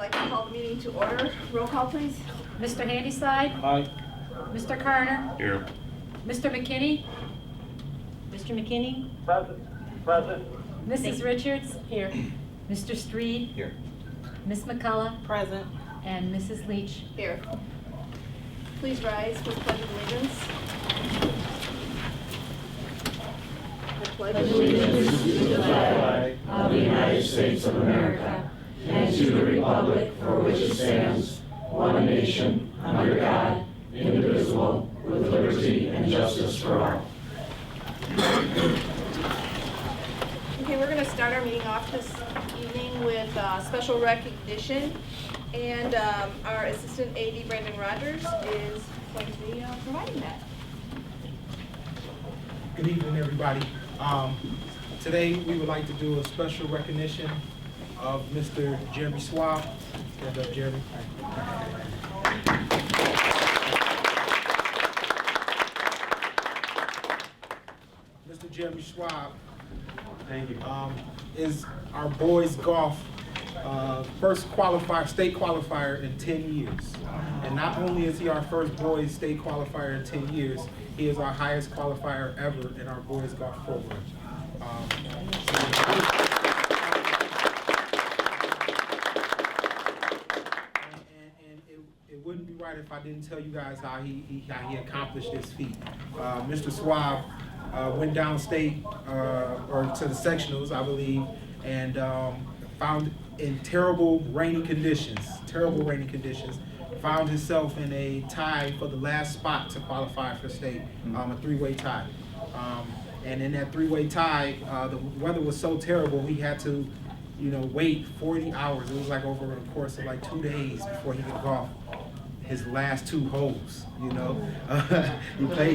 like to call the meeting to order. Roll call, please. Mr. Handyside? Aye. Mr. Karner? Here. Mr. McKinney? Mr. McKinney? Present. Mrs. Richards? Here. Mr. Stried? Here. Ms. McCullough? Present. And Mrs. Leech? Here. Please rise for the Pledge of Allegiance. I pledge allegiance to the flag of the United States of America and to the republic for which it stands, one nation, under God, indivisible, with liberty and justice for all. Okay, we're going to start our meeting off this evening with special recognition, and our Assistant AD, Brandon Rogers, is going to be providing that. Good evening, everybody. Today we would like to do a special recognition of Mr. Jeremy Schwab. Stand up, Jeremy. Mr. Jeremy Schwab, Thank you. is our boys golf first qualifier, state qualifier in 10 years. And not only is he our first boys state qualifier in 10 years, he is our highest qualifier ever in our boys golf program. And it wouldn't be right if I didn't tell you guys how he accomplished this feat. Mr. Schwab went downstate or to the sectionals, I believe, and found in terrible rainy conditions, found himself in a tie for the last spot to qualify for state, a three-way tie. And in that three-way tie, the weather was so terrible, he had to, wait 40 hours. It was like over the course of like 2 days before he could golf his last 2 holes, He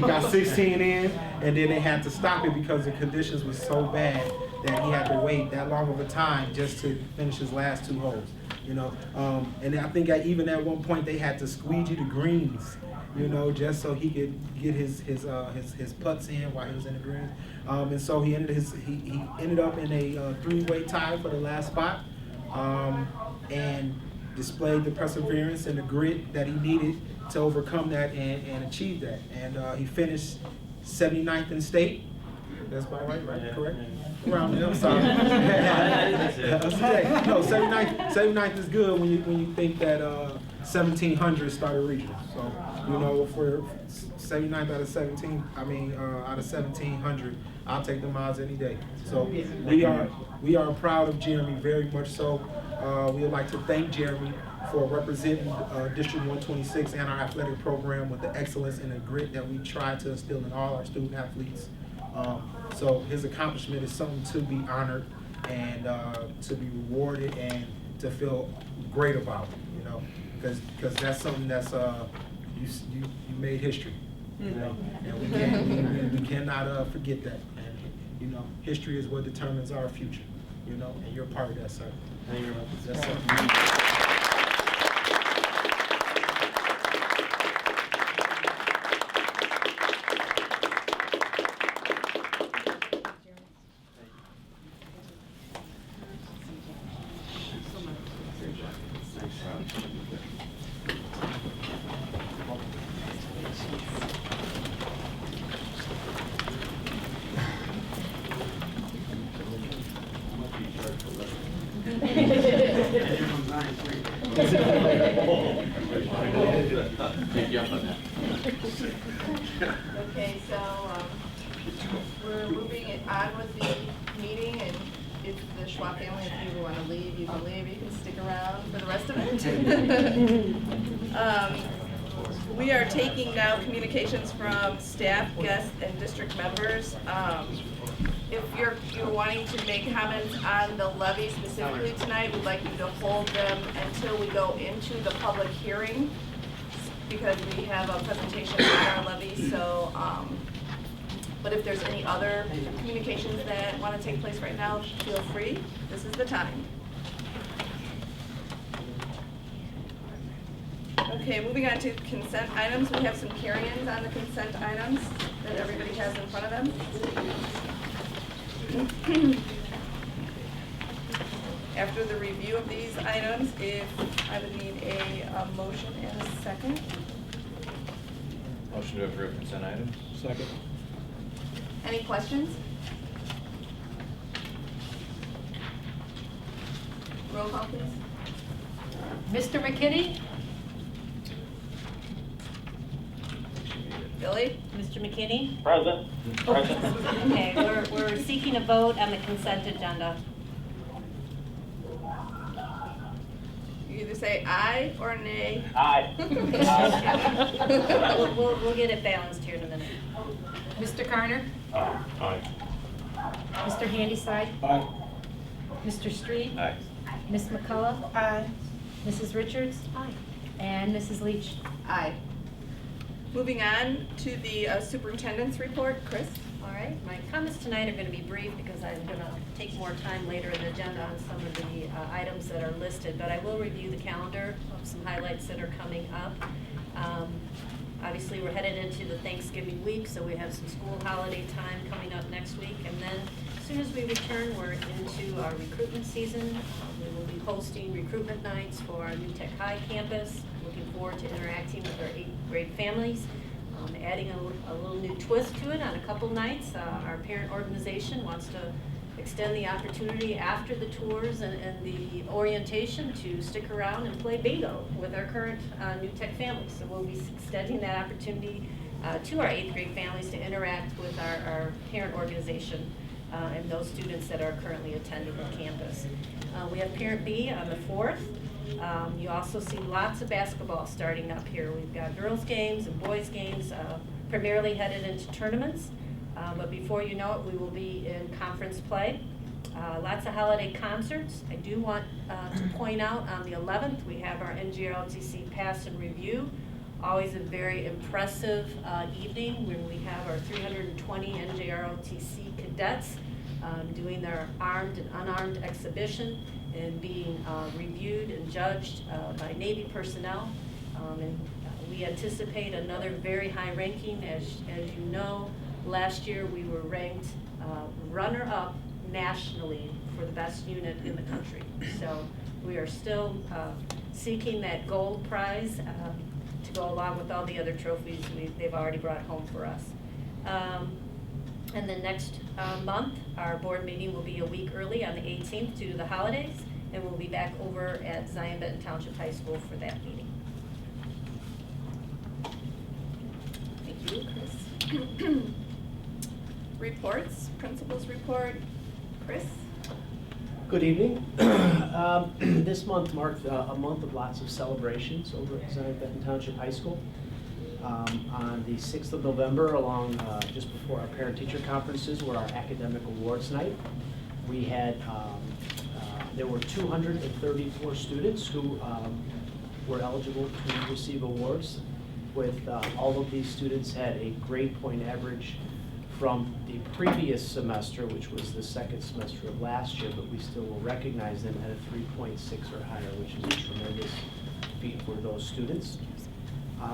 got 16 in, and then they had to stop it because the conditions were so bad that he had to wait that long of a time just to finish his last 2 holes, And I think even at one point they had to squeegee the greens, just so he could get his putts in while he was in the greens. And so he ended up in a 3-way tie for the last spot, and displayed the perseverance and the grit that he needed to overcome that and achieve that. And he finished 79th in state. That's about right? Correct? Around there, I'm sorry. No, 79th is good when you think that 1700 started regional. So, if we're 79th out of 17, out of 1700, I'll take the miles any day. So we are proud of Jeremy, very much so. We would like to thank Jeremy for representing District 126 and our athletic program with the excellence and the grit that we try to instill in all our student athletes. So his accomplishment is something to be honored and to be rewarded and to feel great about, because that's something that's you made history, and we cannot forget that. And history is what determines our future, and you're part of that, sir. Thank you very much. Yes, sir. Okay, so we're moving on with the meeting, and if the Schwab family, if you want to leave, you can leave. You can stick around for the rest of it. We are taking now communications from staff, guests, and district members. If you're wanting to make comments on the levy specifically tonight, we'd like you to hold them until we go into the public hearing, because we have a presentation on our levy. So, but if there's any other communications that want to take place right now, feel free. This is the time. Okay, moving on to consent items. We have some carry-ins on the consent items that everybody has in front of them. After the review of these items, if I would need a motion and a second. Motion to approve consent items. Second. Any questions? Roll call, please. Mr. McKinney? Billy? Mr. McKinney? Present. Okay, we're seeking a vote on the consent agenda. You either say aye or nay. Aye. We'll get it balanced here in a minute. Mr. Karner? Aye. Mr. Handyside? Aye. Mr. Stried? Aye. Ms. McCullough? Aye. Mrs. Richards? Aye. And Mrs. Leech? Aye. Moving on to the superintendent's report, Chris? All right, my comments tonight are going to be brief because I'm going to take more time later in the agenda on some of the items that are listed, but I will review the calendar of some highlights that are coming up. Obviously, we're headed into the Thanksgiving week, so we have some school holiday time coming up next week, and then as soon as we return, we're into our recruitment season. We will be hosting recruitment nights for our New Tech High campus. Looking forward to interacting with our 8th grade families. Adding a little new twist to it on a couple nights. Our parent organization wants to extend the opportunity after the tours and the orientation to stick around and play bingo with our current New Tech families. So we'll be extending that opportunity to our 8th grade families to interact with our parent organization and those students that are currently attending the campus. We have Parent B on the 4th. You also see lots of basketball starting up here. We've got girls' games and boys' games, primarily headed into tournaments. But before you know it, we will be in conference play. Lots of holiday concerts. I do want to point out on the 11th, we have our NJROTC Pass and Review. Always a very impressive evening when we have our 320 NJROTC cadets doing their armed and unarmed exhibition and being reviewed and judged by Navy personnel. We anticipate another very high ranking. As you know, last year we were ranked runner-up nationally for the best unit in the country. So we are still seeking that gold prize to go along with all the other trophies they've already brought home for us. And then next month, our board meeting will be a week early on the 18th due to the holidays, and we'll be back over at Zion-Benton Township High School for that meeting. Thank you, Chris. Reports, principals report, Chris? Good evening. This month marked a month of lots of celebrations over at Zion-Benton Township High School. On the 6th of November, along just before our parent-teacher conferences, were our academic awards night. We had, there were 234 students who were eligible to receive awards. With all of these students had a grade point average from the previous semester, which was the second semester of last year, but we still will recognize them at a 3.6 or higher, which is a tremendous feat for those students.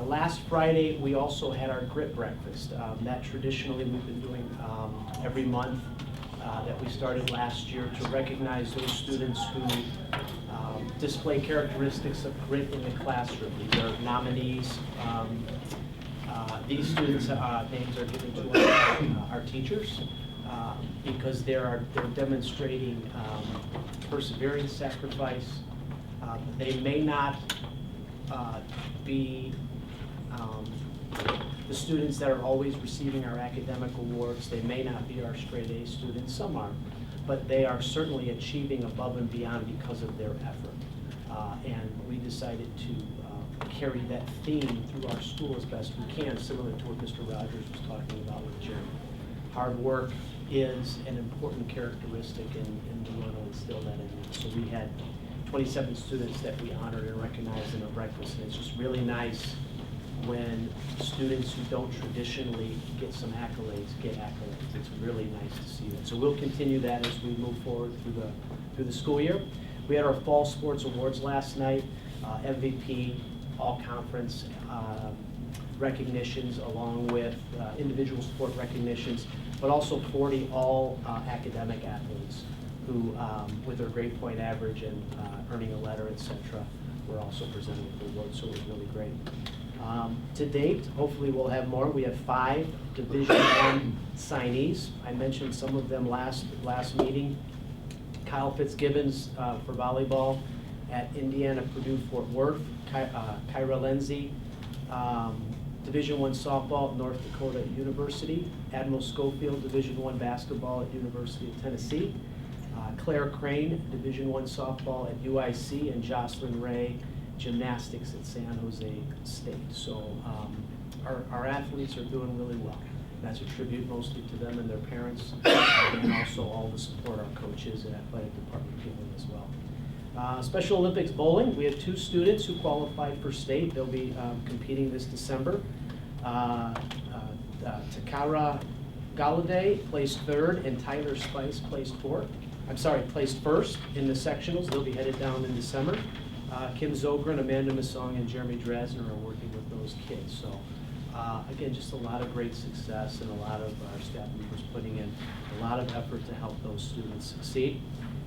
Last Friday, we also had our grit breakfast. That traditionally we've been doing every month that we started last year to recognize those students who display characteristics of grit in the classroom. These are nominees. These students' names are given to our teachers because they're demonstrating perseverance, sacrifice. They may not be the students that are always receiving our academic awards. They may not be our straight A students, some are, but they are certainly achieving above and beyond because of their effort. And we decided to carry that theme through our school as best we can, similar to what Mr. Rogers was talking about with Jim. Hard work is an important characteristic, and we want to instill that in them. So we had 27 students that we honored and recognized in a breakfast, and it's just really nice when students who don't traditionally get some accolades get accolades. It's really nice to see that. So we'll continue that as we move forward through the school year. We had our fall sports awards last night, MVP, all conference recognitions, along with individual sport recognitions. but also 40 all academic athletes who, with their grade point average and earning a letter, et cetera, were also presented with the award, so it was really great. To date, hopefully we'll have more. We have 5 Division I signees. I mentioned some of them last meeting. Kyle Fitzgibbons for volleyball at Indiana Purdue Fort Worth. Kyra Lenzi, Division I softball at North Dakota University. Admiral Schofield, Division I basketball at University of Tennessee. Claire Crane, Division I softball at UIC, and Jocelyn Ray, gymnastics at San Jose State. So our athletes are doing really well. That's a tribute mostly to them and their parents, and also all the support our coaches and athletic department give them as well. Special Olympics bowling, we have 2 students who qualified for state. They'll be competing this December. Takara Galladay placed 3rd, and Tyler Spice placed 1st in the sectionals. They'll be headed down in December. Kim Zogren, Amanda Masong, and Jeremy Drasner are working with those kids. So again, just a lot of great success, and a lot of our staff members putting in a lot of effort to help those students succeed.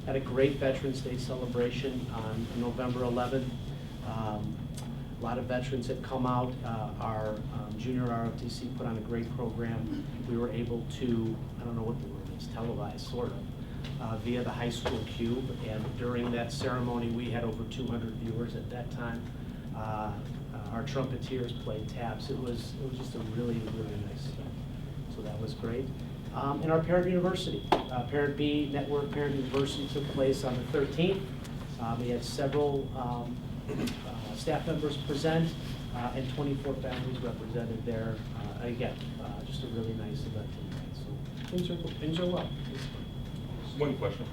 Had a great Veterans Day celebration on November 11th. A lot of veterans have come out. Our junior ROTC put on a great program. We were able to, I don't know what the word is, televised, sort of, via the high school cube. And during that ceremony, we had over 200 viewers at that time. Our trumpeters played taps. It was just a really, really nice event. So that was great. And our Parent University, Parent B Network Parent University took place on the 13th. We had several staff members present, and 24 families represented there. Again, just a really nice event tonight. So things are well. One question.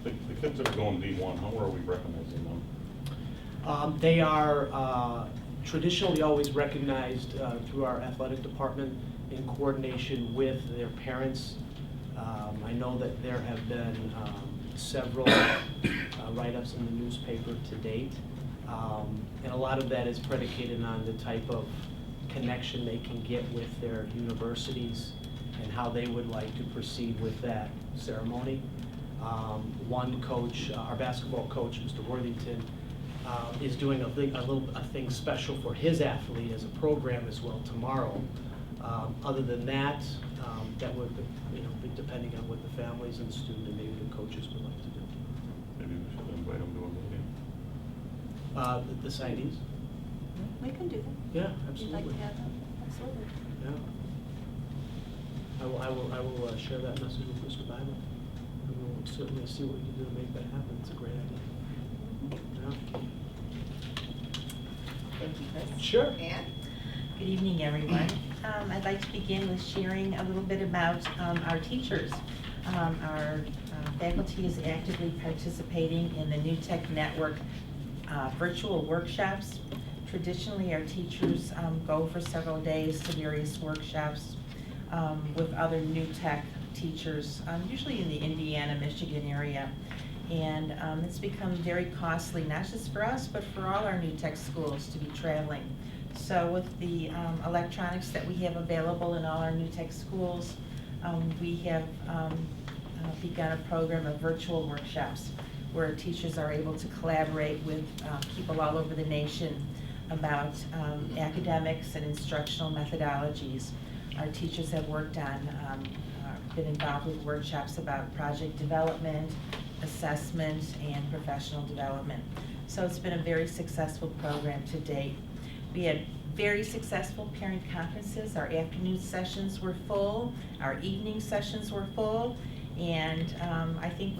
The kids that are going D1, how are we recognizing them? They are traditionally always recognized through our athletic department in coordination with their parents. I know that there have been several write-ups in the newspaper to date. And a lot of that is predicated on the type of connection they can get with their universities and how they would like to proceed with that ceremony. One coach, our basketball coach, Mr. Worthington, is doing a thing special for his athlete as a program as well tomorrow. Other than that, that would be depending on what the families and student and maybe the coaches would like to do. Maybe we should invite them to a meeting. The signees? We can do that. Yeah, If you'd like absolutely. to have them, absolutely. Yeah. I will share that message with Mr. Bible. And we'll certainly see what we can do to make that happen. It's a great idea. Yeah. Thank you, Chris. Sure. Ann? Good evening, everyone. I'd like to begin with sharing a little bit about our teachers. Our faculty is actively participating in the New Tech Network virtual workshops. Traditionally, our teachers go for several days to various workshops with other New Tech teachers, usually in the Indiana, Michigan area. And it's become very costly, not just for us, but for all our New Tech schools to be traveling. So with the electronics that we have available in all our New Tech schools, we have begun a program of virtual workshops where teachers are able to collaborate with people all over the nation about academics and instructional methodologies. Our teachers have worked on, been involved with workshops about project development, assessment, and professional development. So it's been a very successful program to date. We had very successful parent conferences. Our afternoon sessions were full, our evening sessions were full, and I think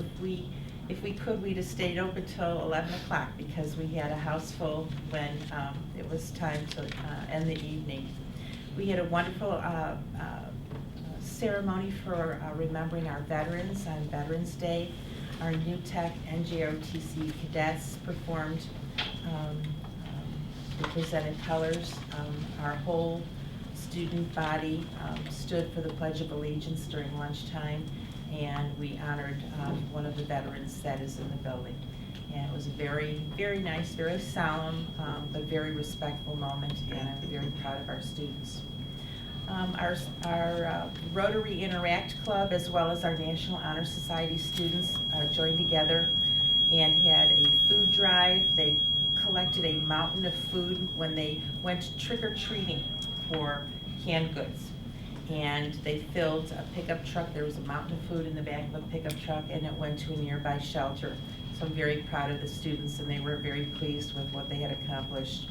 if we could, we'd have stayed open till 11 o'clock because we had a house full when it was time to end the evening. We had a wonderful ceremony for remembering our veterans on Veterans Day. Our New Tech NJOTC cadets performed, they presented colors. Our whole student body stood for the Pledge of Allegiance during lunchtime, and we honored one of the veterans that is in the building. And it was a very, very nice, very solemn, but very respectful moment, and I'm very proud of our students. Our Rotary Interact Club, as well as our National Honor Society students joined together and had a food drive. They collected a mountain of food when they went trick-or-treating for canned goods. And they filled a pickup truck. There was a mountain of food in the back of a pickup truck, and it went to a nearby shelter. So I'm very proud of the students, and they were very pleased with what they had accomplished.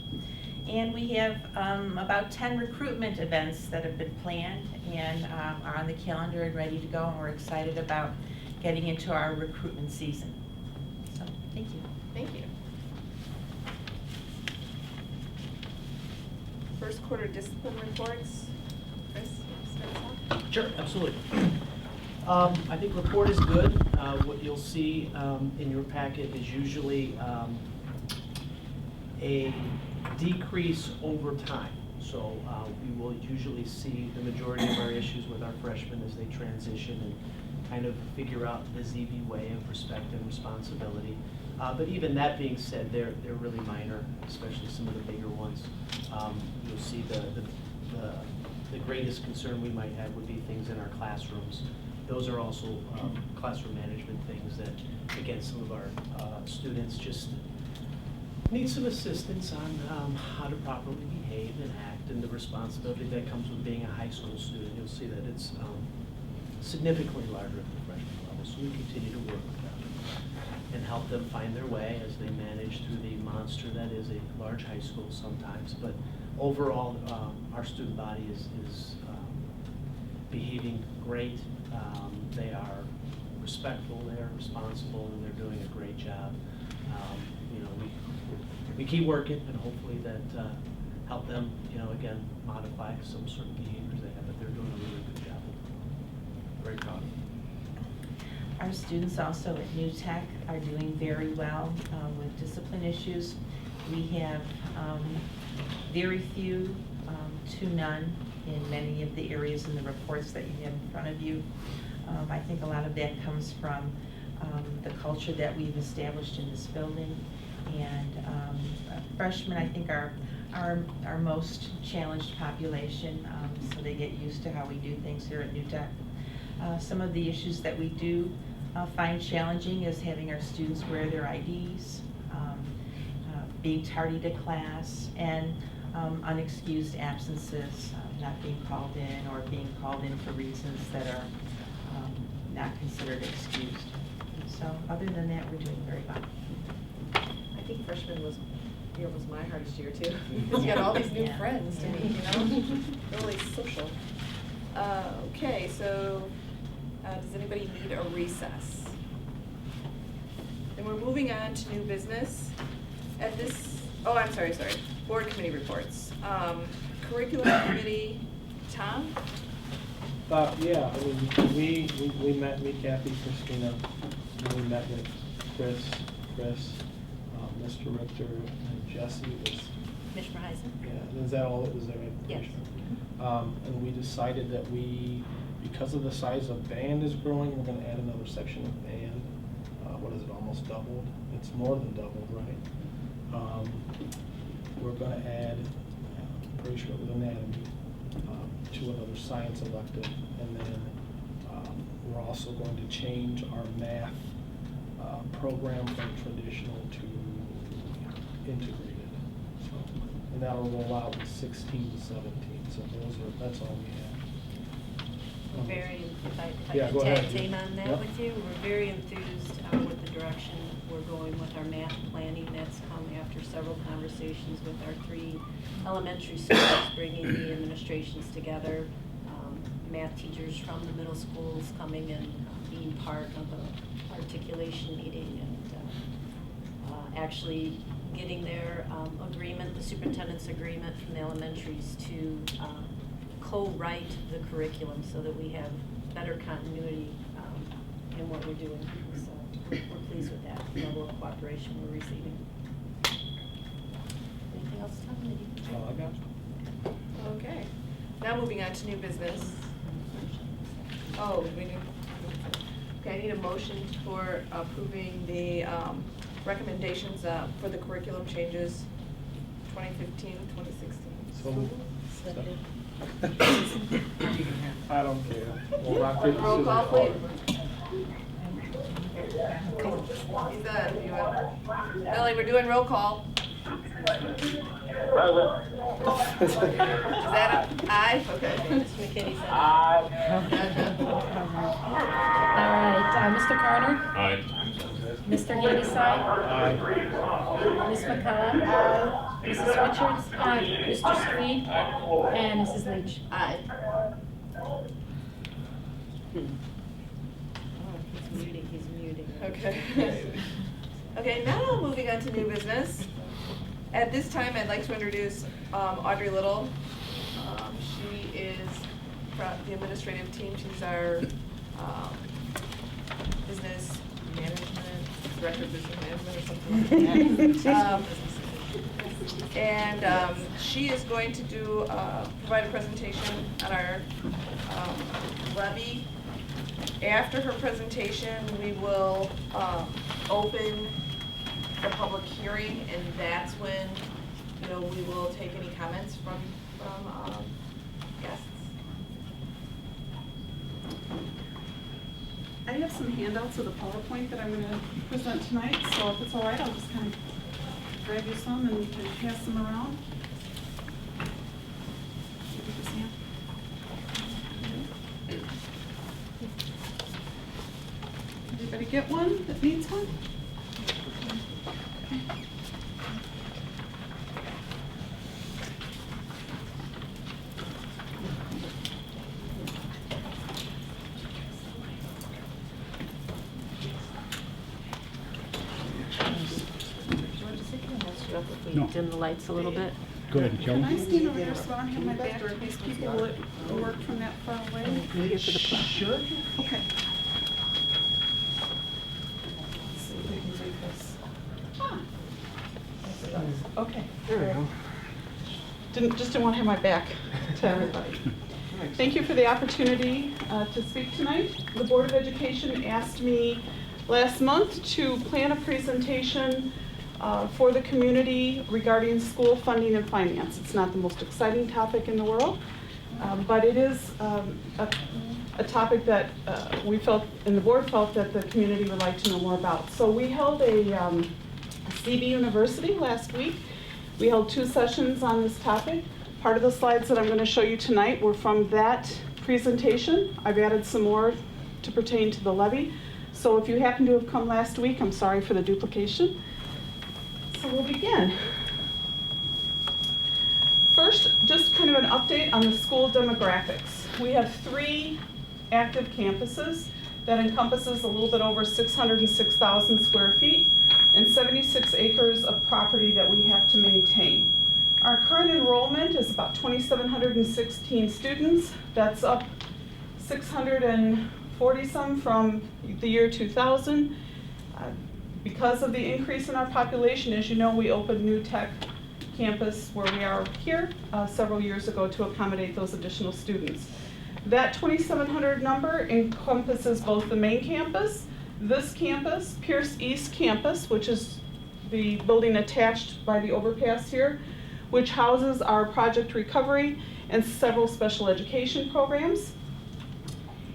And we have about 10 recruitment events that have been planned and are on the calendar and ready to go, and we're excited about getting into our recruitment season. So, thank you. Thank you. First quarter discipline reports. Chris, start us off. Sure, absolutely. I think report is good. What you'll see in your packet is usually a decrease over time. So we will usually see the majority of our issues with our freshmen as they transition and kind of figure out the ZB way of respect and responsibility. But even that being said, they're really minor, especially some of the bigger ones. You'll see the greatest concern we might have would be things in our classrooms. Those are also classroom management things that, again, some of our students just need some assistance on how to properly behave and act, and the responsibility that comes with being a high school student. You'll see that it's significantly larger at the freshman level, so we continue to work with them and help them find their way as they manage through the monster that is a large high school sometimes. But overall, our student body is behaving great. They are respectful, they are responsible, and they're doing a great job. You know, we keep working, and hopefully that help them, you know, again, modify some certain behaviors they have, but they're doing a really good job. Very proud of them. Our students also at New Tech are doing very well with discipline issues. We have very few to none in many of the areas in the reports that you have in front of you. I think a lot of that comes from the culture that we've established in this building. And freshmen, I think, are our most challenged population, so they get used to how we do things here at New Tech. Some of the issues that we do find challenging is having our students wear their IDs, being tardy to class, and unexcused absences, not being called in or being called in for reasons that are not considered excused. So other than that, we're doing very well. I think freshman was my hardest year too. Because you got all these new friends to meet, you know? Really social. Okay, so does anybody need a recess? Then we're moving on to new business. At this, I'm sorry. Board committee reports. Curriculum committee, Tom? Yeah, I mean, we met, me, Kathy, Christina, and we met with Chris, Mr. Richter, and Jesse was. Commissioner Heisen? Yeah, is that all that was there? Yes. And we decided that because of the size of band is growing, we're gonna add another section of band. What is it, almost doubled? It's more than doubled, right? We're gonna add, I'm pretty sure it was anatomy, to another science elective, and then we're also going to change our math program from traditional to integrated. So, and that'll roll out in 16 to 17. So that's all we have. We're very, if I Yeah, can go ahead. tag team on that Yep. with you, we're very enthused with the direction we're going with our math planning. That's come after several conversations with our 3 elementary schools, bringing the administrations together, math teachers from the middle schools coming and being part of the articulation meeting, and actually getting their agreement, the superintendent's agreement from the elementaries to co-write the curriculum so that we have better continuity in what we're doing. So we're pleased with that level of cooperation we're receiving. Anything else, Tom, that you can All I got. Okay. Now moving on to new business. Oh, we need, okay, I need a motion for approving the recommendations for the curriculum changes 2015, 2016. So moved. I don't care. We'll rock, paper, Roll scissors, call, call it. He's done. Ellie, we're doing roll call. Is that a aye? Okay. Mr. McKinney said. Gotcha. All right, Mr. Karner, Aye. Mr. Handyside, Aye. Ms. McCullough, Mrs. Richards, Mr. Stried, and Mrs. Leech. Aye. He's muting. Okay. Okay, now moving on to new business. At this time, I'd like to introduce Audrey Little. She is from the administrative team. She's our business management, director of business management or something like that. And she is going to do, provide a presentation on our levy. After her presentation, we will open the public hearing, and that's when, you know, we will take any comments from guests. I have some handouts of the PowerPoint that I'm going to present tonight, so if it's all right, I'll just kind of grab you some and pass them around. Give you this hand. Everybody get one that needs one? No. Dim the lights a little bit. Go ahead, Can I stand over there so I don't have my back to these people that work from that far away? Sure. Okay. Let's see if we can do this. Ah. Okay. There we go. Just didn't want to have my back to everybody. Thank you for the opportunity to speak tonight. The Board of Education asked me last month to plan a presentation for the community regarding school funding and finance. It's not the most exciting topic in the world, but it is a topic that we felt, and the board felt, that the community would like to know more about. So we held a CB University last week. We held 2 sessions on this topic. Part of the slides that I'm going to show you tonight were from that presentation. I've added some more to pertain to the levy. So if you happen to have come last week, I'm sorry for the duplication. So we'll begin. First, just kind of an update on the school demographics. We have 3 active campuses that encompasses a little bit over 606,000 square feet and 76 acres of property that we have to maintain. Our current enrollment is about 2,716 students. That's up 640 some from the year 2000. Because of the increase in our population, as you know, we opened New Tech campus where we are here several years ago to accommodate those additional students. That 2,700 number encompasses both the main campus, this campus, Pierce East campus, which is the building attached by the overpass here, which houses our project recovery and several special education programs.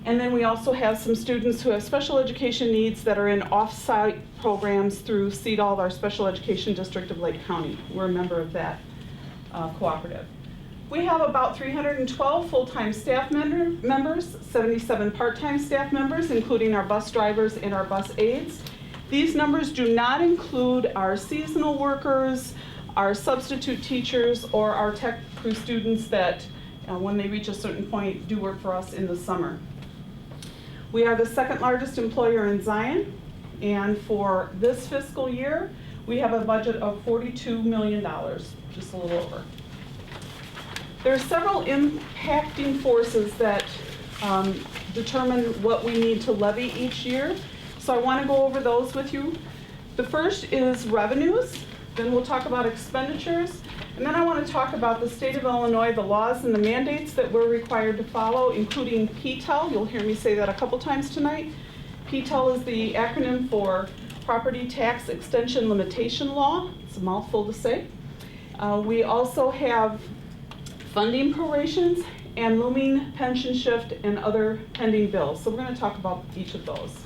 And then we also have some students who have special education needs that are in off-site programs through CEDAL, our special education district of Lake County. We're a member of that cooperative. We have about 312 full-time staff members, 77 part-time staff members, including our bus drivers and our bus aides. These numbers do not include our seasonal workers, our substitute teachers, or our tech crew students that, when they reach a certain point, do work for us in the summer. We are the 2nd largest employer in Zion, and for this fiscal year, we have a budget of $42 million, just a little over. There are several impacting forces that determine what we need to levy each year, so I want to go over those with you. The first is revenues, then we'll talk about expenditures, and then I want to talk about the state of Illinois, the laws and the mandates that we're required to follow, including PTEL. You'll hear me say that a couple times tonight. PTEL is the acronym for Property Tax Extension Limitation Law. It's a mouthful to say. We also have funding prorations, and looming pension shift and other pending bills. So we're going to talk about each of those.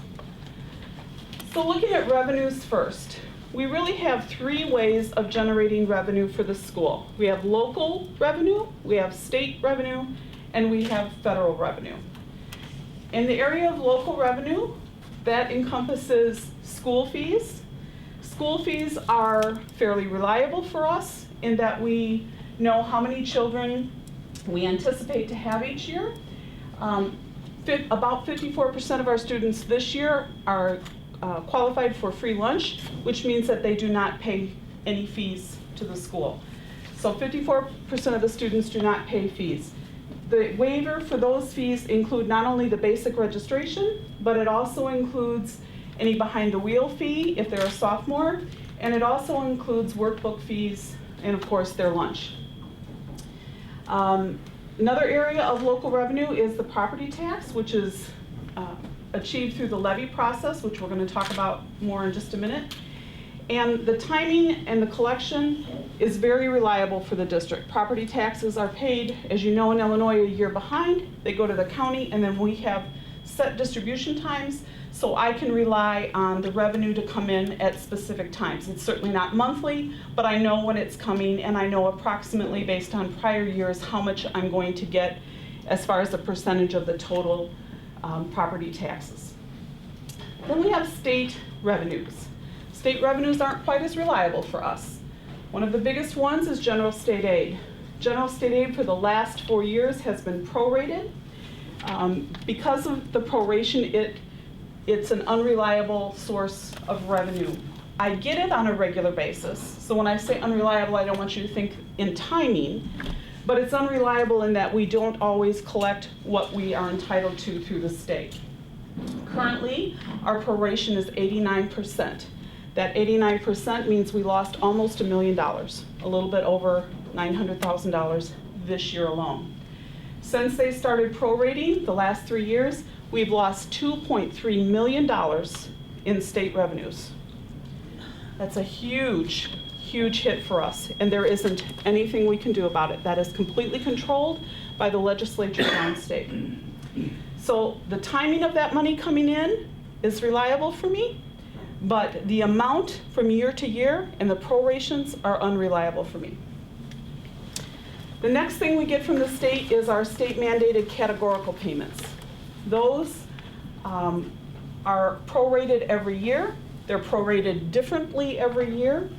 So looking at revenues first, we really have three ways of generating revenue for the school. We have local revenue, we have state revenue, and we have federal revenue. In the area of local revenue, that encompasses school fees. School fees are fairly reliable for us in that we know how many children we anticipate to have each year. About 54% of our students this year are qualified for free lunch, which means that they do not pay any fees to the school. So 54% of the students do not pay fees. The waiver for those fees include not only the basic registration, but it also includes any behind the wheel fee if they're a sophomore, and it also includes workbook fees and of course their lunch. Another area of local revenue is the property tax, which is achieved through the levy process, which we're going to talk about more in just a minute. And the timing and the collection is very reliable for the district. Property taxes are paid, as you know, in Illinois, a year behind. They go to the county, and then we have set distribution times, so I can rely on the revenue to come in at specific times. It's certainly not monthly, but I know when it's coming, and I know approximately based on prior years how much I'm going to get as far as the percentage of the total property taxes. Then we have state revenues. State revenues aren't quite as reliable for us. One of the biggest ones is general state aid. General state aid for the last 4 years has been prorated. Because of the proration, it's an unreliable source of revenue. I get it on a regular basis. So when I say unreliable, I don't want you to think in timing, but it's unreliable in that we don't always collect what we are entitled to through the state. Currently, our proration is 89%. That 89% means we lost almost $1 million, a little bit over $900,000 this year alone. Since they started prorating the last 3 years, we've lost $2.3 million in state revenues. That's a huge, huge hit for us, and there isn't anything we can do about it. That is completely controlled by the legislature downstate. So the timing of that money coming in is reliable for me, but the amount from year to year and the prorations are unreliable for me. The next thing we get from the state is our state mandated categorical payments. Those are prorated every year. They're prorated differently every year,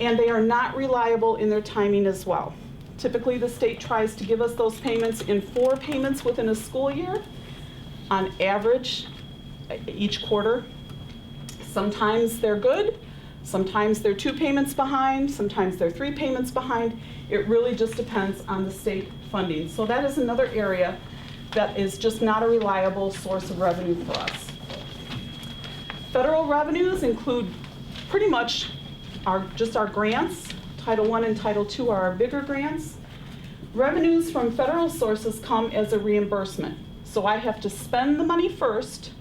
and they are not reliable in their timing as well. Typically, the state tries to give us those payments in 4 payments within a school year, on average, each quarter. Sometimes they're good, sometimes they're 2 payments behind, sometimes they're 3 payments behind. It really just depends on the state funding. So that is another area that is just not a reliable source of revenue for us. Federal revenues include pretty much just our grants. Title I and Title II are our bigger grants. Revenues from federal sources come as a reimbursement. So I have to spend the money first,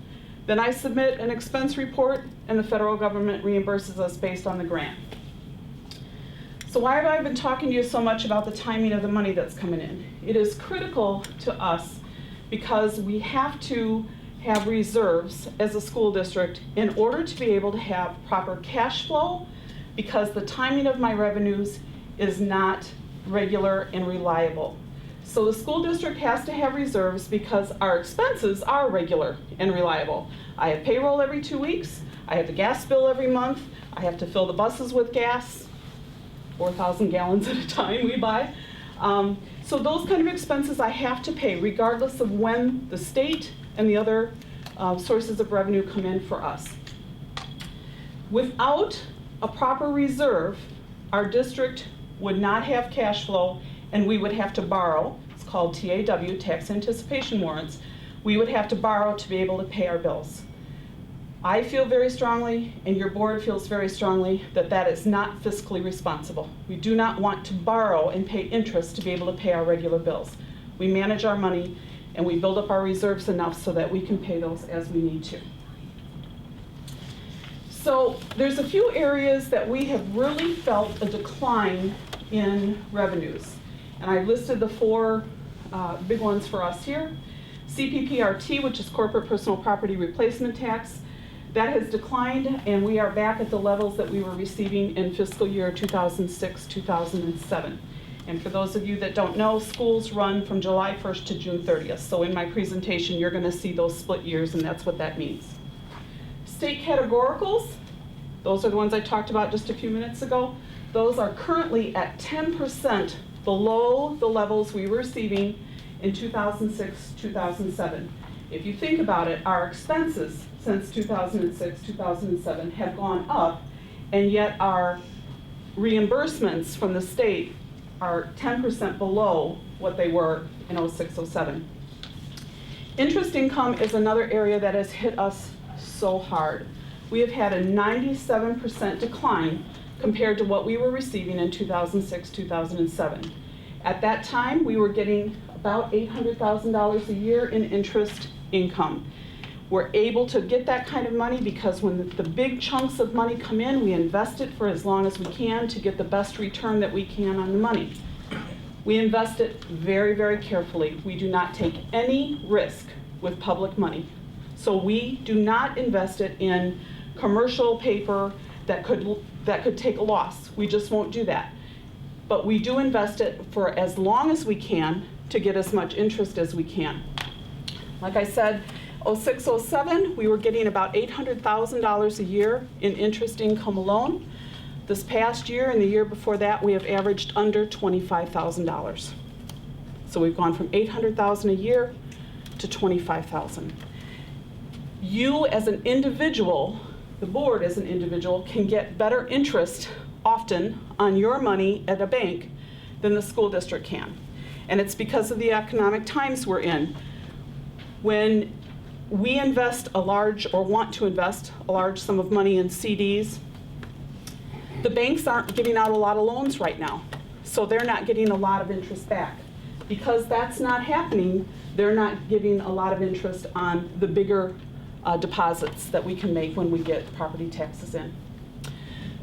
then I submit an expense report, and the federal government reimburses us based on the grant. So why have I been talking to you so much about the timing of the money that's coming in? It is critical to us because we have to have reserves as a school district in order to be able to have proper cash flow, because the timing of my revenues is not regular and reliable. So the school district has to have reserves because our expenses are regular and reliable. I have payroll every 2 weeks, I have the gas bill every month, I have to fill the buses with gas, 4,000 gallons at a time we buy. So those kind of expenses I have to pay regardless of when the state and the other sources of revenue come in for us. Without a proper reserve, our district would not have cash flow, and we would have to borrow. It's called TAW, tax anticipation warrants. We would have to borrow to be able to pay our bills. I feel very strongly, and your board feels very strongly, that that is not fiscally responsible. We do not want to borrow and pay interest to be able to pay our regular bills. We manage our money, and we build up our reserves enough so that we can pay those as we need to. So there's a few areas that we have really felt a decline in revenues. And I listed the four big ones for us here. CPPRT, which is Corporate Personal Property Replacement Tax, that has declined, and we are back at the levels that we were receiving in fiscal year 2006-2007. And for those of you that don't know, schools run from July 1st to June 30th. So in my presentation, you're going to see those split years, and that's what that means. State categoricals, those are the ones I talked about just a few minutes ago. Those are currently at 10% below the levels we were receiving in 2006-2007. If you think about it, our expenses since 2006-2007 have gone up, and yet our reimbursements from the state are 10% below what they were in 06-07. Interest income is another area that has hit us so hard. We have had a 97% decline compared to what we were receiving in 2006-2007. At that time, we were getting about $800,000 a year in interest income. We're able to get that kind of money because when the big chunks of money come in, we invest it for as long as we can to get the best return that we can on the money. We invest it very, very carefully. We do not take any risk with public money. So we do not invest it in commercial paper that could take a loss. We just won't do that. But we do invest it for as long as we can to get as much interest as we can. Like I said, 06-07, we were getting about $800,000 a year in interest income alone. This past year and the year before that, we have averaged under $25,000. So we've gone from $800,000 a year to $25,000. You as an individual, the board as an individual, can get better interest often on your money at a bank than the school district can. And it's because of the economic times we're in. When we invest a large, or want to invest a large sum of money in CDs, the banks aren't giving out a lot of loans right now. So they're not getting a lot of interest back. Because that's not happening, they're not giving a lot of interest on the bigger deposits that we can make when we get property taxes in.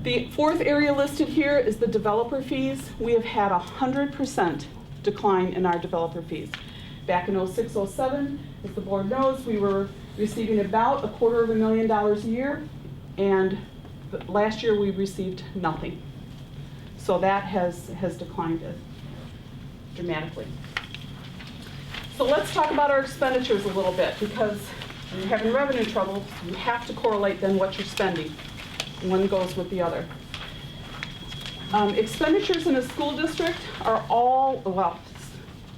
The fourth area listed here is the developer fees. We have had a 100% decline in our developer fees. Back in 06-07, as the board knows, we were receiving about $250,000 a year, and last year we received nothing. So that has declined dramatically. So let's talk about our expenditures a little bit, because when you're having revenue trouble, you have to correlate then what you're spending. One goes with the other. Expenditures in a school district are all, well,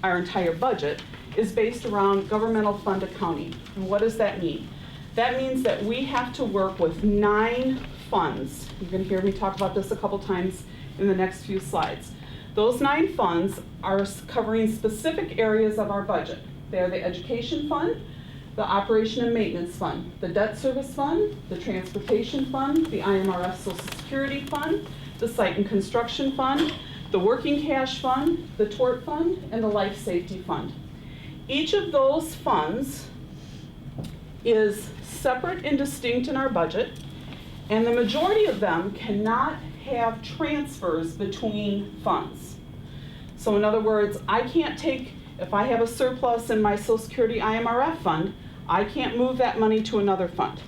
our entire budget is based around governmental fund accounting. And what does that mean? That means that we have to work with 9 funds. You're going to hear me talk about this a couple times in the next few slides. Those 9 funds are covering specific areas of our budget. They're the education fund, the operation and maintenance fund, the debt service fund, the transportation fund, the IMRF Social Security fund, the site and construction fund, the working cash fund, the tort fund, and the life safety fund. Each of those funds is separate and distinct in our budget, and the majority of them cannot have transfers between funds. So in other words, I can't take, if I have a surplus in my Social Security IMRF fund, I can't move that money to another fund.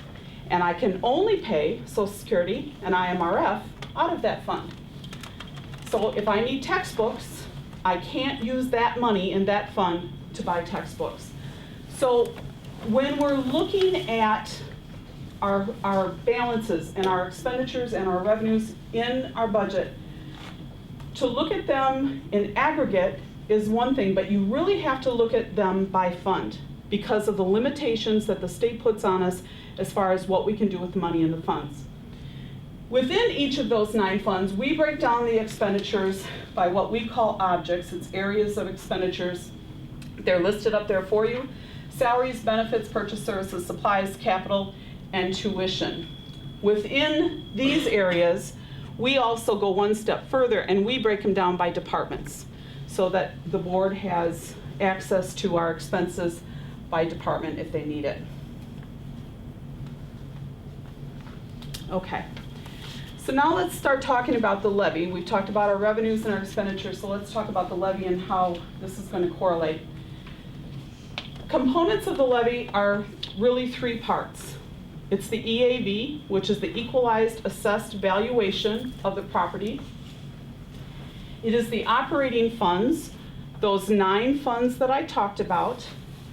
And I can only pay Social Security and IMRF out of that fund. So if I need textbooks, I can't use that money in that fund to buy textbooks. So when we're looking at our balances and our expenditures and our revenues in our budget, to look at them in aggregate is one thing, but you really have to look at them by fund because of the limitations that the state puts on us as far as what we can do with the money in the funds. Within each of those 9 funds, we break down the expenditures by what we call objects. It's areas of expenditures. They're listed up there for you. Salaries, benefits, purchase services, supplies, capital, and tuition. Within these areas, we also go one step further and we break them down by departments so that the board has access to our expenses by department if they need it. Okay. So now let's start talking about the levy. We've talked about our revenues and our expenditures, so let's talk about the levy and how this is going to correlate. Components of the levy are really three parts. It's the EAV, which is the equalized assessed valuation of the property. It is the operating funds, those 9 funds that I talked about.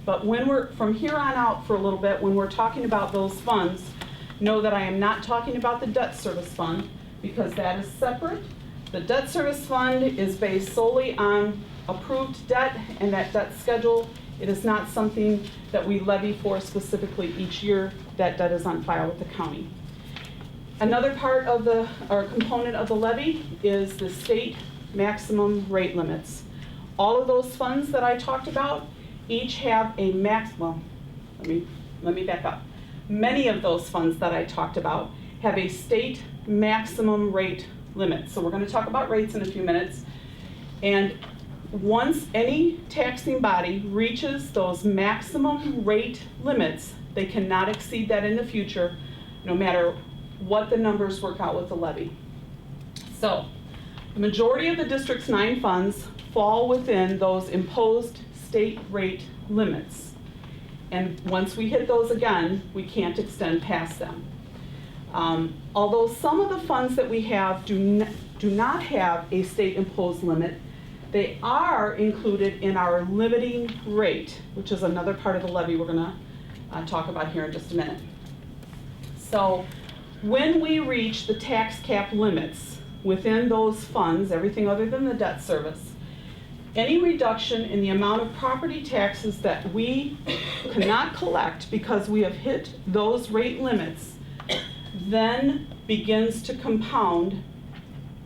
But when we're, from here on out for a little bit, when we're talking about those funds, know that I am not talking about the debt service fund, because that is separate. The debt service fund is based solely on approved debt and that debt schedule. It is not something that we levy for specifically each year. That debt is on file with the county. Another part of the, or component of the levy is the state maximum rate limits. All of those funds that I talked about each have a maximum, let me back up. Many of those funds that I talked about have a state maximum rate limit. So we're going to talk about rates in a few minutes. And once any taxing body reaches those maximum rate limits, they cannot exceed that in the future, no matter what the numbers work out with the levy. So the majority of the district's 9 funds fall within those imposed state rate limits. And once we hit those again, we can't extend past them. Although some of the funds that we have do not have a state imposed limit, they are included in our limiting rate, which is another part of the levy we're going to talk about here in just a minute. So when we reach the tax cap limits within those funds, everything other than the debt service, any reduction in the amount of property taxes that we cannot collect because we have hit those rate limits then begins to compound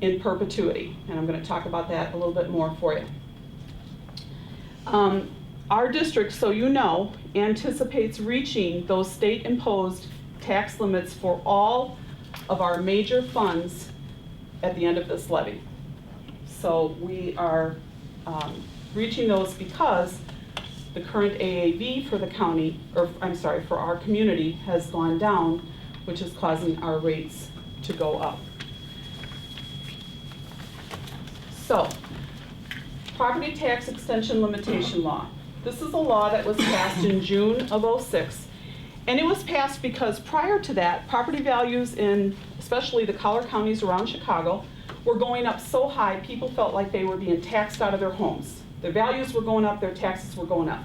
in perpetuity. And I'm going to talk about that a little bit more for you. Our district, so you know, anticipates reaching those state-imposed tax limits for all of our major funds at the end of this levy. So we are reaching those because the current AAV for the county, or I'm sorry, for our community has gone down, which is causing our rates to go up. So, property tax extension limitation law. This is a law that was passed in June of '06, and it was passed because prior to that, property values in especially the collar counties around Chicago were going up so high, people felt like they were being taxed out of their homes. Their values were going up, their taxes were going up.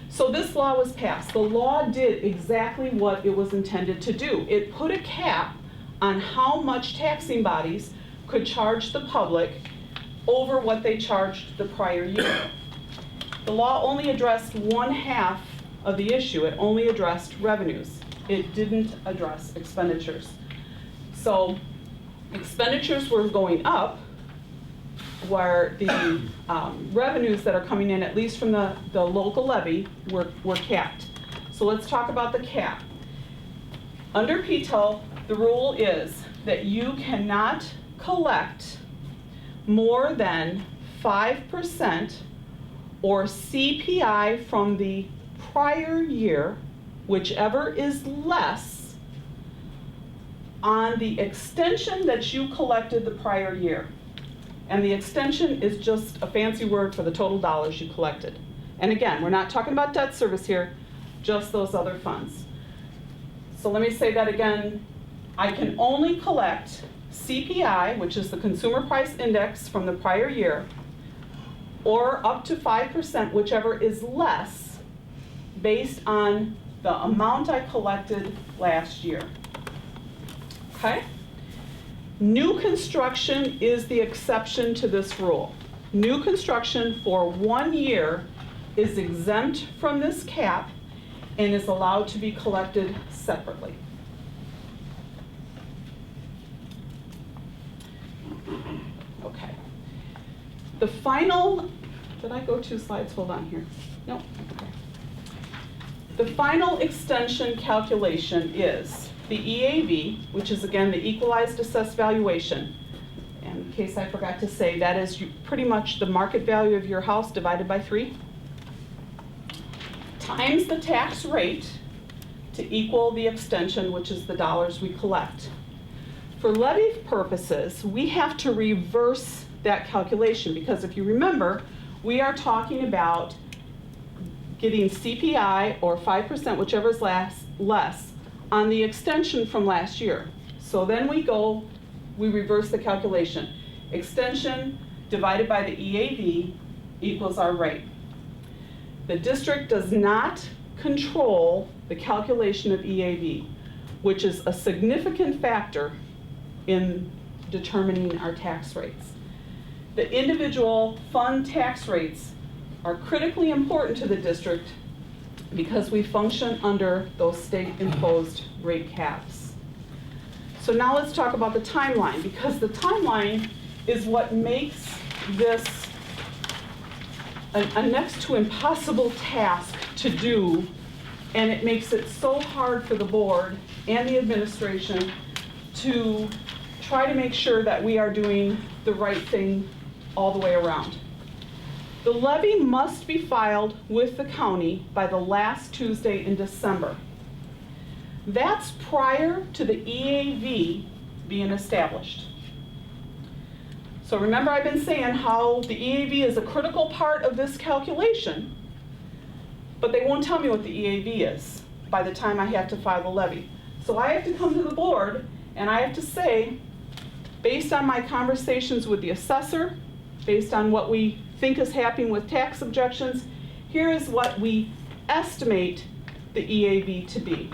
So this law was passed. The law did exactly what it was intended to do. It put a cap on how much taxing bodies could charge the public over what they charged the prior year. The law only addressed 1/2 of the issue. It only addressed revenues. It didn't address expenditures. So expenditures were going up where the revenues that are coming in, at least from the local levy, were capped. So let's talk about the cap. Under PTEL, the rule is that you cannot collect more than 5% or CPI from the prior year, whichever is less, on the extension that you collected the prior year. And the extension is just a fancy word for the total dollars you collected. And again, we're not talking about debt service here, just those other funds. So let me say that again. I can only collect CPI, which is the Consumer Price Index from the prior year, or up to 5%, whichever is less, based on the amount I collected last year. Okay? New construction is the exception to this rule. New construction for 1 year is exempt from this cap and is allowed to be collected separately. Okay. The final, did I go 2 slides? Hold on here. No. Okay. The final extension calculation is the EAV, which is again the equalized assessed valuation. And in case I forgot to say, that is pretty much the market value of your house divided by 3, times the tax rate to equal the extension, which is the dollars we collect. For levy purposes, we have to reverse that calculation, because if you remember, we are talking about getting CPI or 5%, whichever is less, on the extension from last year. So then we reverse the calculation. Extension divided by the EAV equals our rate. The district does not control the calculation of EAV, which is a significant factor in determining our tax rates. The individual fund tax rates are critically important to the district because we function under those state-imposed rate caps. So now let's talk about the timeline, because the timeline is what makes this a next to impossible task to do, and it makes it so hard for the board and the administration to try to make sure that we are doing the right thing all the way around. The levy must be filed with the county by the last Tuesday in December. That's prior to the EAV being established. So remember, I've been saying how the EAV is a critical part of this calculation, but they won't tell me what the EAV is by the time I have to file the levy. So I have to come to the board and I have to say, based on my conversations with the assessor, based on what we think is happening with tax objections, here is what we estimate the EAV to be.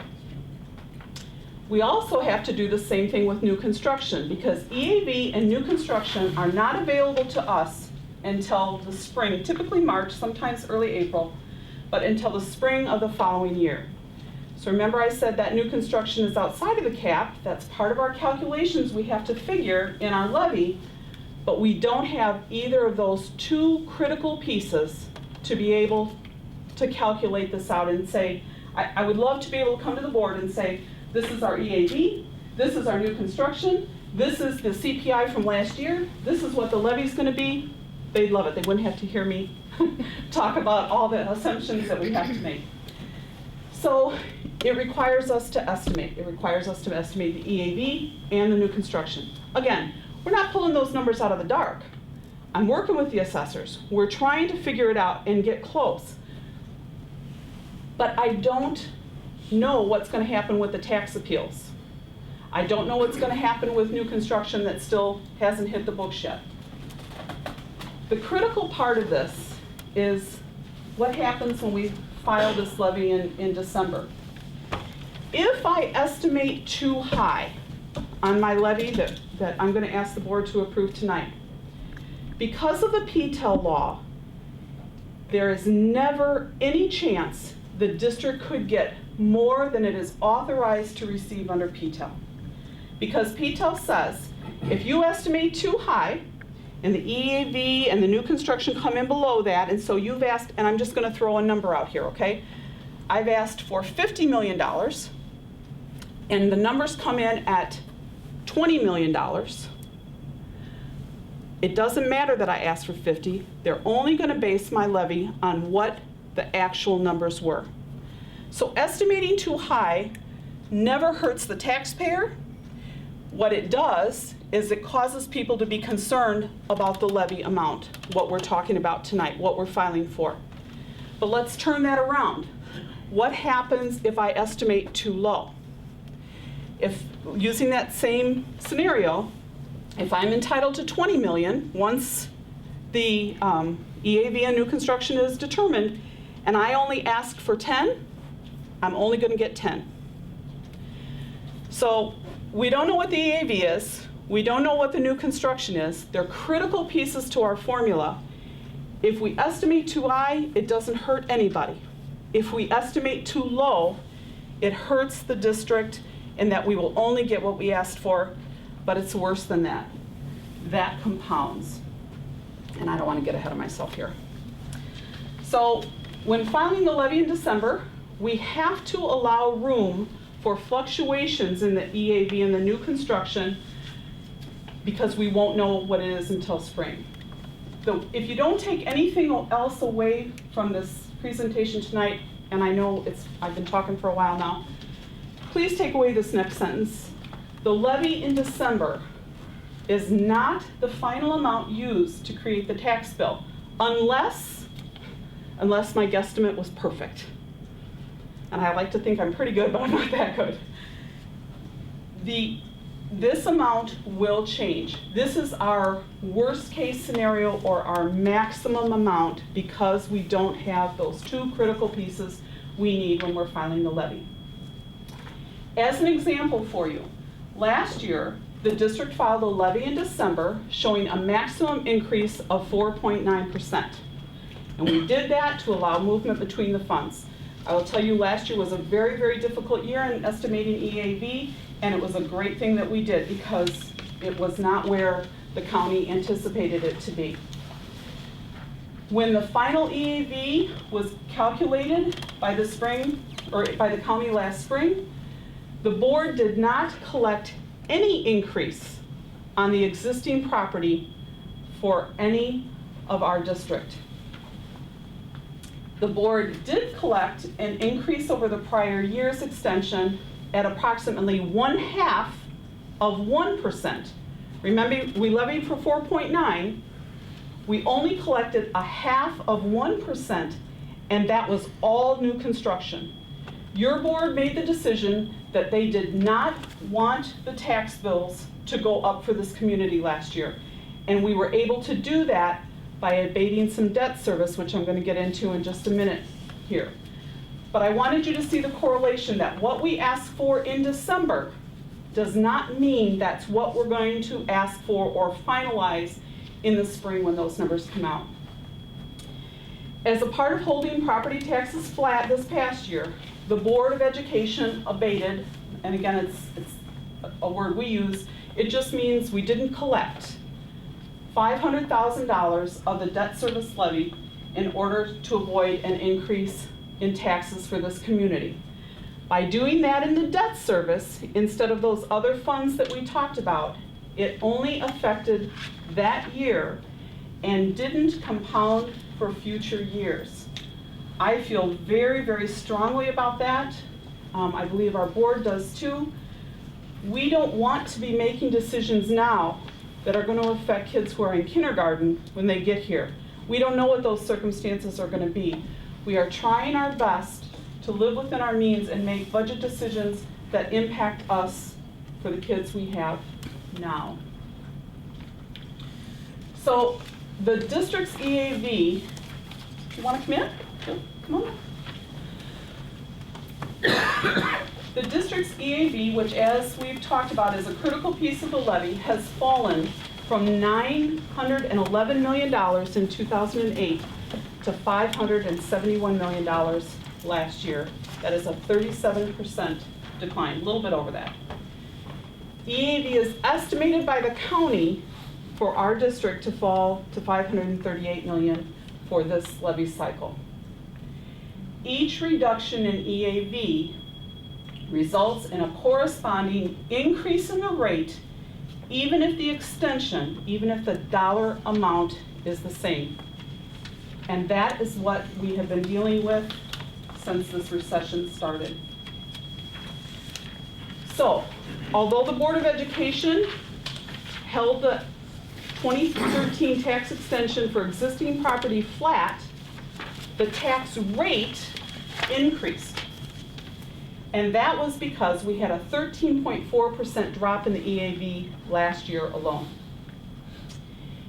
We also have to do the same thing with new construction, because EAV and new construction are not available to us until the spring, typically March, sometimes early April, but until the spring of the following year. So remember, I said that new construction is outside of the cap. That's part of our calculations we have to figure in our levy, but we don't have either of those two critical pieces to be able to calculate this out and say, I would love to be able to come to the board and say, this is our EAV, this is our new construction, this is the CPI from last year, this is what the levy's gonna be. They'd love it. They wouldn't have to hear me talk about all the assumptions that we have to make. So it requires us to estimate. It requires us to estimate the EAV and the new construction. Again, we're not pulling those numbers out of the dark. I'm working with the assessors. We're trying to figure it out and get close. But I don't know what's going to happen with the tax appeals. I don't know what's going to happen with new construction that still hasn't hit the books yet. The critical part of this is what happens when we file this levy in December. If I estimate too high on my levy that I'm going to ask the board to approve tonight, because of the PTEL law, there is never any chance the district could get more than it is authorized to receive under PTEL. Because PTEL says, if you estimate too high, and the EAV and the new construction come in below that, and so you've asked, and I'm just gonna throw a number out here, okay? I've asked for $50 million, and the numbers come in at $20 million. It doesn't matter that I asked for 50. They're only gonna base my levy on what the actual numbers were. So estimating too high never hurts the taxpayer. What it does is it causes people to be concerned about the levy amount, what we're talking about tonight, what we're filing for. But let's turn that around. What happens if I estimate too low? If, using that same scenario, if I'm entitled to 20 million, once the EAV and new construction is determined, and I only ask for 10, I'm only gonna get 10. So we don't know what the EAV is. We don't know what the new construction is. They're critical pieces to our formula. If we estimate too high, it doesn't hurt anybody. If we estimate too low, it hurts the district in that we will only get what we asked for, but it's worse than that. That compounds. And I don't want to get ahead of myself here. So when filing the levy in December, we have to allow room for fluctuations in the EAV and the new construction because we won't know what it is until spring. So if you don't take anything else away from this presentation tonight, and I know I've been talking for a while now, please take away this next sentence. The levy in December is not the final amount used to create the tax bill, unless my guesstimate was perfect. And I like to think I'm pretty good, but I'm not that good. This amount will change. This is our worst case scenario or our maximum amount because we don't have those two critical pieces we need when we're filing the levy. As an example for you, last year, the district filed a levy in December showing a maximum increase of 4.9%. And we did that to allow movement between the funds. I will tell you, last year was a very, very difficult year in estimating EAV, and it was a great thing that we did because it was not where the county anticipated it to be. When the final EAV was calculated by the spring, or by the county last spring, the board did not collect any increase on the existing property for any of our district. The board did collect an increase over the prior year's extension at approximately 1/2 of 1%. Remember, we levied for 4.9. We only collected 1/2 of 1%, and that was all new construction. Your board made the decision that they did not want the tax bills to go up for this community last year. And we were able to do that by abating some debt service, which I'm going to get into in just a minute here. But I wanted you to see the correlation that what we asked for in December does not mean that's what we're going to ask for or finalize in the spring when those numbers come out. As a part of holding property taxes flat this past year, the Board of Education abated, and again, it's a word we use, it just means we didn't collect $500,000 of the debt service levy in order to avoid an increase in taxes for this community. By doing that in the debt service, instead of those other funds that we talked about, it only affected that year and didn't compound for future years. I feel very, very strongly about that. I believe our board does too. We don't want to be making decisions now that are going to affect kids who are in kindergarten when they get here. We don't know what those circumstances are going to be. We are trying our best to live within our means and make budget decisions that impact us for the kids we have now. So the district's EAV, you want to come in? Come on. The district's EAV, which as we've talked about is a critical piece of the levy, has fallen from $911 million in 2008 to $571 million last year. That is a 37% decline, a little bit over that. EAV is estimated by the county for our district to fall to $538 million for this levy cycle. Each reduction in EAV results in a corresponding increase in the rate, even if the extension, even if the dollar amount is the same. And that is what we have been dealing with since this recession started. So, although the Board of Education held the 2013 tax extension for existing property flat, the tax rate increased. And that was because we had a 13.4% drop in the EAV last year alone.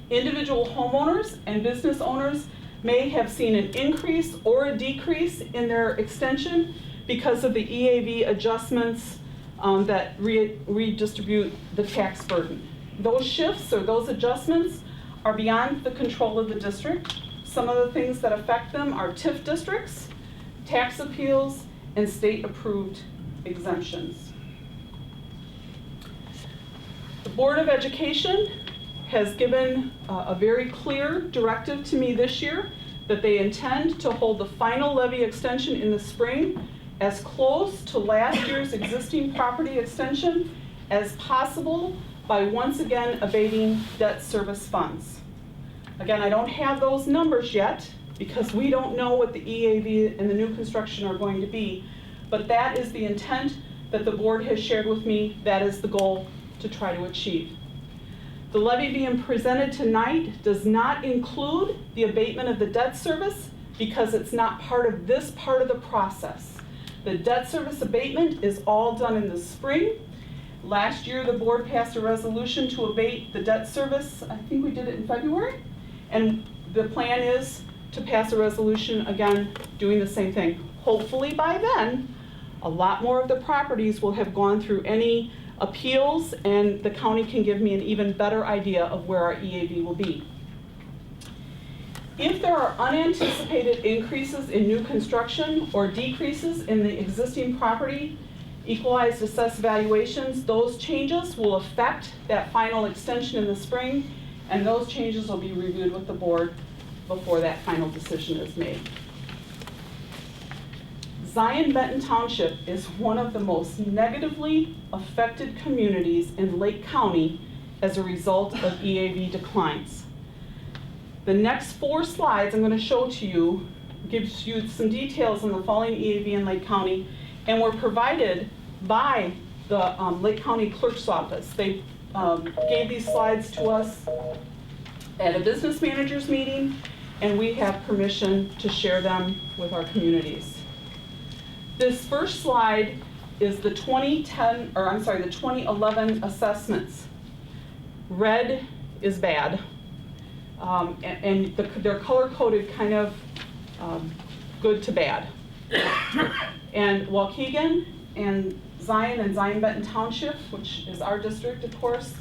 Individual homeowners and business owners may have seen an increase or a decrease in their extension because of the EAV adjustments that redistribute the tax burden. Those shifts or those adjustments are beyond the control of the district. Some of the things that affect them are TIF districts, tax appeals, and state-approved exemptions. The Board of Education has given a very clear directive to me this year that they intend to hold the final levy extension in the spring as close to last year's existing property extension as possible by once again abating debt service funds. Again, I don't have those numbers yet because we don't know what the EAV and the new construction are going to be, but that is the intent that the board has shared with me, that is the goal to try to achieve. The levy being presented tonight does not include the abatement of the debt service because it's not part of this part of the process. The debt service abatement is all done in the spring. Last year, the board passed a resolution to abate the debt service. I think we did it in February. And the plan is to pass a resolution again doing the same thing. Hopefully by then, a lot more of the properties will have gone through any appeals and the county can give me an even better idea of where our EAV will be. If there are unanticipated increases in new construction or decreases in the existing property, equalized assessed valuations, those changes will affect that final extension in the spring, and those changes will be reviewed with the board before that final decision is made. Zion-Benton Township is one of the most negatively affected communities in Lake County as a result of EAV declines. The next 4 slides I'm going to show to you gives you some details on the falling EAV in Lake County, and were provided by the Lake County Clerk's Office. They gave these slides to us at a business managers meeting, and we have permission to share them with our communities. This first slide is the 2011 assessments. Red is bad, and they're color-coded kind of good to bad. And Waukegan and Zion-Benton Township, which is our district, of course,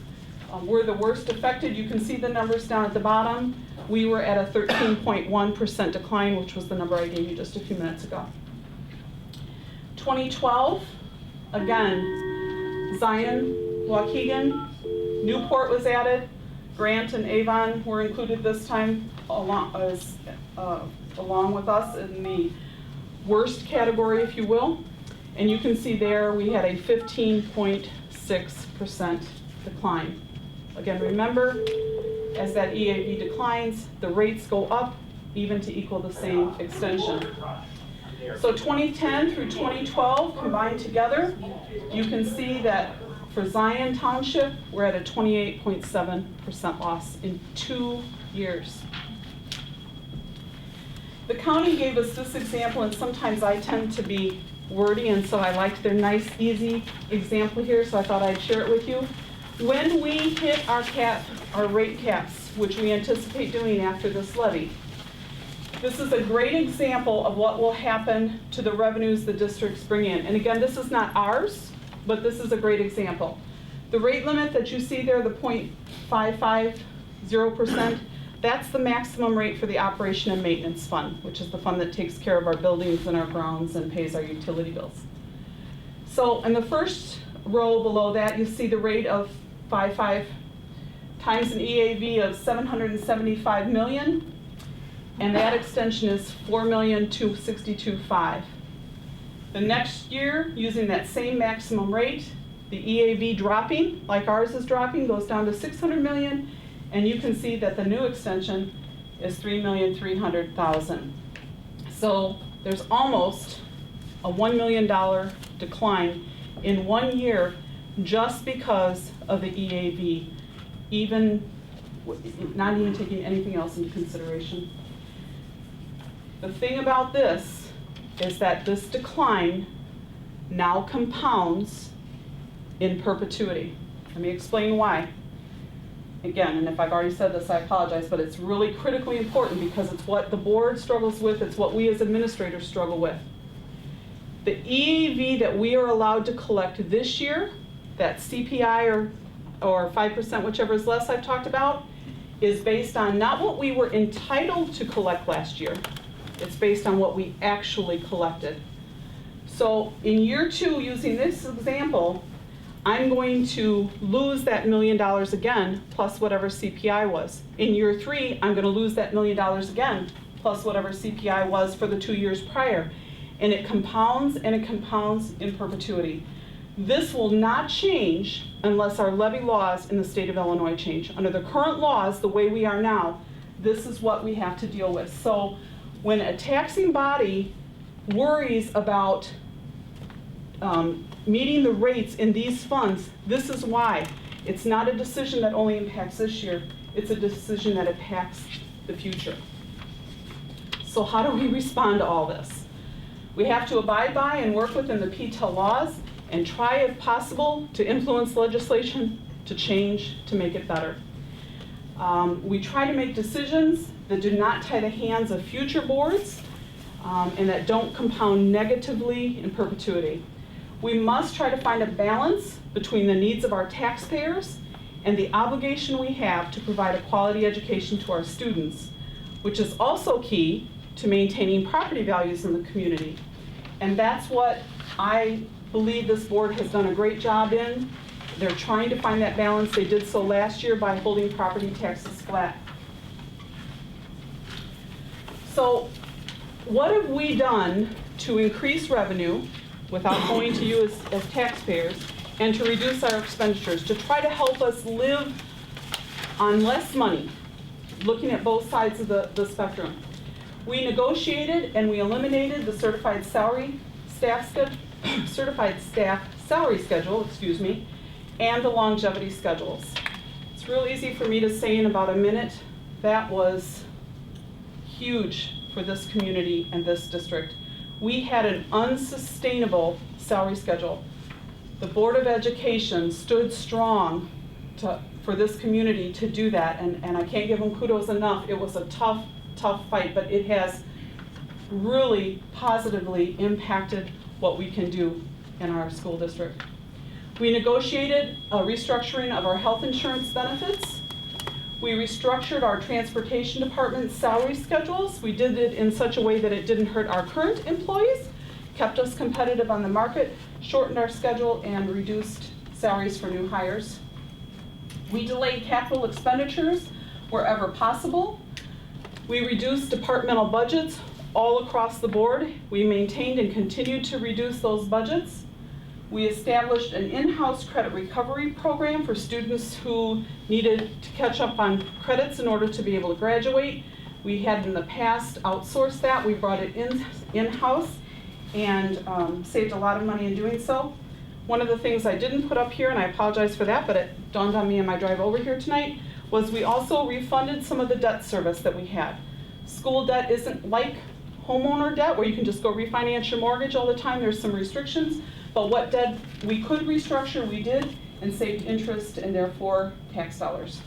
we're the worst affected. You can see the numbers down at the bottom. We were at a 13.1% decline, which was the number I gave you just a few minutes ago. 2012, again, Zion, Waukegan, Newport was added, Grant and Avon were included this time along with us in the worst category, if you will. And you can see there we had a 15.6% decline. Again, remember, as that EAV declines, the rates go up even to equal the same extension. So 2010 through 2012 combined together, you can see that for Zion Township, we're at a 28.7% loss in 2 years. The county gave us this example, and sometimes I tend to be wordy, and so I liked their nice, easy example here, so I thought I'd share it with you. When we hit our rate caps, which we anticipate doing after this levy, this is a great example of what will happen to the revenues the districts bring in. And again, this is not ours, but this is a great example. The rate limit that you see there, the 0.550%, that's the maximum rate for the operation and maintenance fund, which is the fund that takes care of our buildings and our grounds and pays our utility bills. So in the first row below that, you see the rate of 5.5 times an EAV of 775 million. And that extension is 4,262,500. The next year, using that same maximum rate, the EAV dropping, like ours is dropping, goes down to 600 million, and you can see that the new extension is 3,300,000. So there's almost a $1 million decline in 1 year just because of the EAV, not even taking anything else into consideration. The thing about this is that this decline now compounds in perpetuity. Let me explain why. Again, and if I've already said this, I apologize, but it's really critically important because it's what the board struggles with, it's what we as administrators struggle with. The EAV that we are allowed to collect this year, that CPI or 5%, whichever is less I've talked about, is based on not what we were entitled to collect last year. It's based on what we actually collected. So in year 2, using this example, I'm going to lose that $1 million again, plus whatever CPI was. In year 3, I'm going to lose that $1 million again, plus whatever CPI was for the 2 years prior. And it compounds and it compounds in perpetuity. This will not change unless our levy laws in the state of Illinois change. Under the current laws, the way we are now, this is what we have to deal with. So when a taxing body worries about meeting the rates in these funds, this is why. It's not a decision that only impacts this year, it's a decision that impacts the future. So how do we respond to all this? We have to abide by and work within the PTEL laws and try, if possible, to influence legislation to change, to make it better. We try to make decisions that do not tie the hands of future boards and that don't compound negatively in perpetuity. We must try to find a balance between the needs of our taxpayers and the obligation we have to provide a quality education to our students, which is also key to maintaining property values in the community. And that's what I believe this board has done a great job in. They're trying to find that balance. They did so last year by holding property taxes flat. So what have we done to increase revenue without going to you as taxpayers and to reduce our expenditures, to try to help us live on less money, looking at both sides of the spectrum? We negotiated and we eliminated the certified staff salary schedule, and the longevity schedules. It's real easy for me to say in about a minute. That was huge for this community and this district. We had an unsustainable salary schedule. The Board of Education stood strong for this community to do that, and I can't give them kudos enough. It was a tough fight, but it has really positively impacted what we can do in our school district. We negotiated a restructuring of our health insurance benefits. We restructured our transportation department salary schedules. We did it in such a way that it didn't hurt our current employees, kept us competitive on the market, shortened our schedule, and reduced salaries for new hires. We delayed capital expenditures wherever possible. We reduced departmental budgets all across the board. We maintained and continued to reduce those budgets. We established an in-house credit recovery program for students who needed to catch up on credits in order to be able to graduate. We had in the past outsourced that. We brought it in-house and saved a lot of money in doing so. One of the things I didn't put up here, and I apologize for that, but it dawned on me on my drive over here tonight, was we also refunded some of the debt service that we had. School debt isn't like homeowner debt where you can just go refinance your mortgage all the time. There's some restrictions, but what debt we could restructure, we did, and saved interest and therefore tax dollars.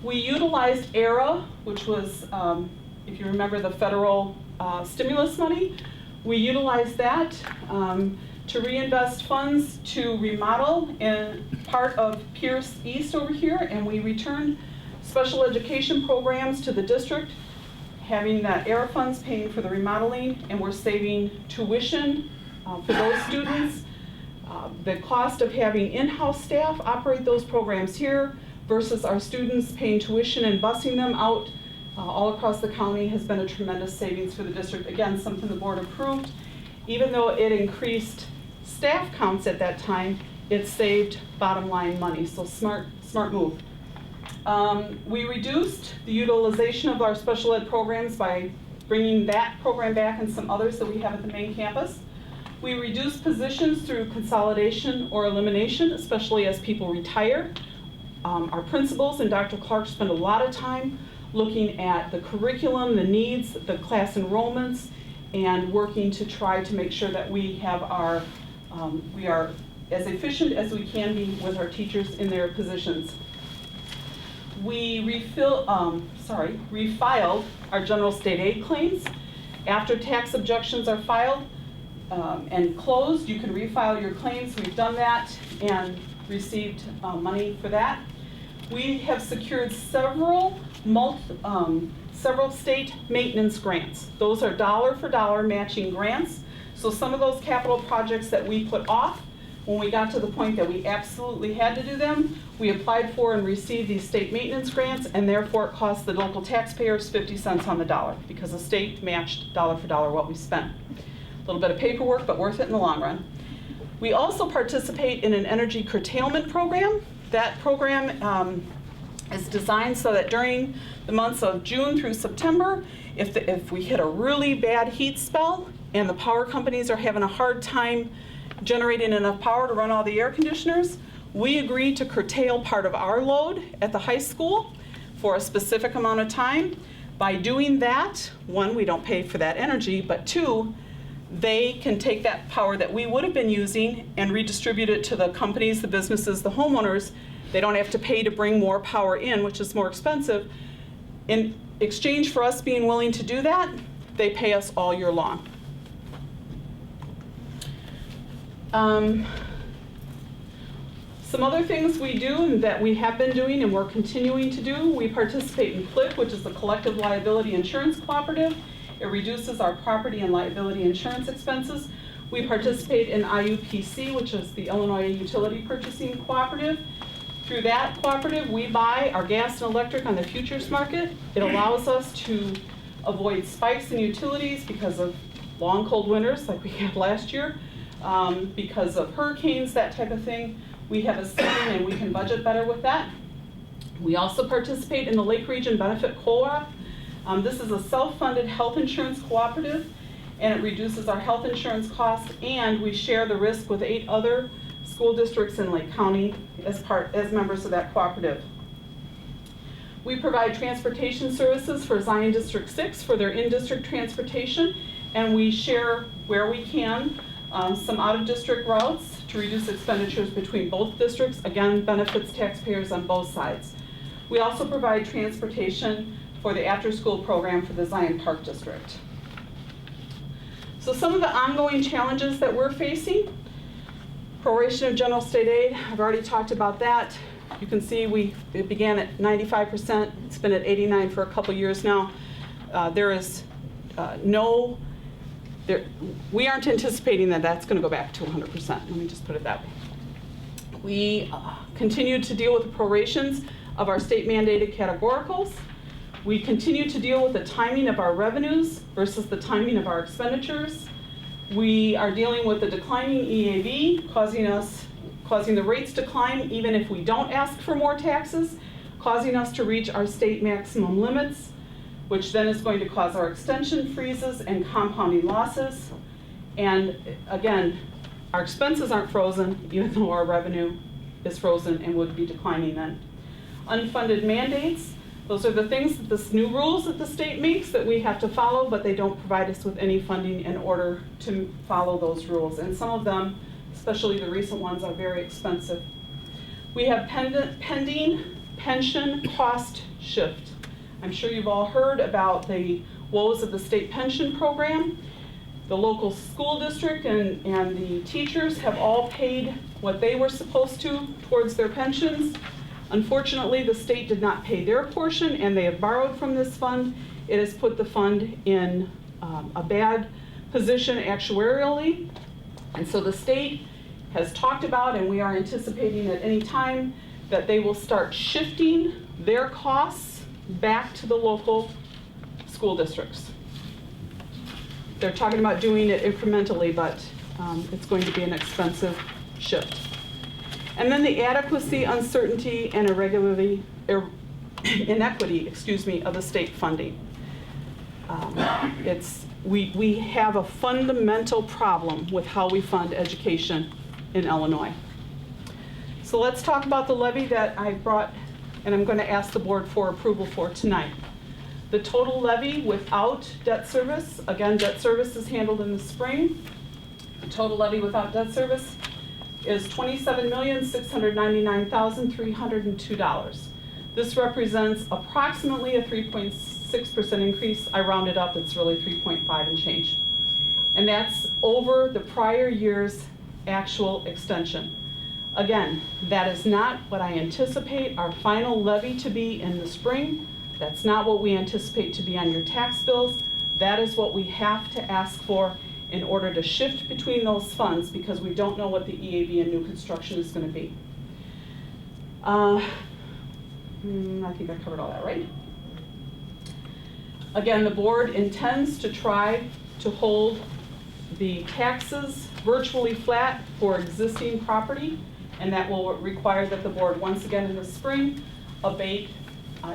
We utilized ERA, which was, if you remember, the federal stimulus money. We utilized that to reinvest funds to remodel in part of Pierce East over here, and we returned special education programs to the district, having that ERA funds paying for the remodeling, and we're saving tuition for those students. The cost of having in-house staff operate those programs here versus our students paying tuition and busing them out all across the county has been a tremendous savings for the district. Again, something the board approved. Even though it increased staff counts at that time, it saved bottom line money, so smart move. We reduced the utilization of our special ed programs by bringing that program back and some others that we have at the main campus. We reduced positions through consolidation or elimination, especially as people retire. Our principals and Dr. Clark spend a lot of time looking at the curriculum, the needs, the class enrollments, and working to try to make sure that we have our, we are as efficient as we can be with our teachers in their positions. We refiled our general state aid claims. After tax objections are filed and closed, you can refile your claims. We've done that and received money for that. We have secured several state maintenance grants. Those are dollar for dollar matching grants. So some of those capital projects that we put off, when we got to the point that we absolutely had to do them, we applied for and received these state maintenance grants, and therefore it cost the local taxpayers 50 cents on the dollar because the state matched dollar for dollar what we spent. A little bit of paperwork, but worth it in the long run. We also participate in an energy curtailment program. That program is designed so that during the months of June through September, if we hit a really bad heat spell, and the power companies are having a hard time generating enough power to run all the air conditioners, we agreed to curtail part of our load at the high school for a specific amount of time. By doing that, one, we don't pay for that energy, but two, they can take that power that we would have been using and redistribute it to the companies, the businesses, the homeowners. They don't have to pay to bring more power in, which is more expensive. In exchange for us being willing to do that, they pay us all year long. Some other things we do and that we have been doing and we're continuing to do, we participate in CLIC, which is the Collective Liability Insurance Cooperative. It reduces our property and liability insurance expenses. We participate in IUPC, which is the Illinois Utility Purchasing Cooperative. Through that cooperative, we buy our gas and electric on the futures market. It allows us to avoid spikes in utilities because of long, cold winters like we had last year, because of hurricanes, that type of thing. We have a ceiling and we can budget better with that. We also participate in the Lake Region Benefit Co-op. This is a self-funded health insurance cooperative, and it reduces our health insurance costs, and we share the risk with 8 other school districts in Lake County as members of that cooperative. We provide transportation services for Zion District 6 for their in-district transportation, and we share where we can some out-of-district routes to reduce expenditures between both districts. Again, benefits taxpayers on both sides. We also provide transportation for the after-school program for the Zion Park District. So some of the ongoing challenges that we're facing: proration of general state aid, I've already talked about that. You can see it began at 95%, it's been at 89 for a couple years now. We aren't anticipating that that's going to go back to 100%, let me just put it that way. We continue to deal with the prorations of our state mandated categoricals. We continue to deal with the timing of our revenues versus the timing of our expenditures. We are dealing with the declining EAV, causing the rates to climb even if we don't ask for more taxes, causing us to reach our state maximum limits, which then is going to cause our extension freezes and compounding losses. And again, our expenses aren't frozen, even though our revenue is frozen and would be declining then. Unfunded mandates, those are the things, the new rules that the state makes that we have to follow, but they don't provide us with any funding in order to follow those rules. And some of them, especially the recent ones, are very expensive. We have pending pension cost shift. I'm sure you've all heard about the woes of the state pension program. The local school district and the teachers have all paid what they were supposed to towards their pensions. Unfortunately, the state did not pay their portion, and they have borrowed from this fund. It has put the fund in a bad position actuarially. And so the state has talked about, and we are anticipating at any time, that they will start shifting their costs back to the local school districts. They're talking about doing it incrementally, but it's going to be an expensive shift. And then the adequacy, uncertainty, and inequity, of the state funding. We have a fundamental problem with how we fund education in Illinois. So let's talk about the levy that I brought, and I'm going to ask the board for approval for tonight. The total levy without debt service, again, debt service is handled in the spring. The total levy without debt service is $27,699,302. This represents approximately a 3.6% increase. I rounded up, it's really 3.5 and change. And that's over the prior year's actual extension. Again, that is not what I anticipate our final levy to be in the spring. That's not what we anticipate to be on your tax bills. That is what we have to ask for in order to shift between those funds, because we don't know what the EAV and new construction is going to be. I think I covered all that, right? Again, the board intends to try to hold the taxes virtually flat for existing property, and that will require that the board once again in the spring abate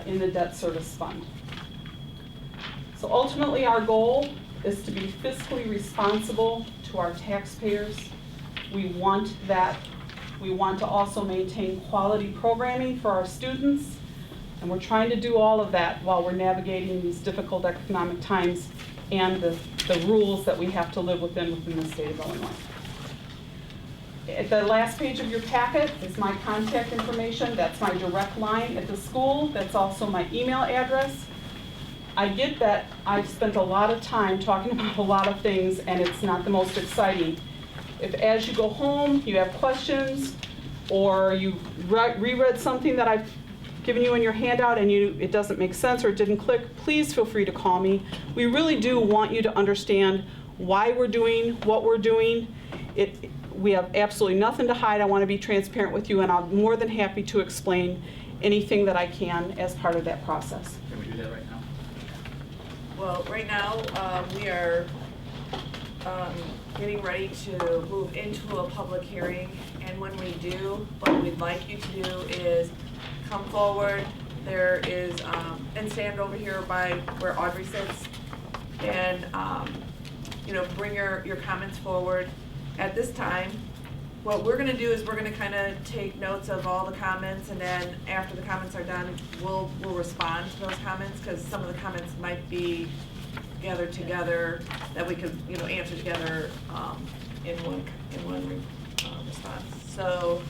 in the debt service fund. So ultimately our goal is to be fiscally responsible to our taxpayers. We want that. We want to also maintain quality programming for our students. And we're trying to do all of that while we're navigating these difficult economic times and the rules that we have to live within the state of Illinois. At the last page of your packet is my contact information. That's my direct line at the school. That's also my email address. I get that I've spent a lot of time talking about a lot of things and it's not the most exciting. If as you go home you have questions or you reread something that I've given you in your handout and it doesn't make sense or it didn't click, please feel free to call me. We really do want you to understand why we're doing what we're doing. We have absolutely nothing to hide. I want to be transparent with you and I'm more than happy to explain anything that I can as part of that process. Can we do that right now? Well, right now, we are getting ready to move into a public hearing, and when we do, what we'd like you to do is come forward. There is, and stand over here by where Audrey sits, and, bring your comments forward. At this time, what we're gonna do is we're gonna kinda take notes of all the comments, and then after the comments are done, we'll respond to those comments, because some of the comments might be gathered together that we could, answer together in one response. So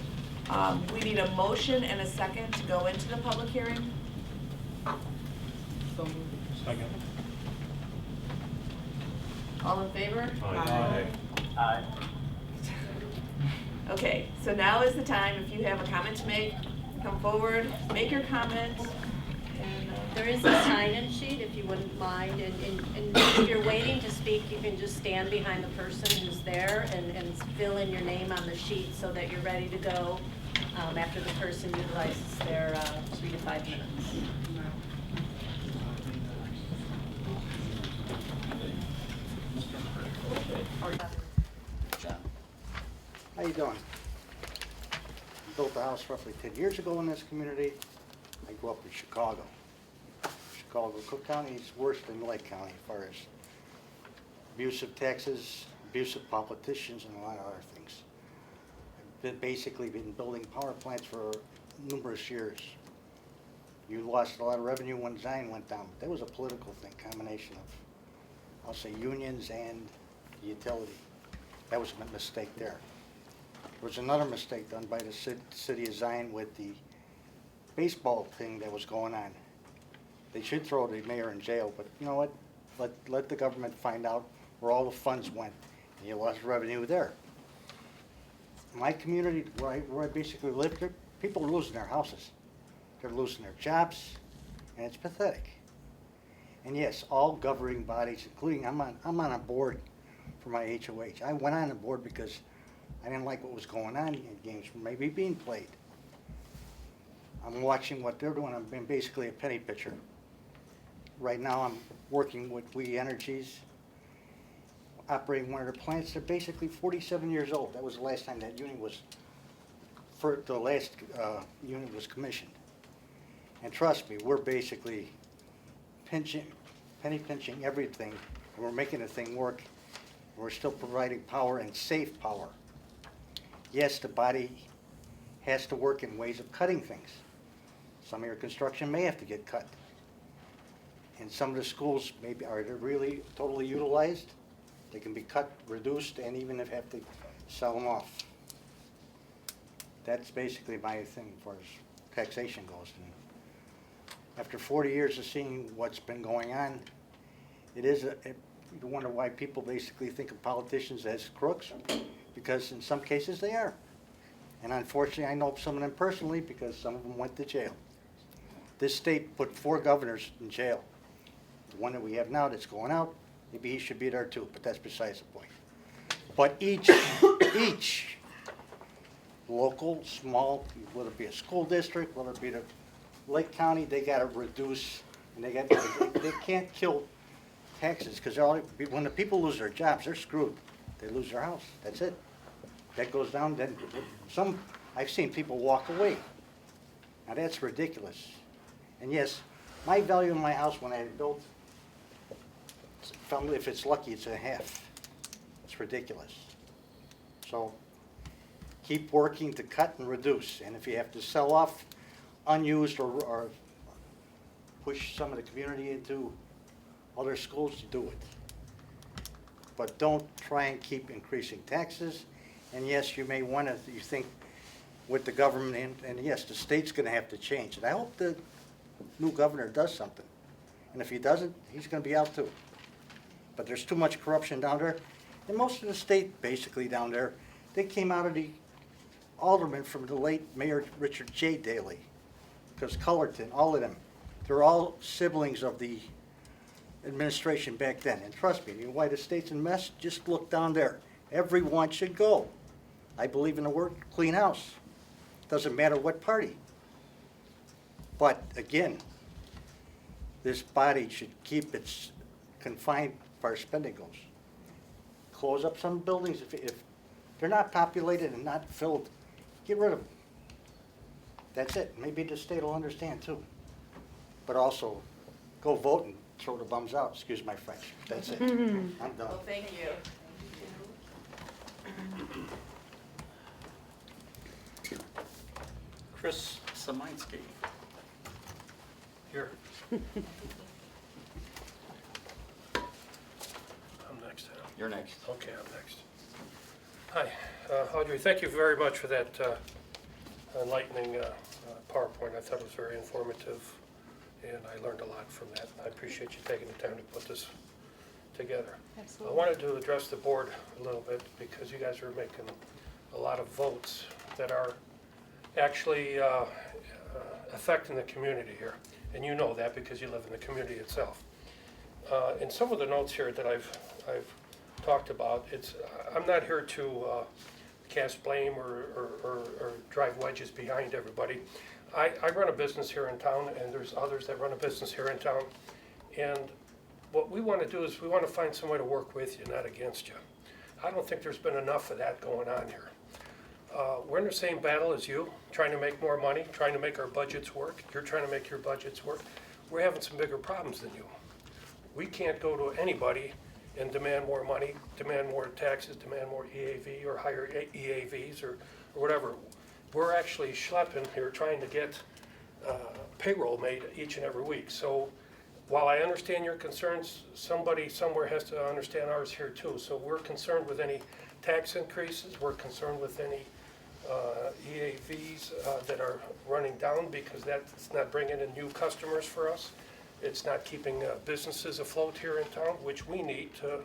we need a motion and a second to go into the public hearing. Second. All in favor? Aye. Aye. Okay, so now is the time. If you have a comment to make, come forward, make your comment. And, There is a sign-in sheet, if you wouldn't mind, and if you're waiting to speak, you can just stand behind the person who's there and fill in your name on the sheet so that you're ready to go after the person utilizes their 3 to 5 minutes. How you doing? Built a house roughly 10 years ago in this community. I grew up in Chicago. Cook County is worse than Lake County as far as abusive taxes, abusive politicians, and a lot of other things. I've basically been building power plants for numerous years. You lost a lot of revenue when Zion went down. That was a political thing, combination of, I'll say, unions and utility. That was a mistake there. There was another mistake done by the city of Zion with the baseball thing that was going on. They should throw the mayor in jail, but you know what? Let the government find out where all the funds went, and you lost revenue there. My community, where I basically live, people are losing their houses. They're losing their jobs, and it's pathetic. And yes, all governing bodies, including, I'm on a board for my HOH. I went on the board because I didn't like what was going on in games maybe being played. I'm watching what they're doing. I've been basically a penny pitcher. Right now I'm working with We Energies, operating one of their plants. They're basically 47 years old. That was the last time that unit was, unit was commissioned. And trust me, we're basically penny pinching everything, and we're making the thing work. And we're still providing power and safe power. Yes, the body has to work in ways of cutting things. Some of your construction may have to get cut. And some of the schools maybe are really totally utilized. They can be cut, reduced, and even if have to sell them off. That's basically my thing as far as taxation goes. And after 40 years of seeing what's been going on, you wonder why people basically think of politicians as crooks, because in some cases they are. And unfortunately, I know some of them personally because some of them went to jail. This state put 4 governors in jail. The one that we have now that's going out, maybe he should be there too, but that's besides the point. But each local, small, whether it be a school district, whether it be the Lake County, they got to reduce, and they can't kill taxes, because when the people lose their jobs, they're screwed. They lose their house. That's it. That goes down. Then I've seen people walk away. Now that's ridiculous. And yes, my value in my house when I had built if it's lucky, it's a half. It's ridiculous. So keep working to cut and reduce, and if you have to sell off unused or push some of the community into other schools, do it. But don't try and keep increasing taxes, and yes, you may want to, you think with the government, and yes, the state's going to have to change, and I hope the new governor does something, and if he doesn't, he's going to be out too. But there's too much corruption down there, and most of the state, basically down there, they came out of the aldermen from the late Mayor Richard J. Daley, because Cullerton, all of them, they're all siblings of the administration back then. And trust me, you know why the state's in mess? Just look down there. Everyone should go. I believe in the word clean house. Doesn't matter what party. But again, this body should keep its confined as far as spending goes. Close up some buildings if they're not populated and not filled. Get rid of them. That's it. Maybe the state will understand too. But also, go vote and throw the bums out. Excuse my French. That's it. I'm done. Well, thank you. Chris Saminsky. Here. I'm next. You're next. Okay, I'm next. Hi, Audrey, thank you very much for that enlightening PowerPoint. I thought it was very informative, and I learned a lot from that. I appreciate you taking the time to put this together. Absolutely. I wanted to address the board a little bit because you guys are making a lot of votes that are actually affecting the community here. And you know that because you live in the community itself. In some of the notes here that I've talked about, I'm not here to cast blame or drive wedges behind everybody. I run a business here in town, and there's others that run a business here in town. And what we want to do is we want to find some way to work with you, not against you. I don't think there's been enough of that going on here. We're in the same battle as you, trying to make more money, trying to make our budgets work. You're trying to make your budgets work. We're having some bigger problems than you. We can't go to anybody and demand more money, demand more taxes, demand more EAV or higher EAVs or whatever. We're actually schlepping here trying to get payroll made each and every week. So while I understand your concerns, somebody somewhere has to understand ours here too. So we're concerned with any tax increases. We're concerned with any EAVs that are running down because that's not bringing in new customers for us. It's not keeping businesses afloat here in town, which we need to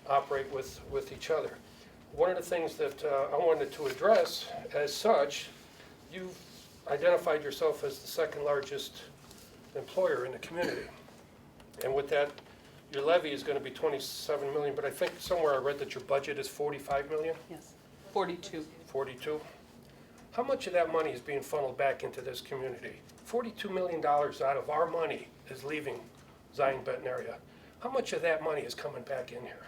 operate with each other. One of the things that I wanted to address as such, you've identified yourself as the second largest employer in the community. And with that, your levy is going to be 27 million, but I think somewhere I read that your budget is 45 million? Yes, 42. 42? How much of that money is being funneled back into this community? $42 million out of our money is leaving Zion-Benton area. How much of that money is coming back in here?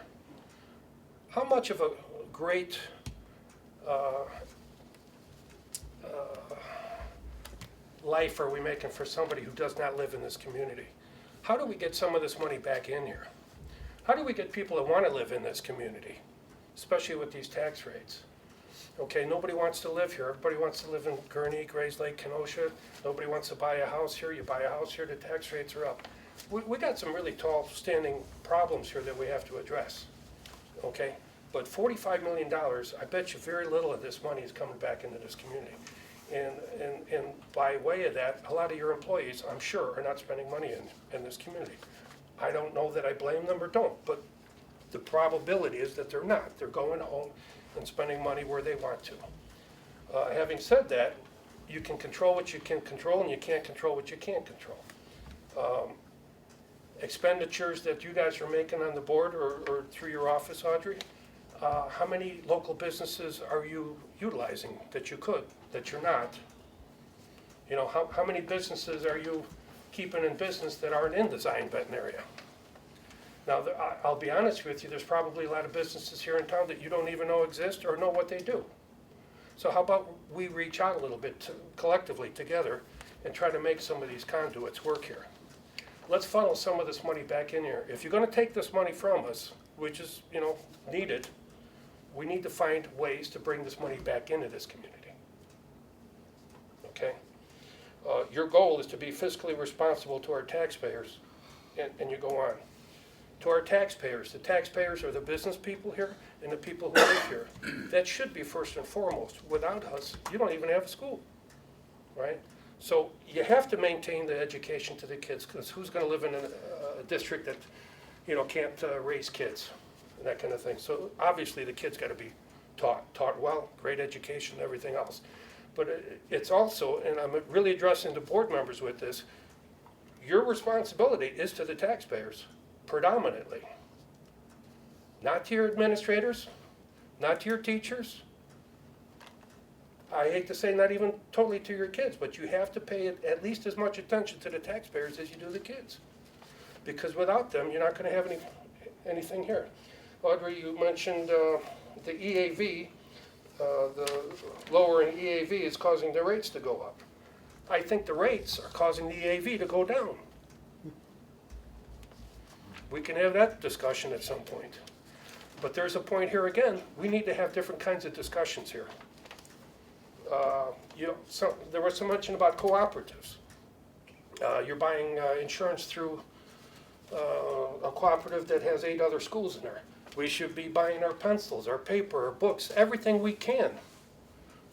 How much of a great life are we making for somebody who does not live in this community? How do we get some of this money back in here? How do we get people that want to live in this community, especially with these tax rates? Okay, nobody wants to live here. Everybody wants to live in Gurnee, Grays Lake, Kenosha. Nobody wants to buy a house here. You buy a house here, the tax rates are up. We got some really tall standing problems here that we have to address, okay? But $45 million, I bet you very little of this money is coming back into this community. And by way of that, a lot of your employees, I'm sure, are not spending money in this community. I don't know that I blame them or don't, but the probability is that they're not. They're going home and spending money where they want to. Having said that, you can control what you can control and you can't control what you can't control. Expenditures that you guys are making on the board or through your office, Audrey, how many local businesses are you utilizing that you could, that you're not? You know, how many businesses are you keeping in business that aren't in the Zion-Benton area? Now, I'll be honest with you, there's probably a lot of businesses here in town that you don't even know exist or know what they do. So how about we reach out a little bit collectively together and try to make some of these conduits work here? let's funnel some of this money back in here. If you're gonna take this money from us, which is, needed, we need to find ways to bring this money back into this community. Okay? Your goal is to be fiscally responsible to our taxpayers, and you go on. To our taxpayers. The taxpayers are the business people here and the people who live here. That should be first and foremost. Without us, you don't even have a school, right? So you have to maintain the education to the kids, because who's going to live in a district that, can't raise kids and that kind of thing. So obviously the kids got to be taught well, great education, everything else. But it's also, and I'm really addressing the board members with this, your responsibility is to the taxpayers, predominantly. Not to your administrators, not to your teachers. I hate to say not even totally to your kids, but you have to pay at least as much attention to the taxpayers as you do the kids. Because without them, you're not going to have anything here. Audrey, you mentioned the EAV. The lowering EAV is causing the rates to go up. I think the rates are causing the EAV to go down. We can have that discussion at some point. But there's a point here again, we need to have different kinds of discussions here. There was some mention about cooperatives. You're buying insurance through a cooperative that has 8 other schools in there. We should be buying our pencils, our paper, our books, everything we can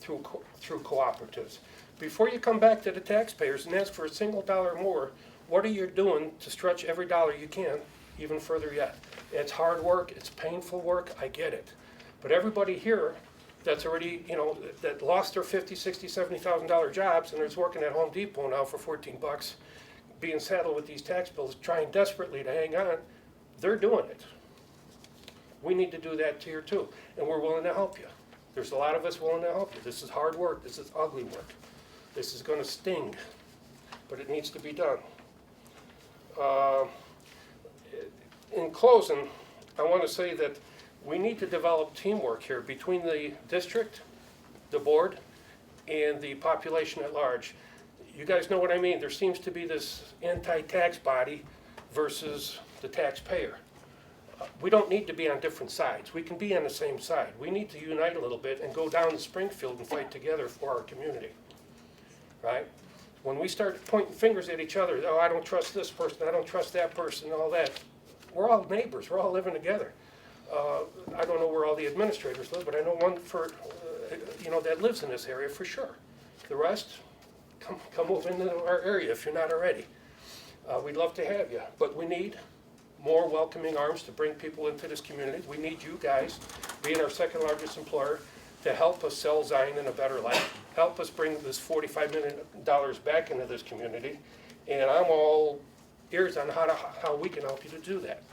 through cooperatives. Before you come back to the taxpayers and ask for a single dollar more, what are you doing to stretch every dollar you can even further yet? It's hard work, it's painful work, I get it. But everybody here that's already, that lost their $50,000, $60,000, $70,000 jobs and is working at Home Depot now for 14 bucks, being saddled with these tax bills, trying desperately to hang on, they're doing it. We need to do that here too, and we're willing to help you. There's a lot of us willing to help you. This is hard work, this is ugly work. This is gonna sting, but it needs to be done. In closing, I want to say that we need to develop teamwork here between the district, the board, and the population at large. You guys know what I mean. There seems to be this anti-tax body versus the taxpayer. We don't need to be on different sides. We can be on the same side. We need to unite a little bit and go down to Springfield and fight together for our community, right? When we start pointing fingers at each other, oh, I don't trust this person, I don't trust that person, all that. We're all neighbors, we're all living together. I don't know where all the administrators live, but I know one that lives in this area for sure. The rest, come move into our area if you're not already. We'd love to have you, but we need more welcoming arms to bring people into this community. We need you guys, being our second largest employer, to help us sell Zion in a better light. Help us bring this $45 million back into this community. And I'm all ears on how we can help you to do that.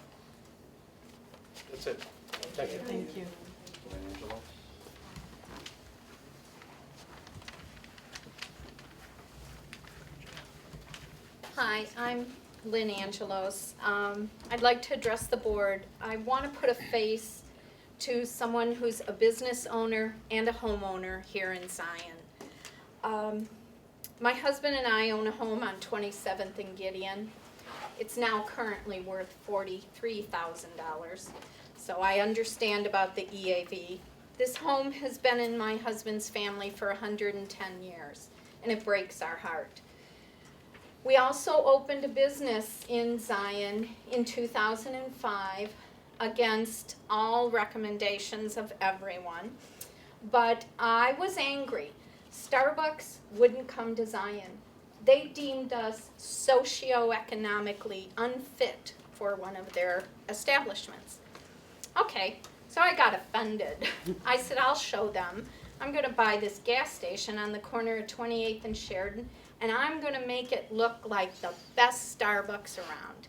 That's it. Thank you. Thank you. Hi, I'm Lynn Angelos. I'd like to address the board. I want to put a face to someone who's a business owner and a homeowner here in Zion. My husband and I own a home on 27th and Gideon. It's now currently worth $43,000. So I understand about the EAV. This home has been in my husband's family for 110 years, and it breaks our heart. We also opened a business in Zion in 2005 against all recommendations of everyone, but I was angry. Starbucks wouldn't come to Zion. They deemed us socioeconomically unfit for one of their establishments. Okay, so I got offended. I said, I'll show them. I'm going to buy this gas station on the corner of 28th and Sheridan, and I'm going to make it look like the best Starbucks around.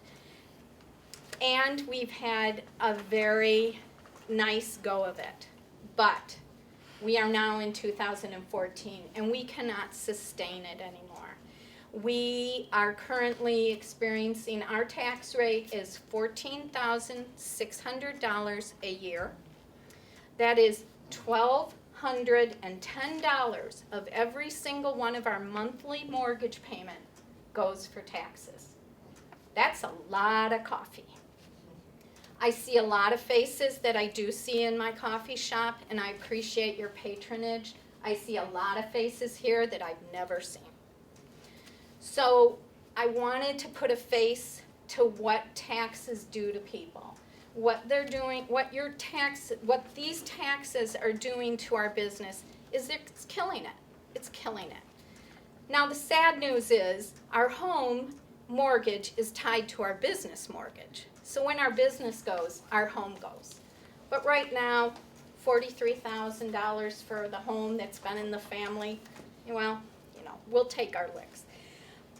And we've had a very nice go of it. But we are now in 2014, and we cannot sustain it anymore. We are currently experiencing, our tax rate is $14,600 a year. That is $1,210 of every single one of our monthly mortgage payment goes for taxes. That's a lot of coffee. I see a lot of faces that I do see in my coffee shop, and I appreciate your patronage. I see a lot of faces here that I've never seen. So I wanted to put a face to what taxes do to people. What they're doing, what these taxes are doing to our business is it's killing it. It's killing it. Now the sad news is our home mortgage is tied to our business mortgage. So when our business goes, our home goes. But right now, $43,000 for the home that's been in the family, well, we'll take our licks.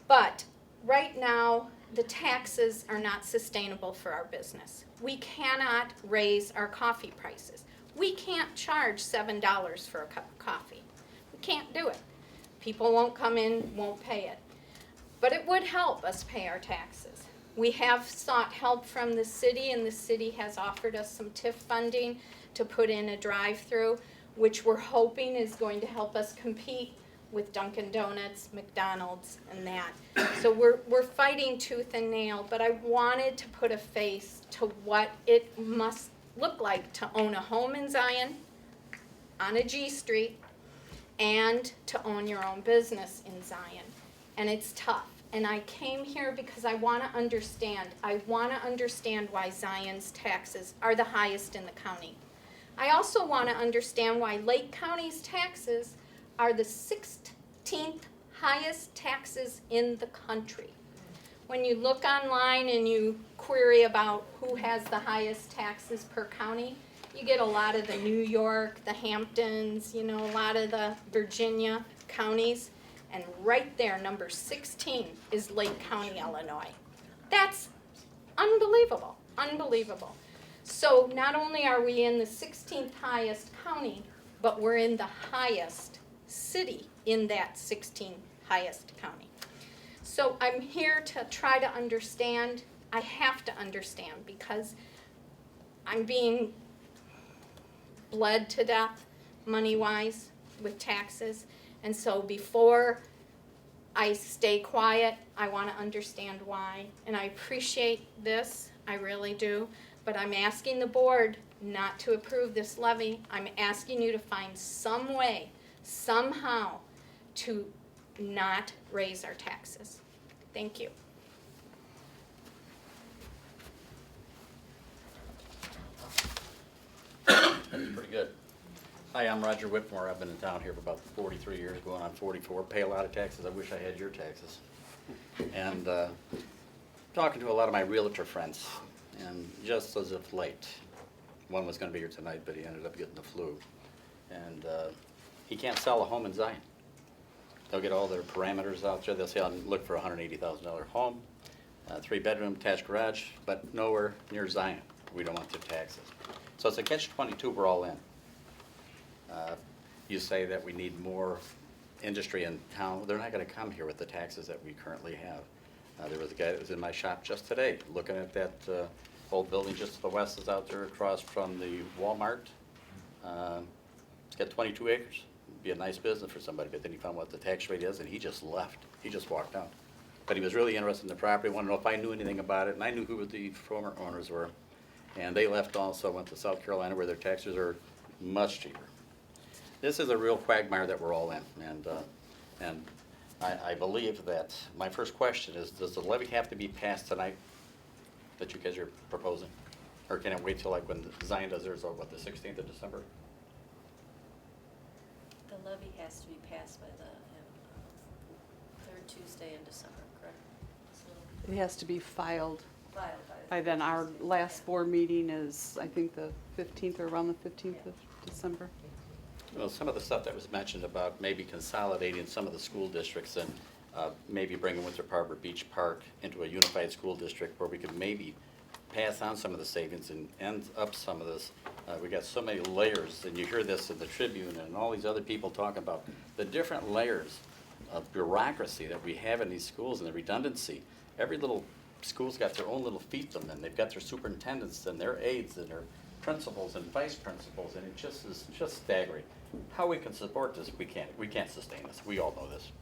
But right now, the taxes are not sustainable for our business. We cannot raise our coffee prices. We can't charge $7 for a cup of coffee. We can't do it. People won't come in, won't pay it. But it would help us pay our taxes. We have sought help from the city, and the city has offered us some TIF funding to put in a drive-through, which we're hoping is going to help us compete with Dunkin' Donuts, McDonald's, and that. So we're fighting tooth and nail, but I wanted to put a face to what it must look like to own a home in Zion, on a G Street, and to own your own business in Zion. And it's tough. And I came here because I want to understand. I want to understand why Zion's taxes are the highest in the county. I also want to understand why Lake County's taxes are the 16th highest taxes in the country. When you look online and you query about who has the highest taxes per county, you get a lot of the New York, the Hamptons, a lot of the Virginia counties. And right there, number 16 is Lake County, Illinois. That's unbelievable, unbelievable. So not only are we in the 16th highest county, but we're in the highest city in that 16th highest county. So I'm here to try to understand. I have to understand because I'm being bled to death money-wise with taxes. And so before I stay quiet, I want to understand why. And I appreciate this, I really do. But I'm asking the board not to approve this levy. I'm asking you to find some way, somehow, to not raise our taxes. Thank you. That's pretty good. Hi, I'm Roger Whitmore. I've been in town here for about 43 years, going on 44. Pay a lot of taxes. I wish I had your taxes. And talking to a lot of my realtor friends, and just as of late, one was going to be here tonight, but he ended up getting the flu. And he can't sell a home in Zion. They'll get all their parameters out there. They'll say, I'll look for a $180,000 home, 3-bedroom, attached garage, but nowhere near Zion. We don't want their taxes. So it's a catch-22 we're all in. You say that we need more industry in town. They're not going to come here with the taxes that we currently have. There was a guy that was in my shop just today looking at that old building just to the west is out there across from the Walmart. It's got 22 acres. It'd be a nice business for somebody, but then he found what the tax rate is and he just left. He just walked out. But he was really interested in the property, wanted to know if I knew anything about it, and I knew who the former owners were. And they left also, went to South Carolina where their taxes are much cheaper. This is a real quagmire that we're all in, and I believe that my first question is, does the levy have to be passed tonight that you guys are proposing? Or can it wait till like when Zion does theirs, or what, the 16th of December? The levy has to be passed by the third Tuesday in December, correct? So It has to be filed filed by then. Our last board meeting is, I think, the 15th or around the 15th of December. Well, some of the stuff that was mentioned about maybe consolidating some of the school districts and maybe bringing Winter Harbor Beach Park into a unified school district where we could maybe pass on some of the savings and end up some of this. We got so many layers, and you hear this in the Tribune and all these other people talking about the different layers of bureaucracy that we have in these schools and the redundancy. Every little school's got their own little fiefdom, and they've got their superintendents and their aides and their principals and vice principals, and it just is just staggering. How we can support this, we can't sustain this. We all know this.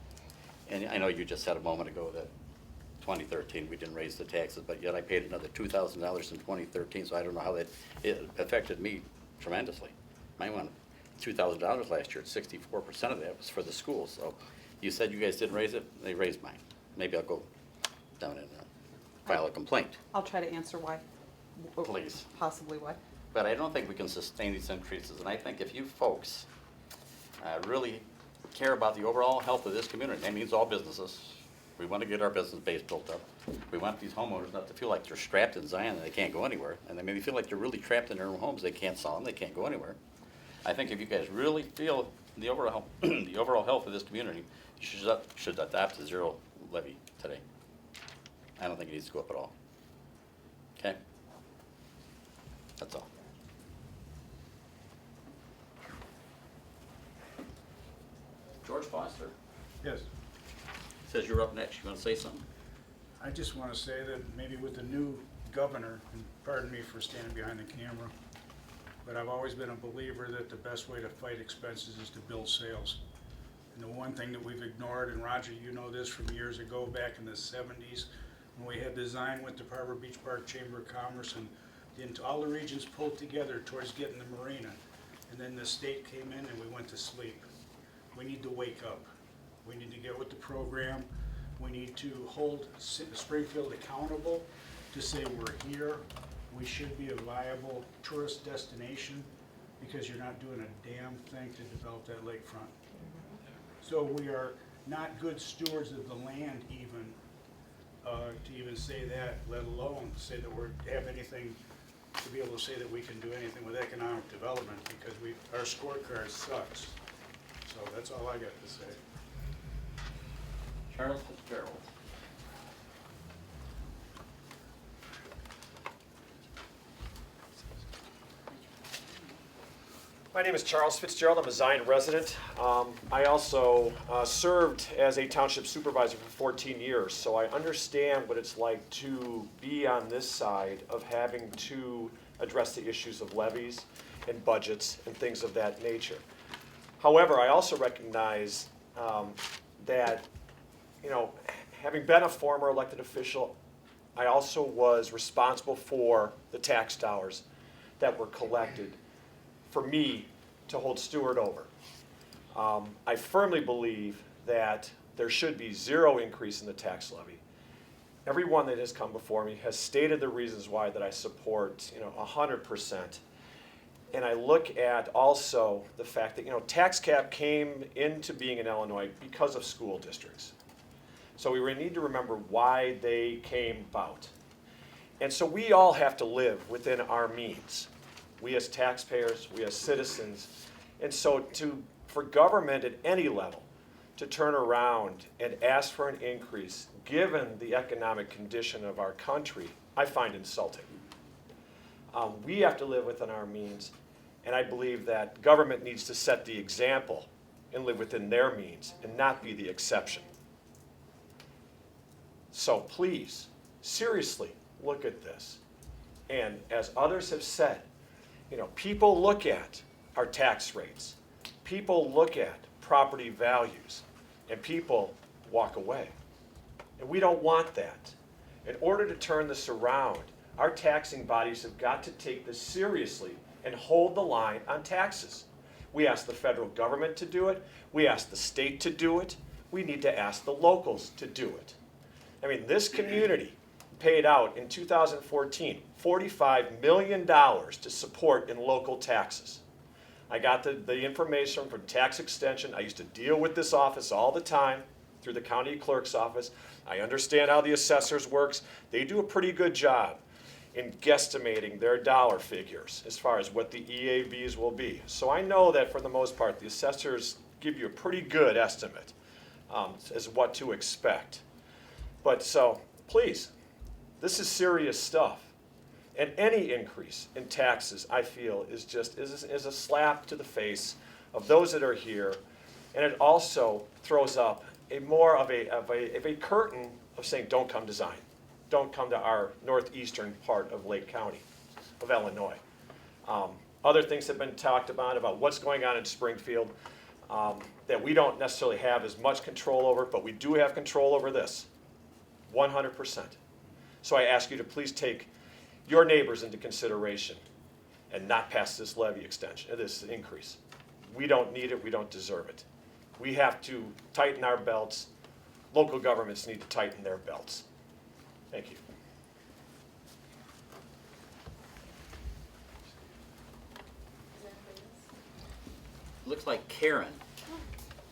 And I know you just said a moment ago that 2013. We didn't raise the taxes, but yet I paid another $2,000 in 2013, so I don't know how it affected me tremendously. I won $2,000 last year. 64% of that was for the schools. So you said you guys didn't raise it. They raised mine. Maybe I'll go down and file a complaint. I'll try to answer why. Please. Possibly why. But I don't think we can sustain these increases, and I think if you folks really care about the overall health of this community, that means all businesses. We want to get our business base built up. We want these homeowners not to feel like they're strapped in Zion and they can't go anywhere, and they maybe feel like they're really trapped in their own homes. They can't sell them, they can't go anywhere. I think if you guys really feel the overall the overall health of this community, you should adopt a zero levy today. I don't think it needs to go up at all. Okay? That's all. George Foster Yes, says you're up next. You want to say something? I just want to say that maybe with the new governor, and pardon me for standing behind the camera, but I've always been a believer that the best way to fight expenses is to build sales. And the one thing that we've ignored, and Roger, you know this from years ago, back in the 70s, when we had design with the Harbor Beach Park Chamber of Commerce, and all the regions pulled together towards getting the marina. And then the state came in and we went to sleep. We need to wake up. We need to get with the program. We need to hold Springfield accountable to say we're here. We should be a viable tourist destination because you're not doing a damn thing to develop that lakefront. So we are not good stewards of the land even, to even say that, let alone say that we have anything, to be able to say that we can do anything with economic development because our scorecard sucks. So that's all I got to say. Charles Fitzgerald. My name is Charles Fitzgerald. I'm a Zion resident. I also served as a township supervisor for 14 years, so I understand what it's like to be on this side of having to address the issues of levies and budgets and things of that nature. However, I also recognize that, you know, having been a former elected official, I also was responsible for the tax dollars that were collected for me to hold steward over. I firmly believe that there should be zero increase in the tax levy. Everyone that has come before me has stated the reasons why that I support, 100%. And I look at also the fact that, tax cap came into being in Illinois because of school districts. So we need to remember why they came about. And so we all have to live within our means. We as taxpayers, we as citizens. And so for government at any level to turn around and ask for an increase, given the economic condition of our country, I find insulting. We have to live within our means, and I believe that government needs to set the example and live within their means and not be the exception. So please, seriously, look at this. And as others have said, people look at our tax rates, people look at property values, and people walk away. And we don't want that. In order to turn this around, our taxing bodies have got to take this seriously and hold the line on taxes. We ask the federal government to do it. We ask the state to do it. We need to ask the locals to do it. This community paid out in 2014 $45 million to support in local taxes. I got the information from tax extension. I used to deal with this office all the time through the county clerk's office. I understand how the assessors works. They do a pretty good job in guesstimating their dollar figures as far as what the EAVs will be. So I know that for the most part, the assessors give you a pretty good estimate as what to expect. But so, please, this is serious stuff. And any increase in taxes, I feel, is a slap to the face of those that are here. And it also throws up more of a curtain of saying, don't come to Zion. Don't come to our northeastern part of Lake County of Illinois. Other things have been talked about what's going on in Springfield that we don't necessarily have as much control over, but we do have control over this. 100%. So I ask you to please take your neighbors into consideration and not pass this levy extension, this increase. We don't need it, we don't deserve it. We have to tighten our belts. Local governments need to tighten their belts. Thank you. Looks like Karen.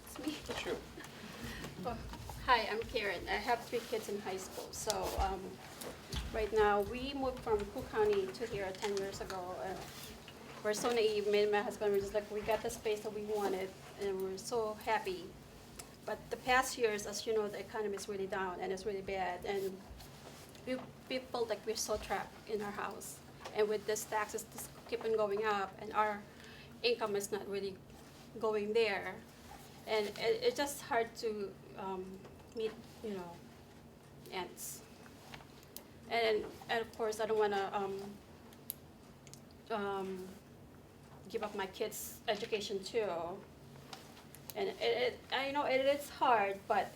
It's me. That's you. Oh, hi, I'm Karen. I have 3 kids in high school. So right now, we moved from Cook County to here 10 years ago. We're so naive. Me and my husband were just like, we got the space that we wanted, and we're so happy. But the past years, as you know, the economy is really down, and it's really bad. And we felt like we're so trapped in our house. And with this taxes just keep on going up, and our income is not really going there. And it's just hard to meet, ends. And of course, I don't want to give up my kids' education too. And I know it is hard, but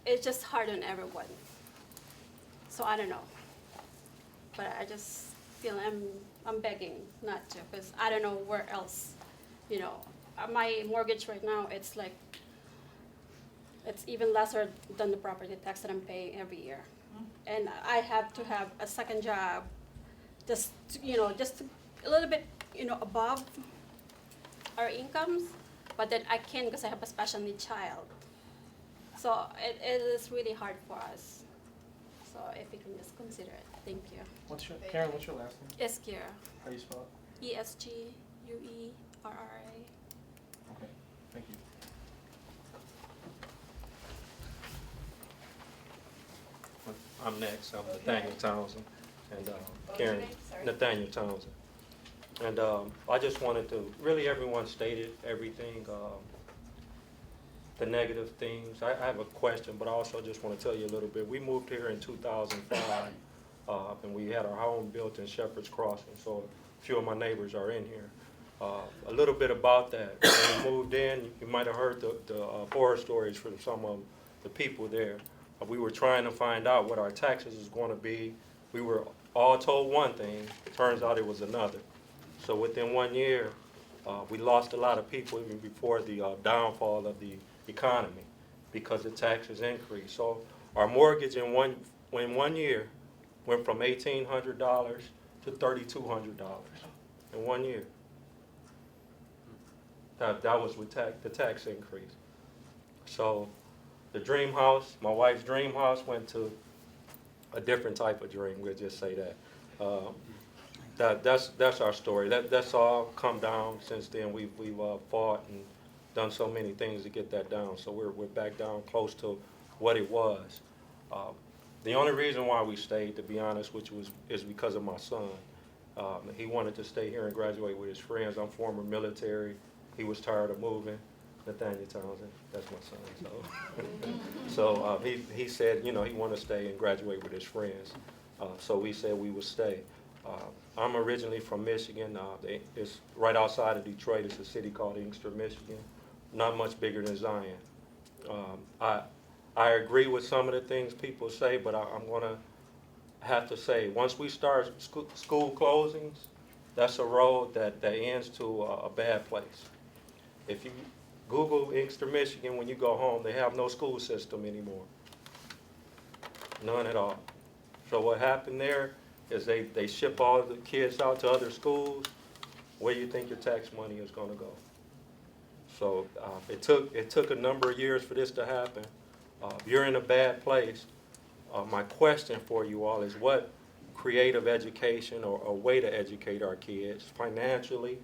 it's just hard on everyone. So I don't know. But I just feel I'm begging not to, because I don't know where else, my mortgage right now, it's even lesser than the property tax that I'm paying every year. And I have to have a second job, just a little bit, above our incomes, but then I can't because I have a special need child. So it is really hard for us. So if you can just consider it, thank you. Karen, what's your last name? Esguerra. How do you spell it? ESGUERRA. Okay, thank you. I'm next. I'm Nathaniel Townsend, and What's Karen, your name? Sorry. Nathaniel Townsend. And I just wanted to, really everyone stated everything, the negative things. I have a question, but I also just want to tell you a little bit. We moved here in 2005, and we had our home built in Shepherd's Crossing, so a few of my neighbors are in here. A little bit about that. When we moved in, you might have heard the horror stories from some of the people there. We were trying to find out what our taxes was going to be. We were all told one thing. It turns out it was another. So within 1 year, we lost a lot of people even before the downfall of the economy because the taxes increased. So our mortgage in one year went from $1,800 to $3,200 in 1 year. That was with the tax increase. So the dream house, my wife's dream house, went to a different type of dream. We'll just say that. That's our story. That's all come down since then. We've fought and done so many things to get that down. So we're back down close to what it was. The only reason why we stayed, to be honest, is because of my son. He wanted to stay here and graduate with his friends. I'm former military. He was tired of moving. Nathaniel Townsend, that's my son. So he said, he wanted to stay and graduate with his friends. So we said we would stay. I'm originally from Michigan. It's right outside of Detroit. It's a city called Inkster, Michigan. Not much bigger than Zion. I agree with some of the things people say, but I'm going to have to say, once we start school closings, that's a road that ends to a bad place. If you Google Inkster, Michigan, when you go home, they have no school system anymore. None at all. So what happened there is they ship all the kids out to other schools. Where do you think your tax money is going to go? So it took a number of years for this to happen. You're in a bad place. My question for you all is what creative education or way to educate our kids financially,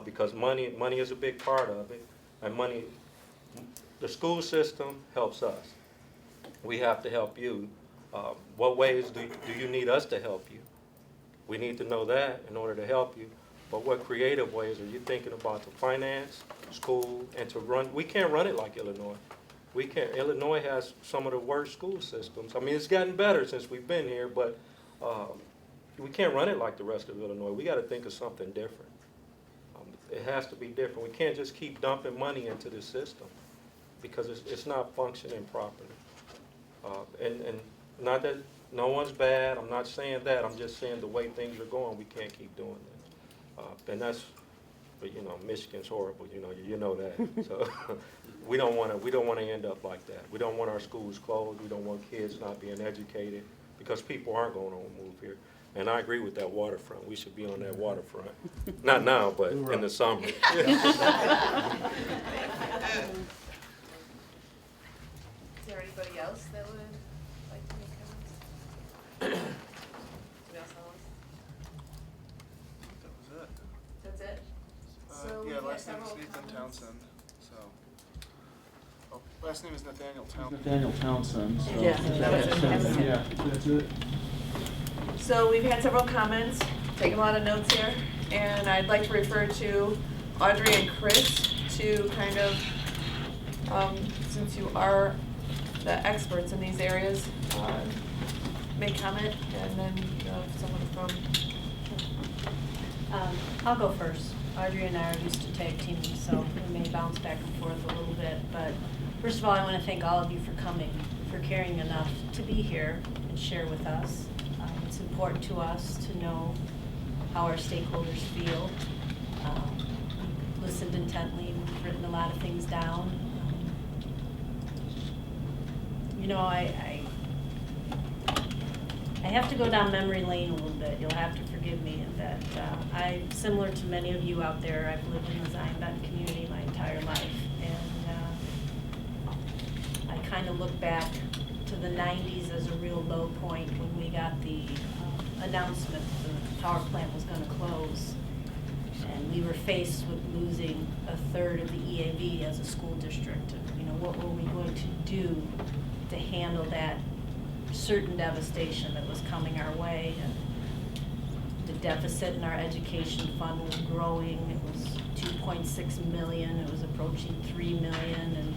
because money is a big part of it. And money, the school system helps us. We have to help you. What ways do you need us to help you? We need to know that in order to help you. But what creative ways are you thinking about to finance, school, and to run? We can't run it like Illinois. We can't. Illinois has some of the worst school systems. I mean, it's gotten better since we've been here, but we can't run it like the rest of Illinois. We got to think of something different. It has to be different. We can't just keep dumping money into the system because it's not functioning properly. And not that no one's bad, I'm not saying that, I'm just saying the way things are going, we can't keep doing that. And that's, but you know, Michigan's horrible, you know that. So we don't want to end up like that. We don't want our schools closed, we don't want kids not being educated, because people aren't going to move here. And I agree with that waterfront. We should be on that waterfront. Not now, but in the summer. Is there anybody else that would like to make comments? Anybody else on the list? That's it? So Yeah, we've had last name is several Nathan comments. Townsend, so. Oh, last name is Nathaniel Townsend. Nathaniel Townsend, so. Yeah, that was it. Yeah, that's it. So we've had several comments, taking a lot of notes here, and I'd like to refer to Audrey and Chris to kind of, since you are the experts in these areas, make comment, and then someone from. I'll go first. Audrey and I are used to tag teaming, so we may bounce back and forth a little bit. But first of all, I want to thank all of you for coming, for caring enough to be here and share with us. It's important to us to know how our stakeholders feel. We've listened intently, we've written a lot of things down. I have to go down memory lane a little bit. You'll have to forgive me in that similar to many of you out there, I've lived in the Zion-Benton community my entire life. And I kind of look back to the 90s as a real low point when we got the announcement that the power plant was going to close. And we were faced with losing a third of the EAV as a school district. And, what were we going to do to handle that certain devastation that was coming our way? And the deficit in our education fund was growing. It was 2.6 million. It was approaching 3 million. And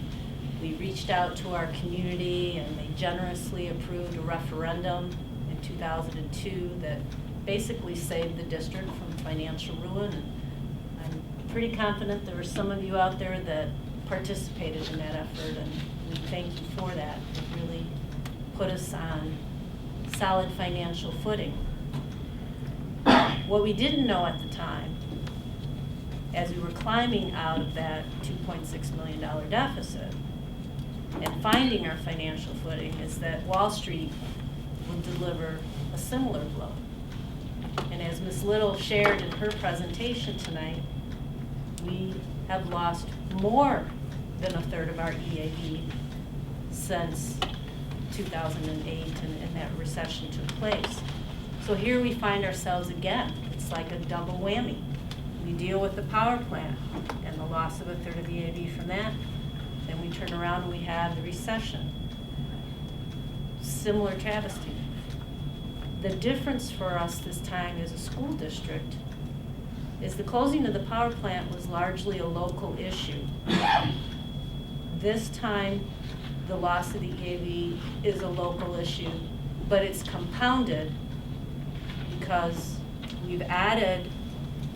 we reached out to our community, and they generously approved a referendum in 2002 that basically saved the district from financial ruin. And I'm pretty confident there were some of you out there that participated in that effort, and we thank you for that. It really put us on solid financial footing. What we didn't know at the time, as we were climbing out of that $2.6 million deficit and finding our financial footing, is that Wall Street would deliver a similar blow. And as Ms. Little shared in her presentation tonight, we have lost more than a third of our EAV since 2008 and that recession took place. So here we find ourselves again. It's like a double whammy. We deal with the power plant and the loss of a third of EAV from that. Then we turn around and we have the recession. Similar travesty. The difference for us this time as a school district is the closing of the power plant was largely a local issue. This time, the loss of the EAV is a local issue, but it's compounded because we've added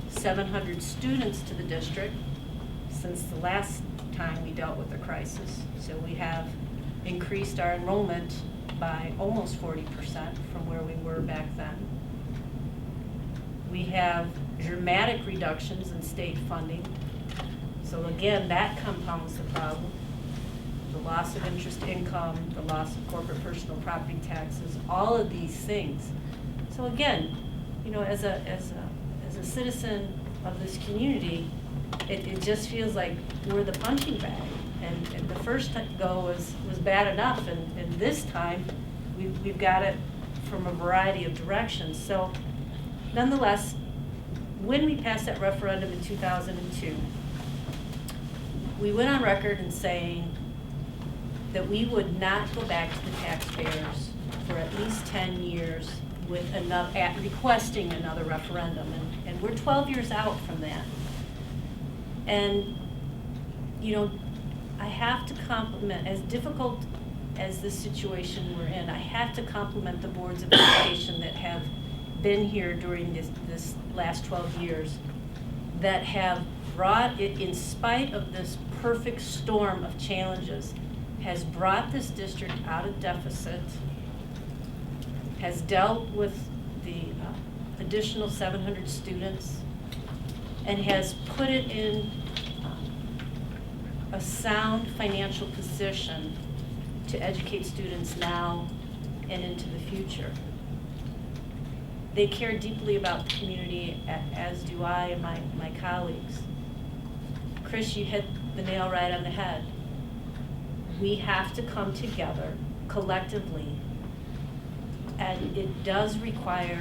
700 students to the district since the last time we dealt with the crisis. So we have increased our enrollment by almost 40% from where we were back then. We have dramatic reductions in state funding. So again, that compounds the problem. The loss of interest income, the loss of corporate personal property taxes, all of these things. So again, as a citizen of this community, it just feels like we're the punching bag. And the first go was bad enough, and this time we've got it from a variety of directions. So nonetheless, when we passed that referendum in 2002, we went on record in saying that we would not go back to the taxpayers for at least 10 years with requesting another referendum. And we're 12 years out from that. And, I have to compliment, as difficult as this situation we're in, I have to compliment the boards of education that have been here during this last 12 years, that have brought it, in spite of this perfect storm of challenges, has brought this district out of deficit has dealt with the additional 700 students and has put it in a sound financial position to educate students now and into the future. They care deeply about the community, as do I and my colleagues. Chris, you hit the nail right on the head. We have to come together collectively, and it does require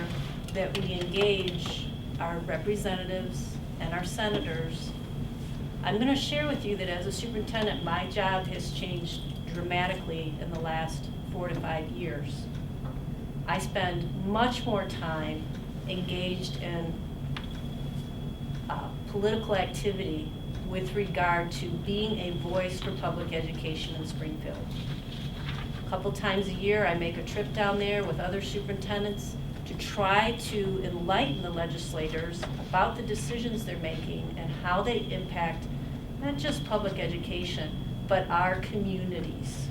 that we engage our representatives and our senators. I'm going to share with you that as a superintendent, my job has changed dramatically in the last 4 to 5 years. I spend much more time engaged in political activity with regard to being a voice for public education in Springfield. A couple times a year, I make a trip down there with other superintendents to try to enlighten the legislators about the decisions they're making and how they impact not just public education, but our communities.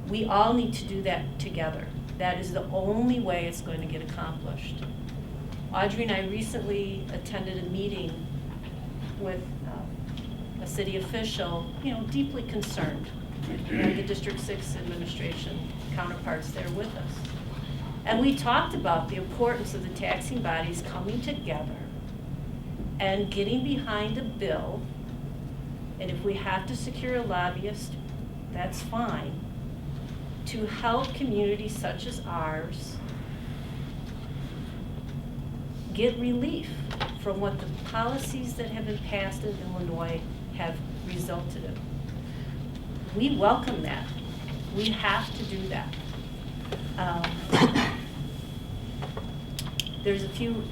We all need to do that together. That is the only way it's going to get accomplished. Audrey and I recently attended a meeting with a city official, deeply concerned, and the District 6 administration counterparts there with us. And we talked about the importance of the taxing bodies coming together and getting behind a bill, and if we have to secure a lobbyist, that's fine, to help communities such as ours get relief from what the policies that have been passed in Illinois have resulted in. We welcome that. We have to do that. There's a few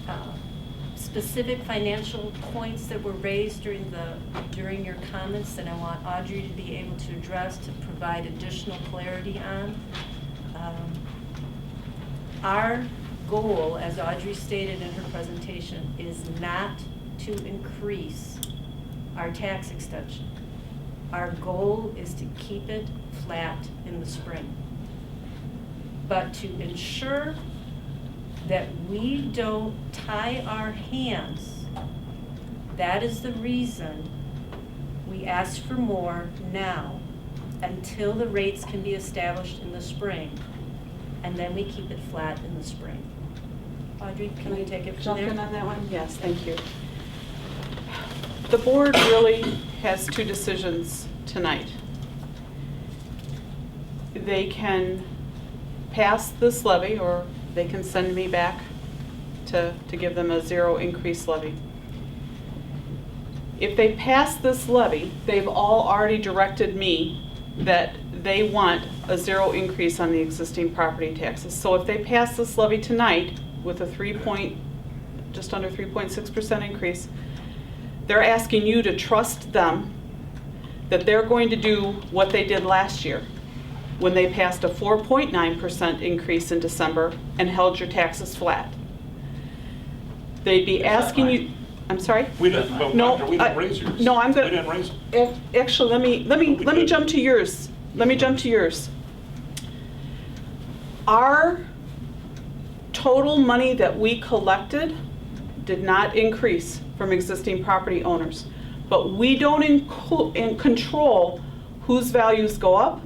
specific financial points that were raised during your comments that I want Audrey to be able to address to provide additional clarity on. Our goal, as Audrey stated in her presentation, is not to increase our tax extension. Our goal is to keep it flat in the spring, but to ensure that we don't tie our hands. That is the reason we ask for more now until the rates can be established in the spring, and then we keep it flat in the spring. Audrey, can you take it from Jump there? in on that one? Yes, thank you. The board really has two decisions tonight. They can pass this levy, or they can send me back to give them a 0 increase levy. If they pass this levy, they've all already directed me that they want a 0 increase on the existing property taxes. So if they pass this levy tonight with a just under 3.6% increase, they're asking you to trust them that they're going to do what they did last year when they passed a 4.9% increase in December and held your taxes flat. They'd be asking you, I'm sorry? We didn't, No, we didn't raise yours. No, I'm gonna. We didn't raise them. Actually, let me jump to yours. Let me jump to yours. Our total money that we collected did not increase from existing property owners, but we don't control whose values go up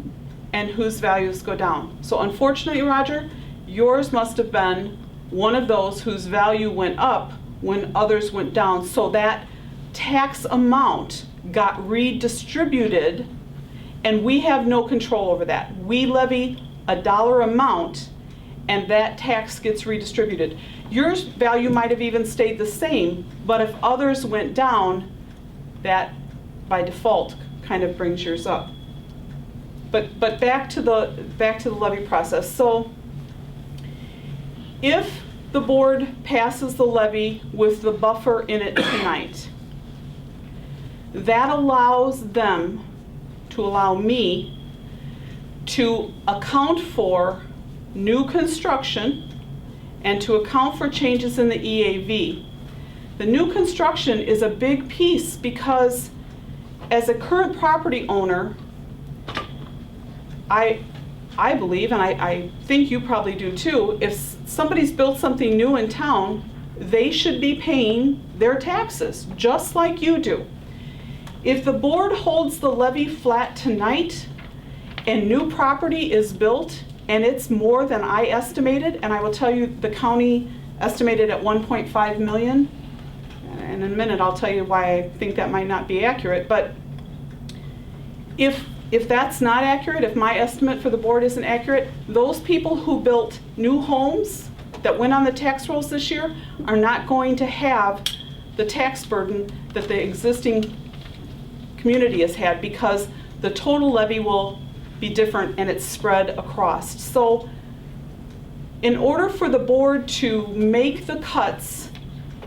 and whose values go down. So unfortunately, Roger, yours must have been one of those whose value went up when others went down. So that tax amount got redistributed, and we have no control over that. We levy a dollar amount, and that tax gets redistributed. Your value might have even stayed the same, but if others went down, that by default kind of brings yours up. But back to the levy process. So if the board passes the levy with the buffer in it tonight, that allows them to allow me to account for new construction and to account for changes in the EAV. The new construction is a big piece because as a current property owner, I believe, and I think you probably do too, if somebody's built something new in town, they should be paying their taxes, just like you do. If the board holds the levy flat tonight and new property is built and it's more than I estimated, and I will tell you the county estimated at 1.5 million, and in a minute I'll tell you why I think that might not be accurate, but if that's not accurate, if my estimate for the board isn't accurate, those people who built new homes that went on the tax rolls this year are not going to have the tax burden that the existing community has had, because the total levy will be different and it's spread across. So in order for the board to make the cuts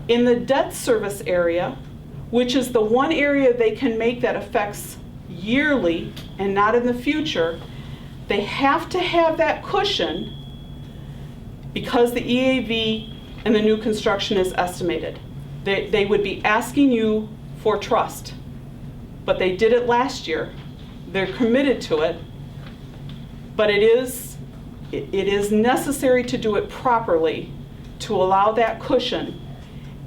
in the debt service area, which is the one area they can make that affects yearly and not in the future, they have to have that cushion because the EAV and the new construction is estimated. They would be asking you for trust, but they did it last year. They're committed to it, but it is necessary to do it properly to allow that cushion,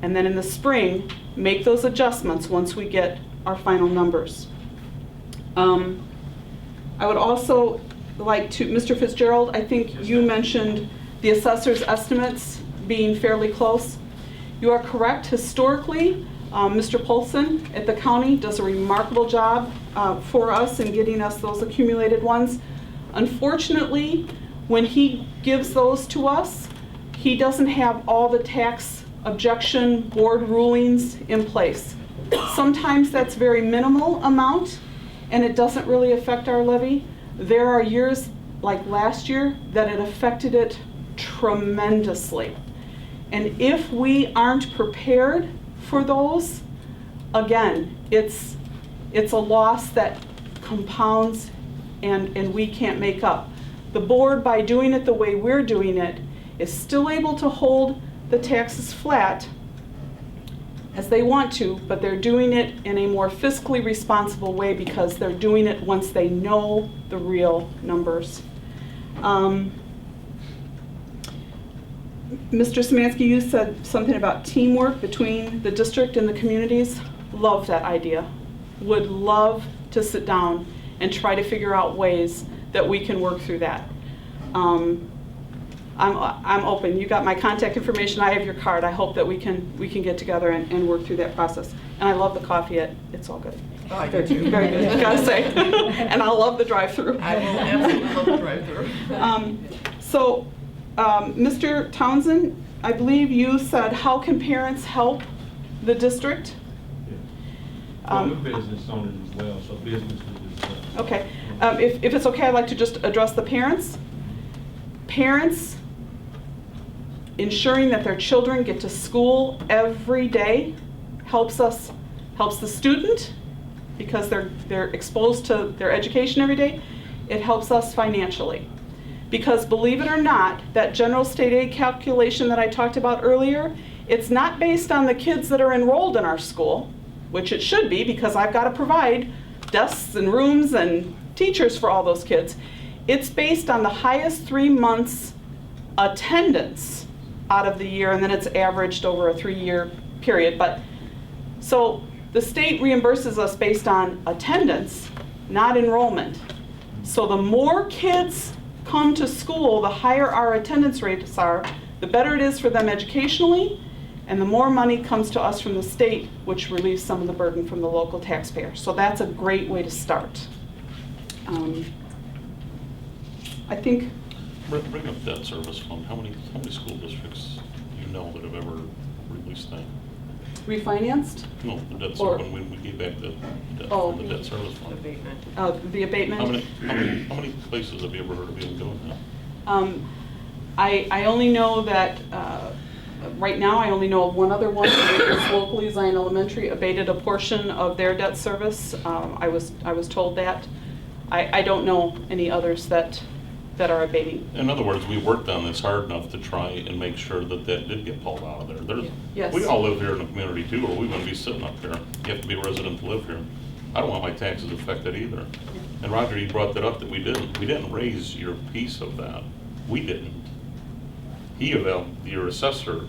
and then in the spring make those adjustments once we get our final numbers. I would also like to, Mr. Fitzgerald, I think you mentioned the assessor's estimates being fairly close. You are correct. Historically, Mr. Polson at the county does a remarkable job for us in getting us those accumulated ones. Unfortunately, when he gives those to us, he doesn't have all the tax objection board rulings in place. Sometimes that's very minimal amount and it doesn't really affect our levy. There are years like last year that it affected it tremendously. And if we aren't prepared for those, again, it's a loss that compounds and we can't make up. The board, by doing it the way we're doing it, is still able to hold the taxes flat as they want to, but they're doing it in a more fiscally responsible way because they're doing it once they know the real numbers. Mr. Szymanski, you said something about teamwork between the district and the communities. Love that idea. Would love to sit down and try to figure out ways that we can work through that. I'm open. You got my contact information. I have your card. I hope that we can get together and work through that process. And I love the coffee. It's all good. Oh, I do too. Very good. I gotta say. And I love the drive-through. I will absolutely love the drive-through. Mr. Townsend, I believe you said, how can parents help the district? We're business owners as well, so businesses as well. Okay. If it's okay, I'd like to just address the parents. Parents ensuring that their children get to school every day helps the student because they're exposed to their education every day. It helps us financially. Because believe it or not, that general state aid calculation that I talked about earlier, it's not based on the kids that are enrolled in our school, which it should be because I've got to provide desks and rooms and teachers for all those kids. It's based on the highest 3 months attendance out of the year, and then it's averaged over a 3-year period. But so the state reimburses us based on attendance, not enrollment. So the more kids come to school, the higher our attendance rates are, the better it is for them educationally, and the more money comes to us from the state, which relieves some of the burden from the local taxpayer. So that's a great way to start. I think. Bring up debt service fund. How many school districts do you know that have ever released that? Refinanced? No, the debt Or- service, when we gave back the debt, Oh. the debt service fund. Abatement. The abatement? How many places have you ever heard of even doing that? I only know that, right now, I only know of one other one, it's locally, Zion Elementary abated a portion of their debt service. I was told that. I don't know any others that are abating. In other words, we worked on this hard enough to try and make sure that did get pulled out of there. Yes. We all live here in the community too, or we wouldn't be sitting up here. You have to be a resident to live here. I don't want my taxes affected either. And Roger, you brought that up that we didn't raise your piece of that. We didn't. Your assessor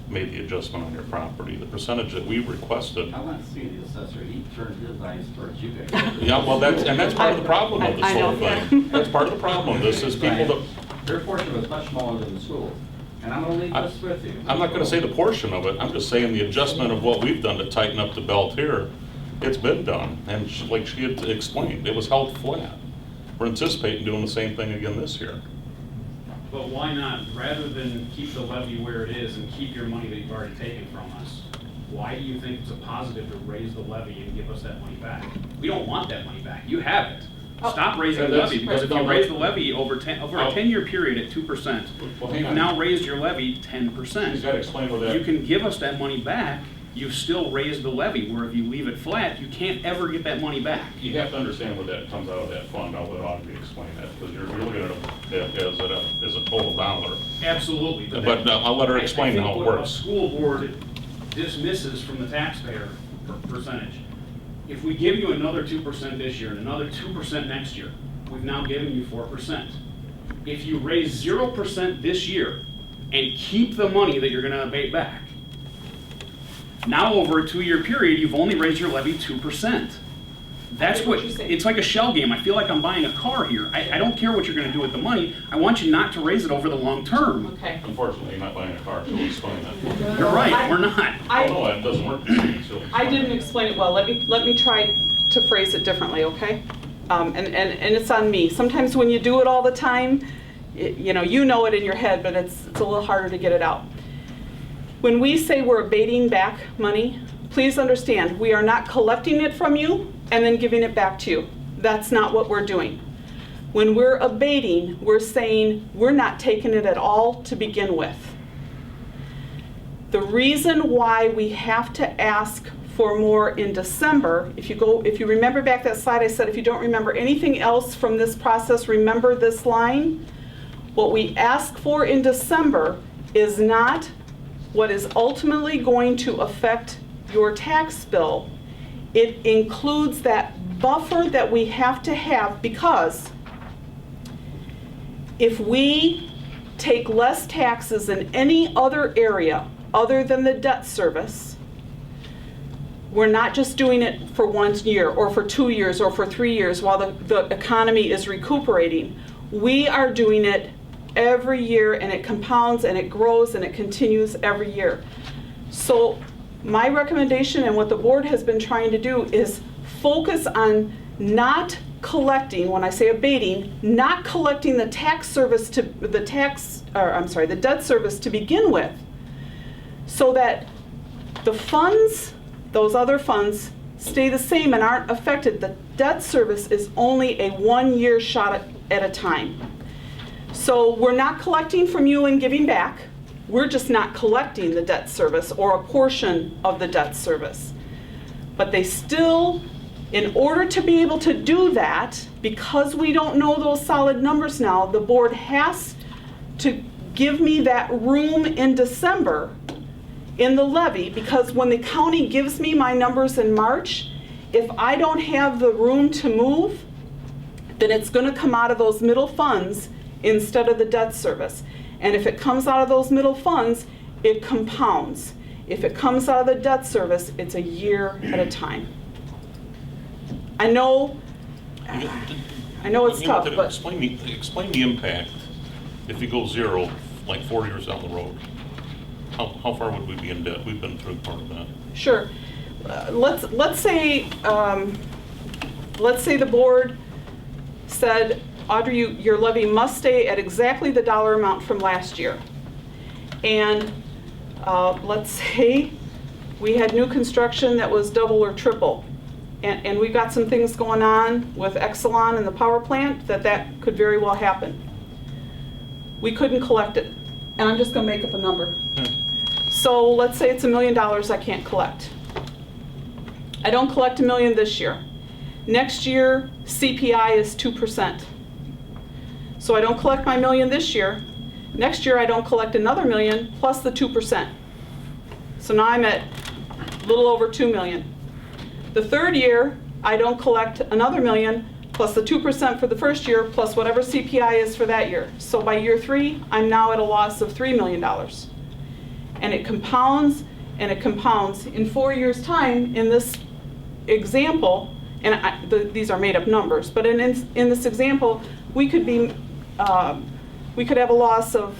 made the adjustment on your property. The percentage that we requested. I want to see the assessor, he turned his eyes towards you guys. Yeah, well, that's part of the problem of this whole thing. That's part of the problem of this, is people that. Their portion was much smaller than the school, and I'm going to leave this with you. I'm not gonna say the portion of it, I'm just saying the adjustment of what we've done to tighten up the belt here, it's been done, and like she had explained, it was held flat. We're anticipating doing the same thing again this year. But why not, rather than keep the levy where it is and keep your money that you've already taken from us, why do you think it's a positive to raise the levy and give us that money back? We don't want that money back, you have it. Stop raising the levy, because if you raise the levy over a 10-year period at 2%, you've now raised your levy 10%. You gotta explain what that. You can give us that money back, you've still raised the levy, where if you leave it flat, you can't ever get that money back. You have to understand what that comes out of that fund. I'll let Audrey explain that, because you're looking at it as a total dollar. Absolutely. But I'll let her explain how it works. A school board dismisses from the taxpayer percentage. If we give you another 2% this year and another 2% next year, we've now given you 4%. If you raise 0% this year and keep the money that you're going to abate back, now over a 2-year period, you've only raised your levy 2%. That's what, it's like a shell game. I feel like I'm buying a car here. I don't care what you're going to do with the money. I want you not to raise it over the long term. Okay. Unfortunately, you're not buying a car, so we'll explain that. You're right, we're not. No, it doesn't work. I didn't explain it well. Let me try to phrase it differently, okay? And it's on me. Sometimes when you do it all the time, you know it in your head, but it's a little harder to get it out. When we say we're abating back money, please understand, we are not collecting it from you and then giving it back to you. That's not what we're doing. When we're abating, we're saying we're not taking it at all to begin with. The reason why we have to ask for more in December, if you remember back that slide, I said if you don't remember anything else from this process, remember this line. What we ask for in December is not what is ultimately going to affect your tax bill. It includes that buffer that we have to have, because if we take less taxes in any other area other than the debt service, we're not just doing it for 1 year or for 2 years or for 3 years while the economy is recuperating. We are doing it every year, and it compounds and it grows and it continues every year. So my recommendation, and what the board has been trying to do, is focus on not collecting, when I say abating, not collecting the tax service to the debt service to begin with, so that the funds, those other funds, stay the same and aren't affected. The debt service is only a 1-year shot at a time. So we're not collecting from you and giving back. We're just not collecting the debt service or a portion of the debt service. But they still, in order to be able to do that, because we don't know those solid numbers now, the board has to give me that room in December in the levy, because when the county gives me my numbers in March, if I don't have the room to move, then it's going to come out of those middle funds instead of the debt service. And if it comes out of those middle funds, it compounds. If it comes out of the debt service, it's a year at a time. I know it's tough, but Explain the impact if you go zero, like 4 years down the road. How far would we be in debt? We've been through part of that. Sure. Let's say the board said, Audrey, your levy must stay at exactly the dollar amount from last year. And let's say we had new construction that was double or triple. And we've got some things going on with Exelon and the power plant that could very well happen. We couldn't collect it. And I'm just going to make up a number. So let's say it's $1 million I can't collect. I don't collect $1 million this year. Next year, CPI is 2%. So I don't collect my $1 million this year. Next year, I don't collect another $1 million plus the 2%. So now I'm at a little over $2 million. The third year, I don't collect another $1 million plus the 2% for the first year, plus whatever CPI is for that year. So by year 3, I'm now at a loss of $3 million. And it compounds and it compounds. In 4 years' time, in this example, and these are made-up numbers, but in this example, we could have a loss of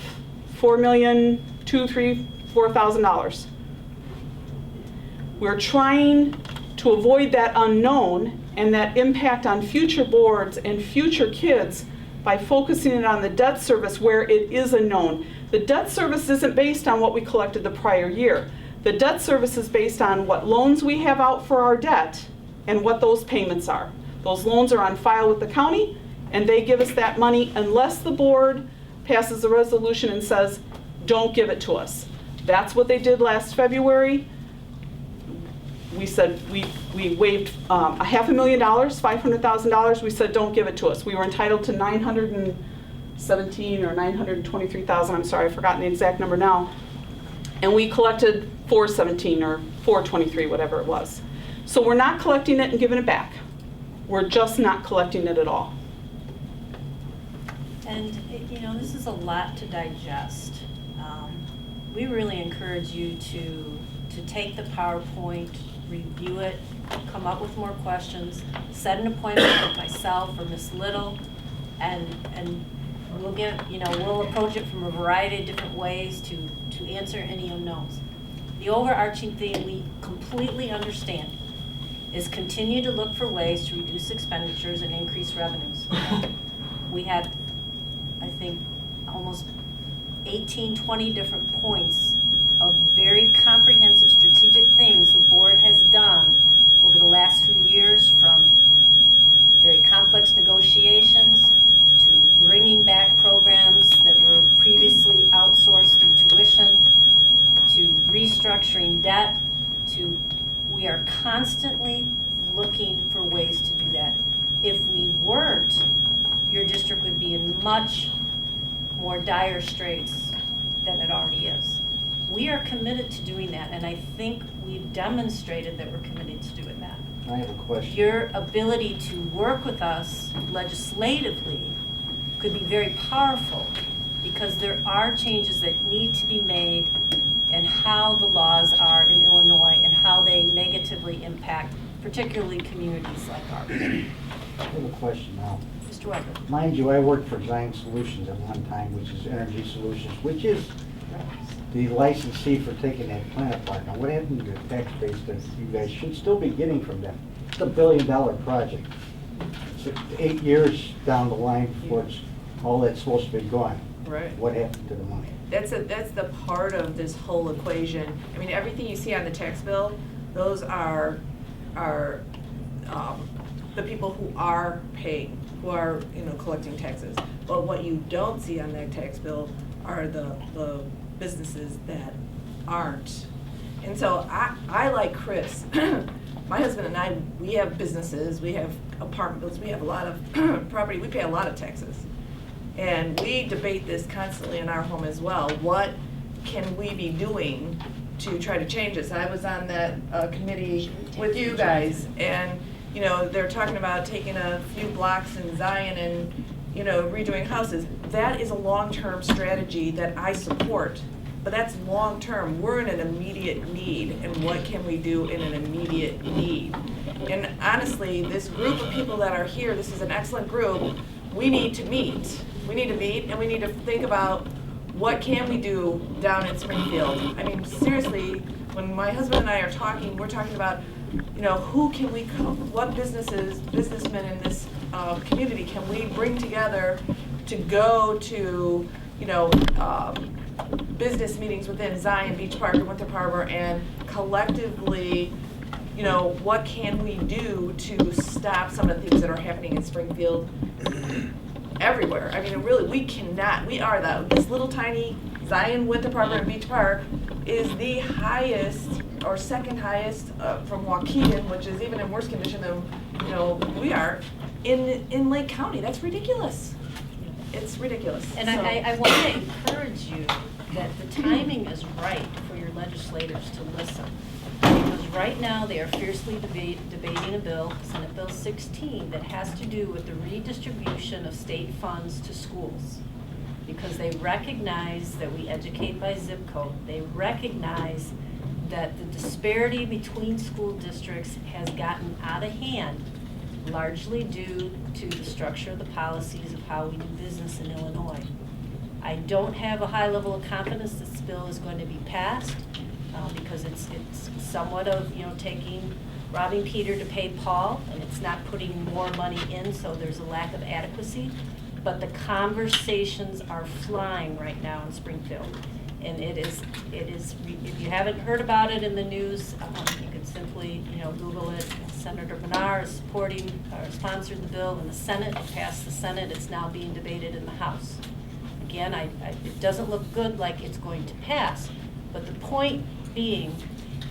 $4,234,000. We're trying to avoid that unknown and that impact on future boards and future kids by focusing it on the debt service where it is a known. The debt service isn't based on what we collected the prior year. The debt service is based on what loans we have out for our debt and what those payments are. Those loans are on file with the county, and they give us that money unless the board passes a resolution and says, don't give it to us. That's what they did last February. We said we waived $500,000, $500,000. We said don't give it to us. We were entitled to $917 or $923,000. I'm sorry, I've forgotten the exact number now. And we collected $417 or $423, whatever it was. So we're not collecting it and giving it back. We're just not collecting it at all. And, you know, this is a lot to digest. We really encourage you to take the PowerPoint, review it, come up with more questions, set an appointment with myself or Ms. Little, and we'll we'll approach it from a variety of different ways to answer any unknowns. The overarching theme we completely understand is continue to look for ways to reduce expenditures and increase revenues. We had, I think, almost 18, 20 different points of very comprehensive strategic things the board has done over the last few years, from very complex negotiations to bringing back programs that were previously outsourced through tuition, to restructuring debt, to we are constantly looking for ways to do that. If we weren't, your district would be in much more dire straits than it already is. We are committed to doing that, and I think we've demonstrated that we're committed to doing that. I have a question. Your ability to work with us legislatively could be very powerful, because there are changes that need to be made in how the laws are in Illinois and how they negatively impact particularly communities like ours. I have a question now. Mr. Weber. Mind you, I worked for Zion Solutions at one time, which is Energy Solutions, which is the licensee for taking that plant apart. Now, what happened to the tax base that you guys should still be getting from them? It's a $1 billion project. It's 8 years down the line before all that's supposed to be gone. Right. What happened to the money? That's the part of this whole equation. I mean, everything you see on the tax bill, those are the people who are paying, who are collecting taxes. But what you don't see on that tax bill are the businesses that aren't. And so I like Chris. My husband and I, we have businesses, we have apartments, we have a lot of property, we pay a lot of taxes. And we debate this constantly in our home as well. What can we be doing to try to change this? I was on that committee with you guys, and they're talking about taking a few blocks in Zion and redoing houses. That is a long-term strategy that I support, but that's long-term. We're in an immediate need, and what can we do in an immediate need? And honestly, this group of people that are here, this is an excellent group. We need to meet. We need to meet, and we need to think about what can we do down in Springfield. I mean, seriously, when my husband and I are talking, we're talking about, who can we come, what businessmen in this community can we bring together to go to, business meetings within Zion, Beach Park, and Winthrop Harbor, and collectively, what can we do to stop some of the things that are happening in Springfield everywhere? I mean, really, we are this little tiny Zion, Winthrop Harbor, and Beach Park is the highest or second highest from Waukegan, which is even in worse condition than we are in Lake County. That's ridiculous. it's ridiculous. And So- I want to encourage you that the timing is right for your legislators to listen. Because right now, they are fiercely debating a bill, Senate Bill 16, that has to do with the redistribution of state funds to schools. Because they recognize that we educate by zip code. They recognize that the disparity between school districts has gotten out of hand, largely due to the structure of the policies of how we do business in Illinois. I don't have a high level of confidence this bill is going to be passed, because it's somewhat of, robbing Peter to pay Paul, and it's not putting more money in, so there's a lack of adequacy. But the conversations are flying right now in Springfield. And it is, if you haven't heard about it in the news, you could simply, Google it. Senator Bernard is sponsored the bill in the Senate. It passed the Senate. It's now being debated in the House. Again, it doesn't look good like it's going to pass. But the point being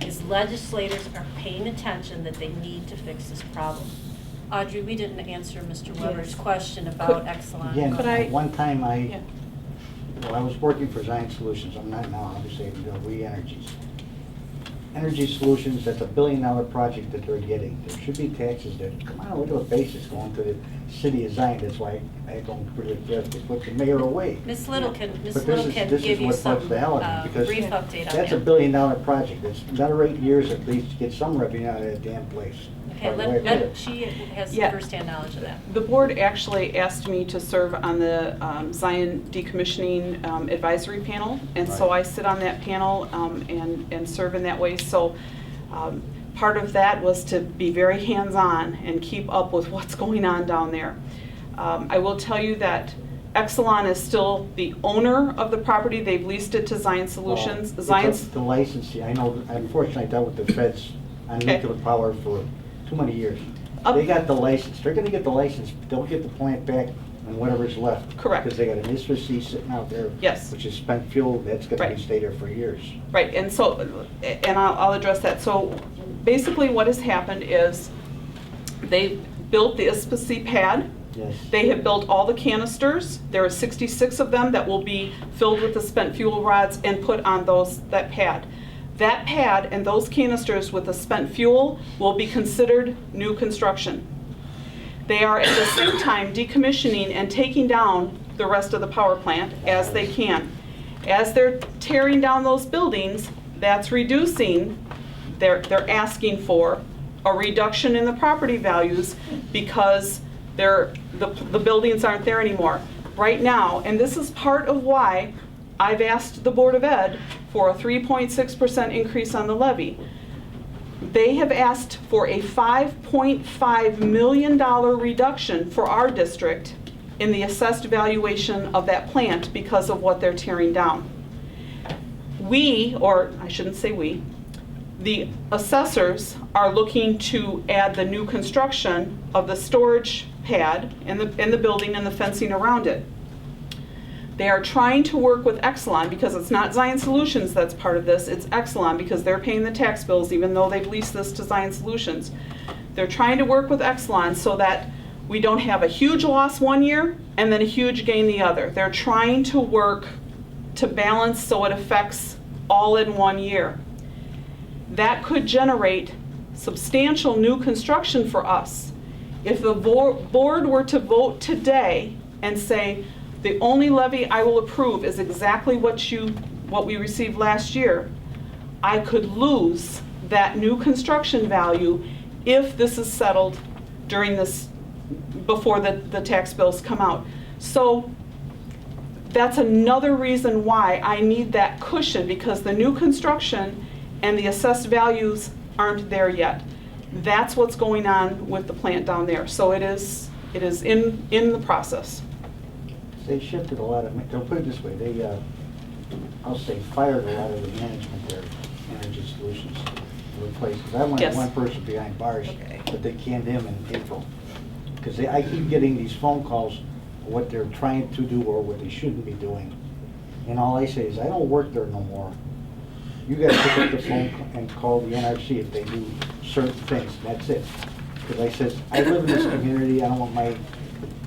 is legislators are paying attention that they need to fix this problem. Audrey, we didn't answer Mr. Weber's question about Exelon. Again, one time I was working for Zion Solutions. I'm not now, obviously, We Energy Solutions, that's $1 billion project that they're getting. There should be taxes that come on a regular basis going to the city of Zion. That's why I don't really care if they put the mayor away. Ms. Little can But give you some brief update on that. That's $1 billion project. It's another 8 years at least to get some revenue out of that damn place. Okay, she has firsthand knowledge of that. The board actually asked me to serve on the Zion Decommissioning Advisory Panel, and so I sit on that panel and serve in that way. So part of that was to be very hands-on and keep up with what's going on down there. I will tell you that Exelon is still the owner of the property. They've leased it to Zion Solutions. The licensee, I know, unfortunately I dealt with the feds on nuclear power for too many years. They got the license. They're going to get the license. They'll get the plant back and whatever's left. Correct. Because they got an Mr. C sitting out there. Yes. Which is spent fuel. That's going to stay there for years. Right, and so, and I'll address that. So basically what has happened is they built the ISPC pad. Yes. They have built all the canisters. There are 66 of them that will be filled with the spent fuel rods and put on that pad. That pad and those canisters with the spent fuel will be considered new construction. They are at the same time decommissioning and taking down the rest of the power plant as they can. As they're tearing down those buildings, that's reducing, they're asking for a reduction in the property values because the buildings aren't there anymore. Right now, and this is part of why I've asked the Board of Ed for a 3.6% increase on the levy. They have asked for a $5.5 million reduction for our district in the assessed valuation of that plant because of what they're tearing down. We, or I shouldn't say we, the assessors are looking to add the new construction of the storage pad in the building and the fencing around it. They are trying to work with Exelon because it's not Zion Solutions that's part of this, it's Exelon because they're paying the tax bills even though they've leased this to Zion Solutions. They're trying to work with Exelon so that we don't have a huge loss one year and then a huge gain the other. They're trying to work to balance so it affects all in 1 year. That could generate substantial new construction for us. If the board were to vote today and say, the only levy I will approve is exactly what we received last year, I could lose that new construction value if this is settled before the tax bills come out. So that's another reason why I need that cushion, because the new construction and the assessed values aren't there yet. That's what's going on with the plant down there. So it is in the process. They shifted a lot of, they'll put it this way, they, I'll say, fired a lot of the management there, Energy Solutions, to replace, because I wanted one person behind bars, but they canned him in April. Because I keep getting these phone calls of what they're trying to do or what they shouldn't be doing. And all I say is, I don't work there no more. You guys pick up the phone and call the NRC if they do certain things, that's it. Because I says, I live in this community, I don't want my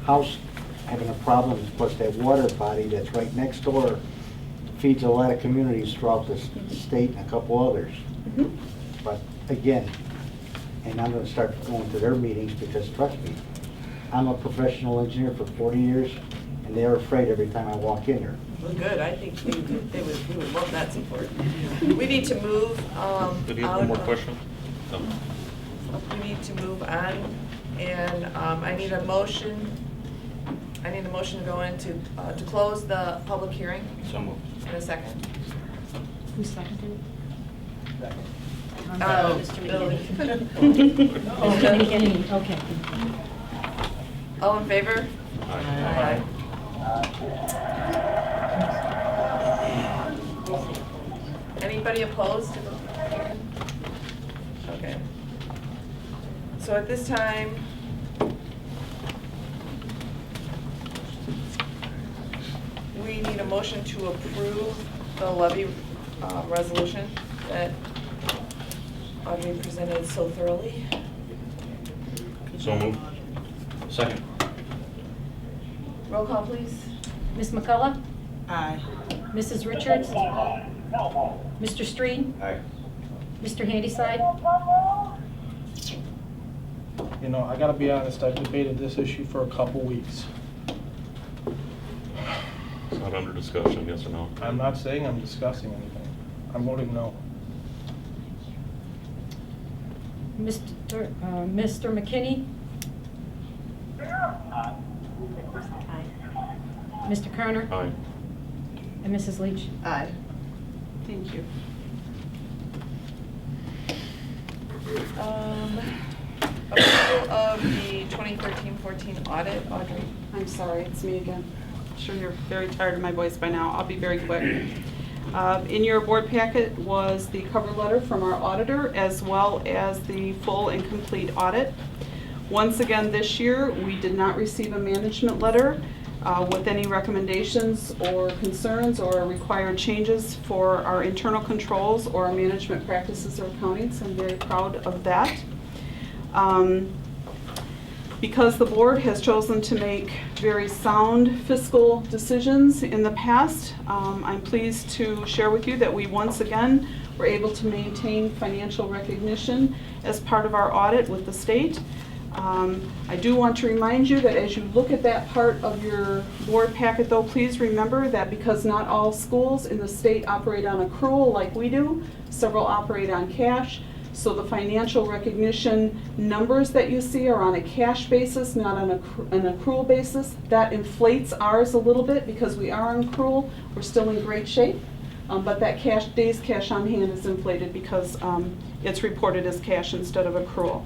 house, having a problem. Plus that water body that's right next door feeds a lot of communities throughout the state and a couple others. But again, and I'm gonna start going to their meetings because trust me, I'm a professional engineer for 40 years and they're afraid every time I walk in there. Well, good, I think we would love that support. We need to move, Did you have one more question? No. We need to move on, and I need a motion to go into, to close the public hearing. So moved. In a second. Who seconded it? Mr. Billy. Mr. McKinney, okay. All in favor? Aye. Anybody opposed to the? Okay. So at this time, we need a motion to approve the levy resolution that Audrey presented so thoroughly. So moved. Second. Roll call, please. Ms. McCullough? Aye. Mrs. Richards? Mr. Stried? Aye. Mr. Handyside? You know, I gotta be honest, I've debated this issue for a couple weeks. It's not under discussion, yes or no? I'm not saying I'm discussing anything. I'm voting no. Mr. McKinney? Aye. Mr. Karner? Aye. And Mrs. Leech? Aye. Thank you. Approval of the 2013-14 audit, Audrey. I'm sorry, it's me again. I'm sure you're very tired of my voice by now. I'll be very quick. In your board packet was the cover letter from our auditor as well as the full and complete audit. Once again, this year, we did not receive a management letter with any recommendations or concerns or required changes for our internal controls or our management practices or accounting, so I'm very proud of that. Because the board has chosen to make very sound fiscal decisions in the past, I'm pleased to share with you that we once again were able to maintain financial recognition as part of our audit with the state. I do want to remind you that as you look at that part of your board packet though, please remember that because not all schools in the state operate on accrual like we do, several operate on cash. So the financial recognition numbers that you see are on a cash basis, not on an accrual basis. That inflates ours a little bit because we are on accrual. We're still in great shape, but that days cash on hand is inflated because it's reported as cash instead of accrual.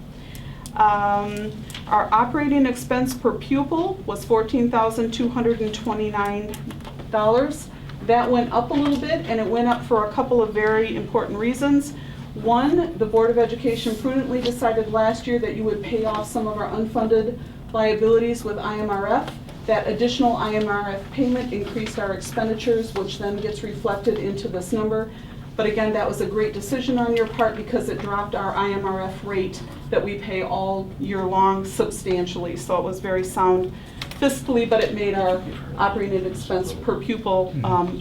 Our operating expense per pupil was $14,229. That went up a little bit, and it went up for a couple of very important reasons. One, the Board of Education prudently decided last year that you would pay off some of our unfunded liabilities with IMRF. That additional IMRF payment increased our expenditures, which then gets reflected into this number. But again, that was a great decision on your part because it dropped our IMRF rate that we pay all year long substantially. So it was very sound fiscally, but it made our operating expense per pupil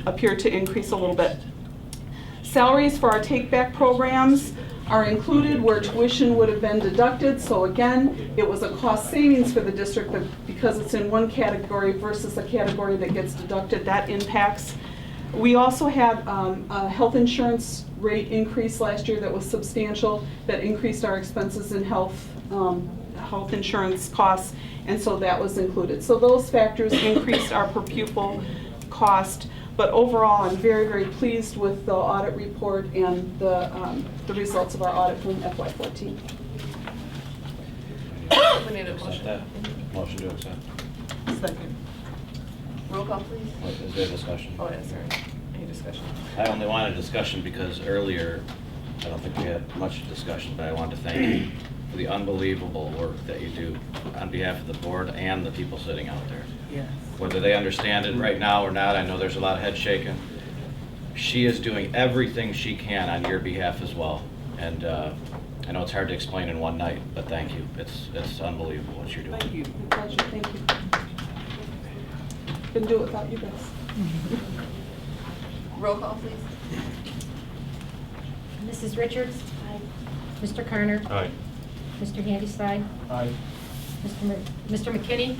appear to increase a little bit. Salaries for our take-back programs are included where tuition would have been deducted. So again, it was a cost savings for the district because it's in one category versus a category that gets deducted. That impacts. We also had a health insurance rate increase last year that was substantial, that increased our expenses in health insurance costs, and so that was included. So those factors increased our per pupil cost, but overall I'm very, very pleased with the audit report and the results of our audit from FY14. We need a motion. Motion to accept. Second. Roll call, please. Is there discussion? Oh, yeah, sorry. Any discussion? I only wanted discussion because earlier, I don't think we had much discussion, but I want to thank you for the unbelievable work that you do on behalf of the board and the people sitting out there. Yes. Whether they understand it right now or not, I know there's a lot of head shaking. She is doing everything she can on your behalf as well. And I know it's hard to explain in one night, but thank you. It's unbelievable what you're doing. Thank you. My pleasure. Thank you. Couldn't do it without you guys. Roll call, please. Mrs. Richards? Aye. Mr. Karner? Aye. Mr. Handyside? Aye. Mr. McKinney?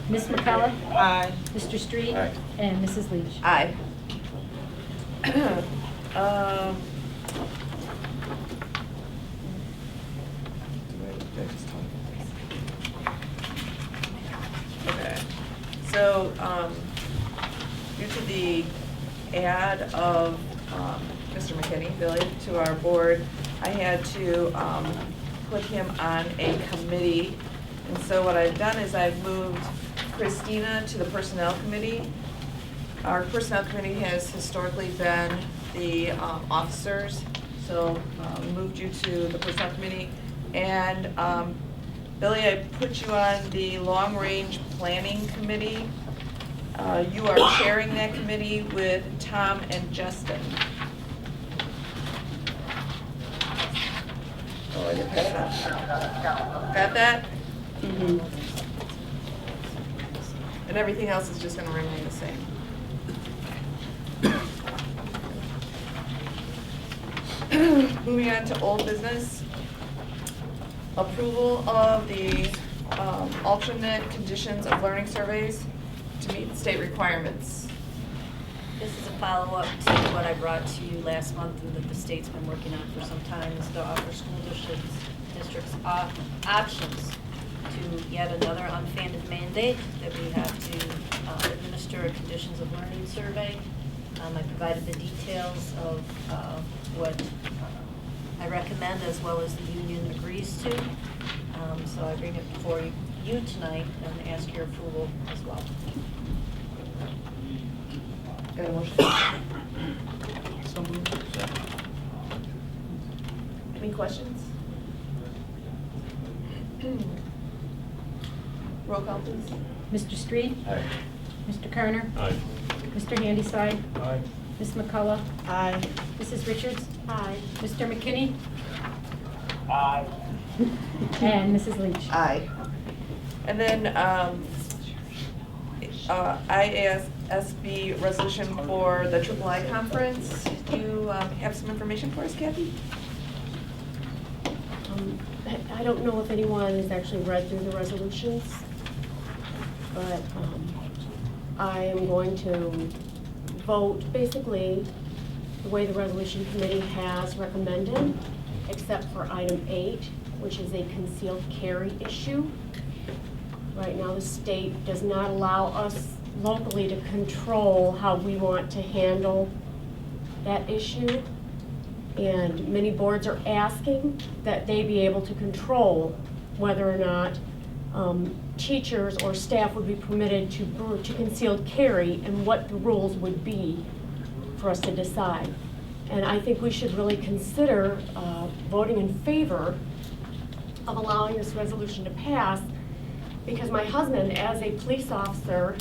Ms. McCullough? Aye. Mr. Stried? Aye. And Mrs. Leech? Aye. Okay, so, due to the add of, Mr. McKinney, Billy, to our board, I had to, put him on a committee. And so what I've done is I've moved Christina to the Personnel Committee. Our Personnel Committee has historically been the, officers, so, we moved you to the Personnel Committee. And, Billy, I put you on the Long Range Planning Committee. You are chairing that committee with Tom and Justin. Oh, I didn't press that. Got that? Mm-hmm. And everything else is just gonna remain the same. Moving on to old business. Approval of the alternate conditions of learning surveys to meet state requirements. This is a follow-up to what I brought to you last month and that the state's been working on for some time, is to offer school districts options to yet another unfunded mandate that we have to administer a conditions of learning survey. I provided the details of what I recommend as well as the union agrees to. So I bring it before you tonight and ask your approval as well. Got a motion? So moved. Any questions? Roll call, please. Mr. Stried? Aye. Mr. Karner? Aye. Mr. Handyside? Aye. Ms. McCullough? Aye. Mrs. Richards? Aye. Mr. McKinney? Aye. And Mrs. Leach? Aye. And then, IASB resolution for the III conference. Do you have some information for us, Kathy? I don't know if anyone has actually read through the resolutions, but I am going to vote basically the way the resolution committee has recommended, except for item 8, which is a concealed carry issue. Right now, the state does not allow us locally to control how we want to handle that issue. And many boards are asking that they be able to control whether or not teachers or staff would be permitted to concealed carry and what the rules would be for us to decide. And I think we should really consider voting in favor of allowing this resolution to pass, because my husband, as a police officer,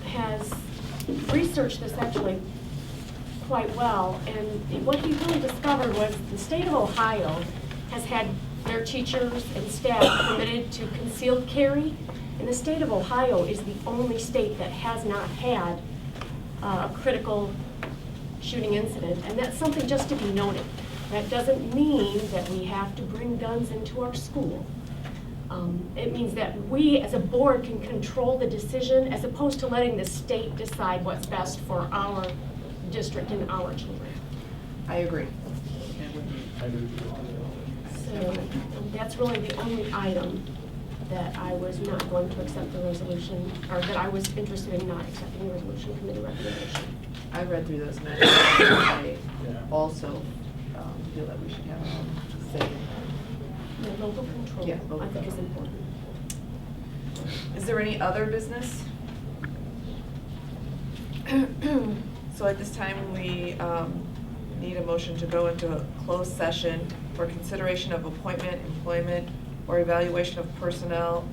has researched this actually quite well, and what he really discovered was the state of Ohio has had their teachers and staff permitted to concealed carry, and the state of Ohio is the only state that has not had a critical shooting incident, and that's something just to be noted. That doesn't mean that we have to bring guns into our school. It means that we as a board can control the decision as opposed to letting the state decide what's best for our district and our children. I agree. So that's really the only item that I was not going to accept the resolution, or that I was interested in not accepting the resolution committee recommendation. I read through those minutes. I also feel that we should have a say. Yeah, local control, Yeah, I think is important. Is there any other business? So at this time, we need a motion to go into a closed session for consideration of appointment, employment, or evaluation of personnel,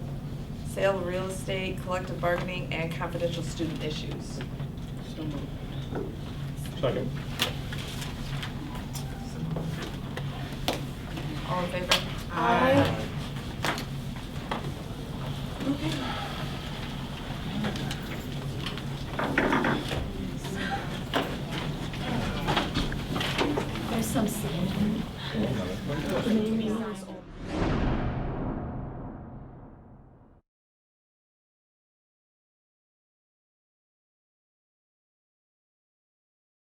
sale of real estate, collective bargaining, and confidential student issues. So moved. Second. All in favor? Aye. Maybe.